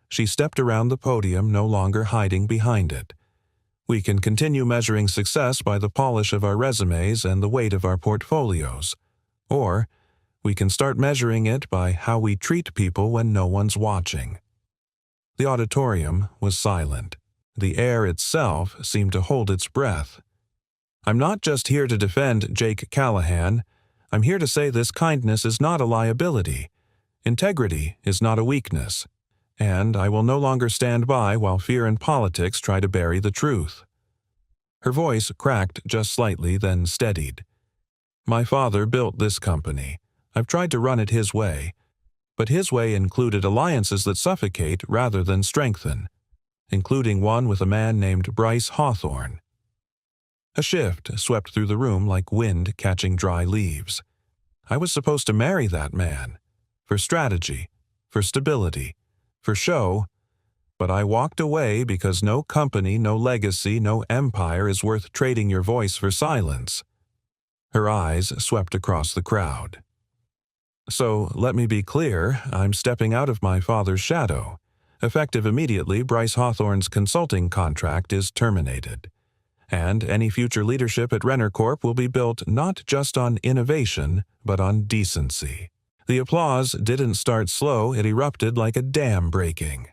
She stepped around the podium, no longer hiding behind it. We can continue measuring success by the polish of our resumes and the weight of our portfolios. Or we can start measuring it by how we treat people when no one's watching. The auditorium was silent. The air itself seemed to hold its breath. I'm not just here to defend Jake Callahan. I'm here to say this kindness is not a liability. Integrity is not a weakness. And I will no longer stand by while fear and politics try to bury the truth. Her voice cracked just slightly, then steadied. My father built this company. I've tried to run it his way. But his way included alliances that suffocate rather than strengthen, including one with a man named Bryce Hawthorne. A shift swept through the room like wind catching dry leaves. I was supposed to marry that man. For strategy, for stability, for show, but I walked away because no company, no legacy, no empire is worth trading your voice for silence. Her eyes swept across the crowd. So, let me be clear, I'm stepping out of my father's shadow. Effective immediately, Bryce Hawthorne's consulting contract is terminated. And any future leadership at Renner Corp will be built not just on innovation, but on decency. The applause didn't start slow, it erupted like a dam breaking.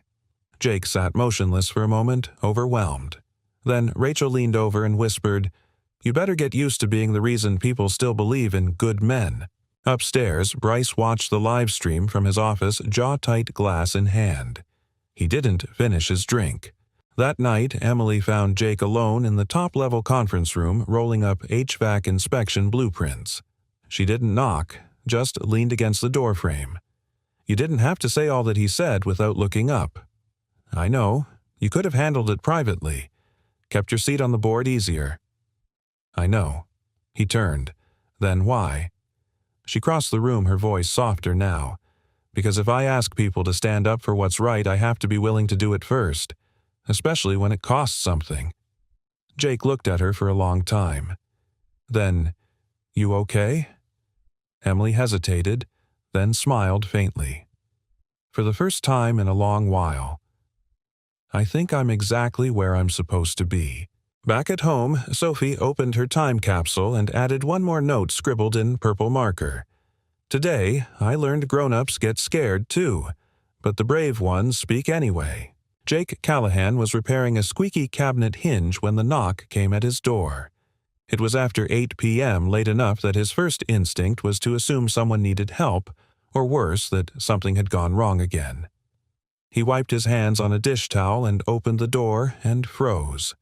Jake sat motionless for a moment, overwhelmed. Then Rachel leaned over and whispered, "You better get used to being the reason people still believe in good men." Upstairs, Bryce watched the live stream from his office, jaw-tight glass in hand. He didn't finish his drink. That night, Emily found Jake alone in the top-level conference room rolling up HVAC inspection blueprints. She didn't knock, just leaned against the doorframe. You didn't have to say all that he said without looking up. "I know. You could have handled it privately. Kept your seat on the board easier." "I know." He turned. "Then why?" She crossed the room, her voice softer now. "Because if I ask people to stand up for what's right, I have to be willing to do it first, especially when it costs something." Jake looked at her for a long time. "Then, you okay?" Emily hesitated, then smiled faintly. For the first time in a long while. "I think I'm exactly where I'm supposed to be." Back at home, Sophie opened her time capsule and added one more note scribbled in purple marker. "Today, I learned grown-ups get scared too, but the brave ones speak anyway." Jake Callahan was repairing a squeaky cabinet hinge when the knock came at his door. It was after 8 p.m., late enough that his first instinct was to assume someone needed help, or worse, that something had gone wrong again. He wiped his hands on a dish towel and opened the door and froze.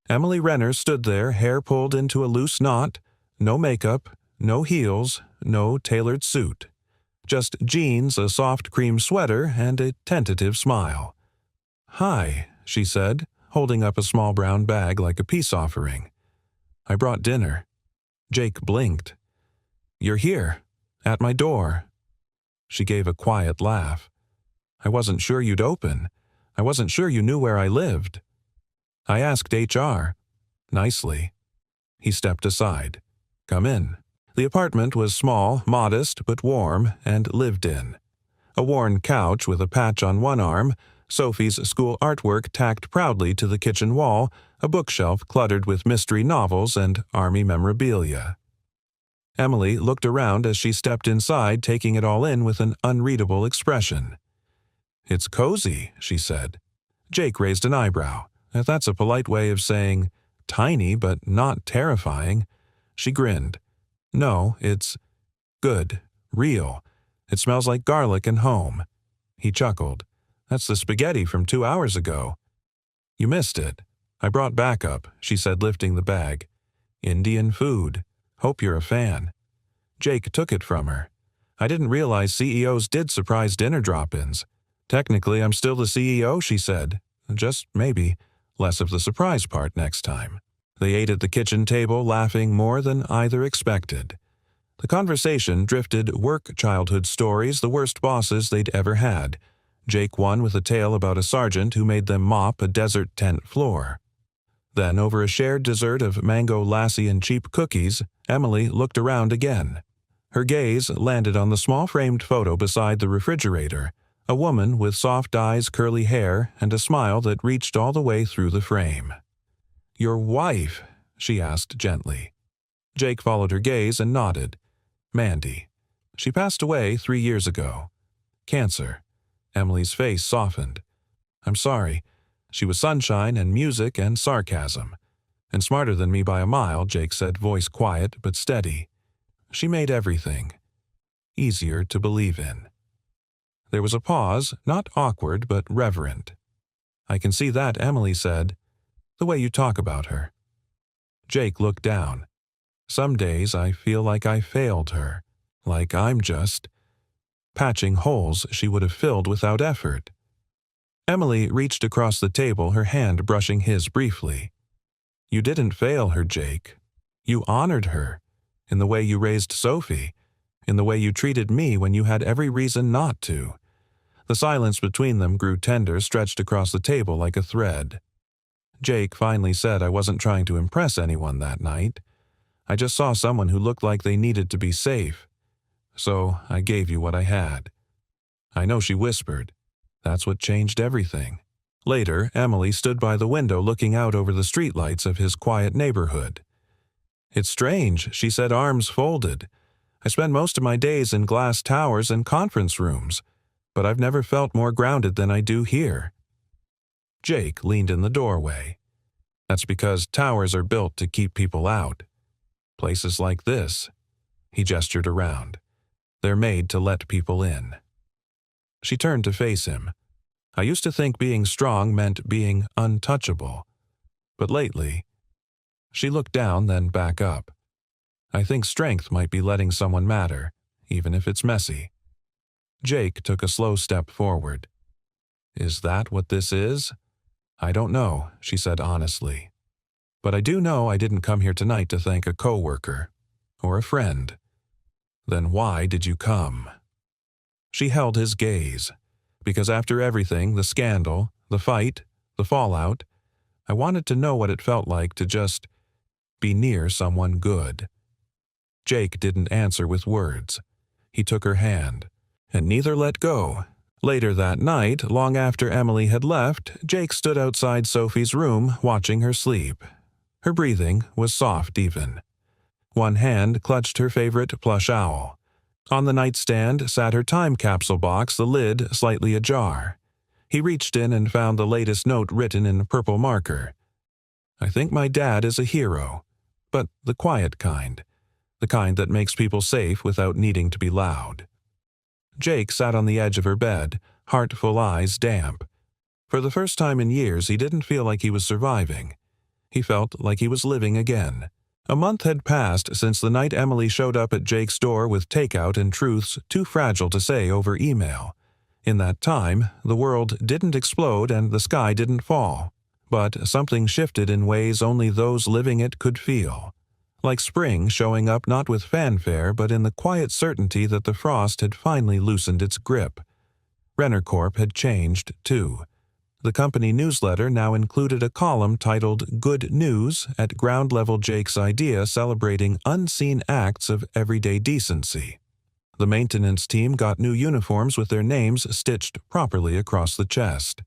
Emily Renner stood there, hair pulled into a loose knot, no makeup, no heels, no tailored suit. Just jeans, a soft cream sweater, and a tentative smile. "Hi," she said, holding up a small brown bag like a peace offering. "I brought dinner." Jake blinked. "You're here, at my door." She gave a quiet laugh. "I wasn't sure you'd open. I wasn't sure you knew where I lived." "I asked HR." "Nicely." He stepped aside. "Come in." The apartment was small, modest, but warm, and lived in. A worn couch with a patch on one arm, Sophie's school artwork tacked proudly to the kitchen wall, a bookshelf cluttered with mystery novels and army memorabilia. Emily looked around as she stepped inside, taking it all in with an unreadable expression. "It's cozy," she said. Jake raised an eyebrow. "That's a polite way of saying tiny but not terrifying." She grinned. "No, it's good, real. It smells like garlic and home." He chuckled. "That's the spaghetti from 2 hours ago." "You missed it. I brought backup," she said, lifting the bag. "Indian food. Hope you're a fan." Jake took it from her. "I didn't realize CEOs did surprise dinner drop-ins. Technically, I'm still the CEO," she said. "Just maybe. Less of the surprise part next time." They ate at the kitchen table, laughing more than either expected. The conversation drifted work childhood stories, the worst bosses they'd ever had. Jake won with a tale about a sergeant who made them mop a desert tent floor. Then, over a shared dessert of mango lassi and cheap cookies, Emily looked around again. Her gaze landed on the small framed photo beside the refrigerator, a woman with soft eyes, curly hair, and a smile that reached all the way through the frame. "Your wife?" she asked gently. Jake followed her gaze and nodded. "Mandy. She passed away 3 years ago. Cancer." Emily's face softened. "I'm sorry. She was sunshine and music and sarcasm. And smarter than me by a mile," Jake said, voice quiet but steady. "She made everything easier to believe in." There was a pause, not awkward but reverent. "I can see that," Emily said. "The way you talk about her." Jake looked down. "Some days I feel like I failed her, like I'm just patching holes she would have filled without effort." Emily reached across the table, her hand brushing his briefly. "You didn't fail her, Jake. You honored her, in the way you raised Sophie, in the way you treated me when you had every reason not to." The silence between them grew tender, stretched across the table like a thread. Jake finally said, "I wasn't trying to impress anyone that night. I just saw someone who looked like they needed to be safe. So I gave you what I had." I know she whispered. That's what changed everything. Later, Emily stood by the window looking out over the streetlights of his quiet neighborhood. "It's strange," she said, arms folded. I spend most of my days in glass towers and conference rooms, but I've never felt more grounded than I do here." Jake leaned in the doorway. "That's because towers are built to keep people out. Places like this," he gestured around, "they're made to let people in." She turned to face him. "I used to think being strong meant being untouchable. But lately," she looked down, then back up, "I think strength might be letting someone matter, even if it's messy." Jake took a slow step forward. "Is that what this is?" "I don't know," she said honestly. "But I do know I didn't come here tonight to thank a coworker or a friend." "Then why did you come?" She held his gaze. "Because after everything, the scandal, the fight, the fallout, I wanted to know what it felt like to just be near someone good." Jake didn't answer with words. He took her hand, and neither let go. Later that night, long after Emily had left, Jake stood outside Sophie's room watching her sleep. Her breathing was soft even. One hand clutched her favorite plush owl. On the nightstand sat her time capsule box, the lid slightly ajar. He reached in and found the latest note written in purple marker. "I think my dad is a hero, but the quiet kind. The kind that makes people safe without needing to be loud." Jake sat on the edge of her bed, heartful eyes damp. For the first time in years, he didn't feel like he was surviving. He felt like he was living again. A month had passed since the night Emily showed up at Jake's door with takeout and truths too fragile to say over email. In that time, the world didn't explode and the sky didn't fall. But something shifted in ways only those living it could feel. Like spring showing up not with fanfare but in the quiet certainty that the frost had finally loosened its grip. Renner Corp had changed, too. The company newsletter now included a column titled Good News at ground level Jake's idea, celebrating unseen acts of everyday decency. The maintenance team got new uniforms with their names stitched properly across the chest.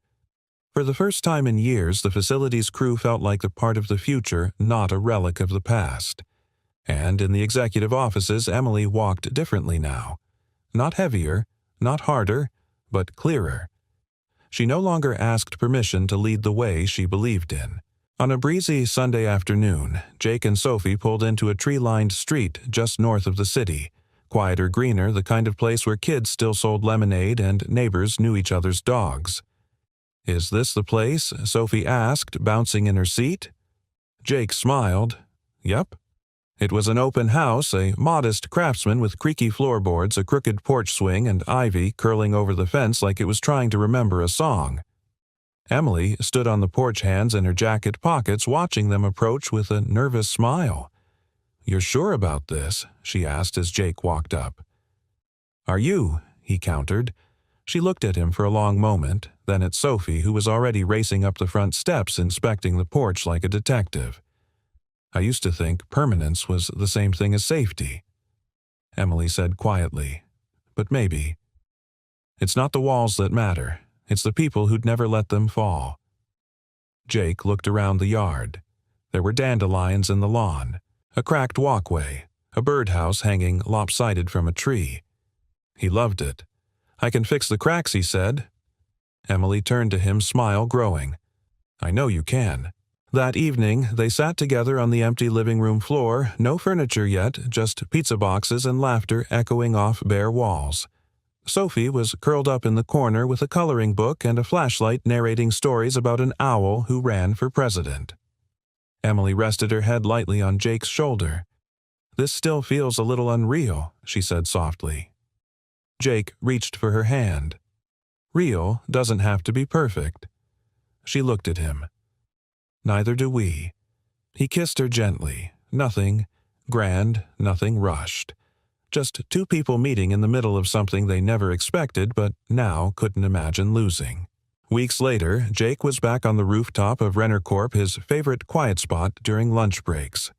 For the first time in years, the facility's crew felt like a part of the future, not a relic of the past. And in the executive offices, Emily walked differently now. Not heavier, not harder, but clearer. She no longer asked permission to lead the way she believed in. On a breezy Sunday afternoon, Jake and Sophie pulled into a tree-lined street just north of the city. Quieter, greener, the kind of place where kids still sold lemonade and neighbors knew each other's dogs. "Is this the place?" Sophie asked, bouncing in her seat. Jake smiled. "Yep." It was an open house, a modest craftsman with creaky floorboards, a crooked porch swing, and ivy curling over the fence like it was trying to remember a song. Emily stood on the porch, hands in her jacket pockets, watching them approach with a nervous smile. "You're sure about this?" she asked as Jake walked up. "Are you?" he countered. She looked at him for a long moment, then at Sophie, who was already racing up the front steps, inspecting the porch like a detective. "I used to think permanence was the same thing as safety," Emily said quietly. "But maybe. It's not the walls that matter. It's the people who'd never let them fall." Jake looked around the yard. There were dandelions in the lawn, a cracked walkway, a birdhouse hanging lopsided from a tree. He loved it. "I can fix the cracks," he said. Emily turned to him, smile growing. "I know you can." That evening, they sat together on the empty living room floor, no furniture yet, just pizza boxes and laughter echoing off bare walls. Sophie was curled up in the corner with a coloring book and a flashlight narrating stories about an owl who ran for president. Emily rested her head lightly on Jake's shoulder. "This still feels a little unreal," she said softly. Jake reached for her hand. "Real doesn't have to be perfect." She looked at him. "Neither do we." He kissed her gently. Nothing grand, nothing rushed. Just two people meeting in the middle of something they never expected but now couldn't imagine losing. Weeks later, Jake was back on the rooftop of Renner Corp, his favorite quiet spot during lunch breaks.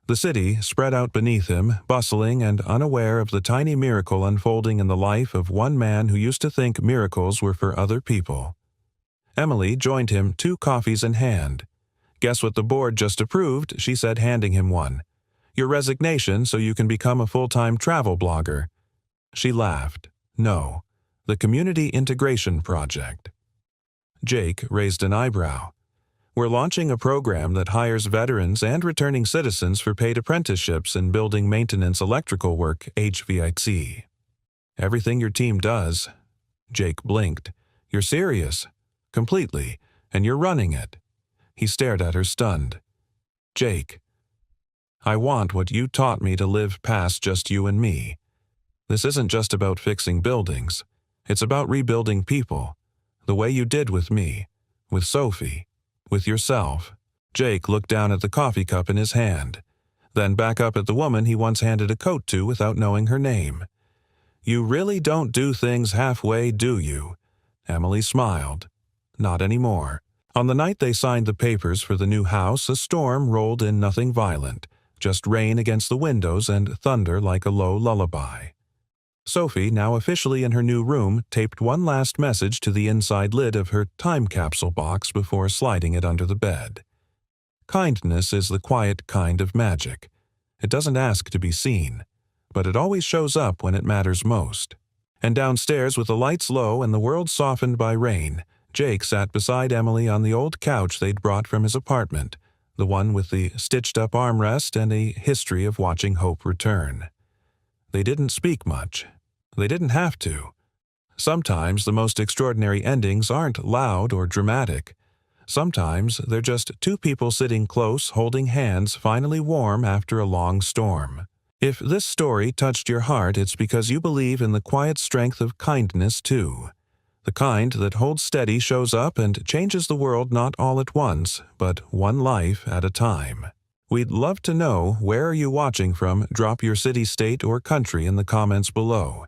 The city spread out beneath him, bustling and unaware of the tiny miracle unfolding in the life of one man who used to think miracles were for other people. Emily joined him, 2 coffees in hand. "Guess what the board just approved?" she said, handing him one. Your resignation so you can become a full-time travel blogger. She laughed. No, the Community Integration Project. Jake raised an eyebrow. We're launching a program that hires veterans and returning citizens for paid apprenticeships in building maintenance electrical work, HVAC. Everything your team does. Jake blinked. You're serious? Completely. And you're running it. He stared at her stunned. Jake, I want what you taught me to live past just you and me. This isn't just about fixing buildings. It's about rebuilding people. The way you did with me. With Sophie. With yourself. Jake looked down at the coffee cup in his hand, then back up at the woman he once handed a coat to without knowing her name. You really don't do things halfway, do you? Emily smiled. Not anymore. On the night they signed the papers for the new house, a storm rolled in, nothing violent, just rain against the windows and thunder like a low lullaby. Sophie, now officially in her new room, taped one last message to the inside lid of her time capsule box before sliding it under the bed. Kindness is the quiet kind of magic. It doesn't ask to be seen, but it always shows up when it matters most. And downstairs, with the lights low and the world softened by rain, Jake sat beside Emily on the old couch they'd brought from his apartment, the one with the stitched-up armrest and a history of watching hope return. They didn't speak much. They didn't have to. Sometimes the most extraordinary endings aren't loud or dramatic. Sometimes they're just two people sitting close, holding hands, finally warm after a long storm. If this story touched your heart, it's because you believe in the quiet strength of kindness too. The kind that holds steady, shows up, and changes the world not all at once, but one life at a time. We'd love to know, where are you watching from? Drop your city, state, or country in the comments below.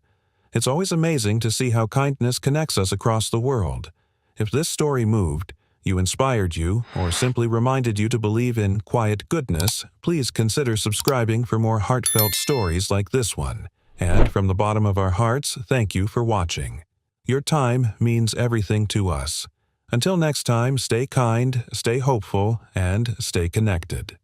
It's always amazing to see how kindness connects us across the world. If this story moved you, inspired you, or simply reminded you to believe in quiet goodness, please consider subscribing for more heartfelt stories like this one. And from the bottom of our hearts, thank you for watching. Your time means everything to us. Until next time, stay kind, stay hopeful, and stay connected.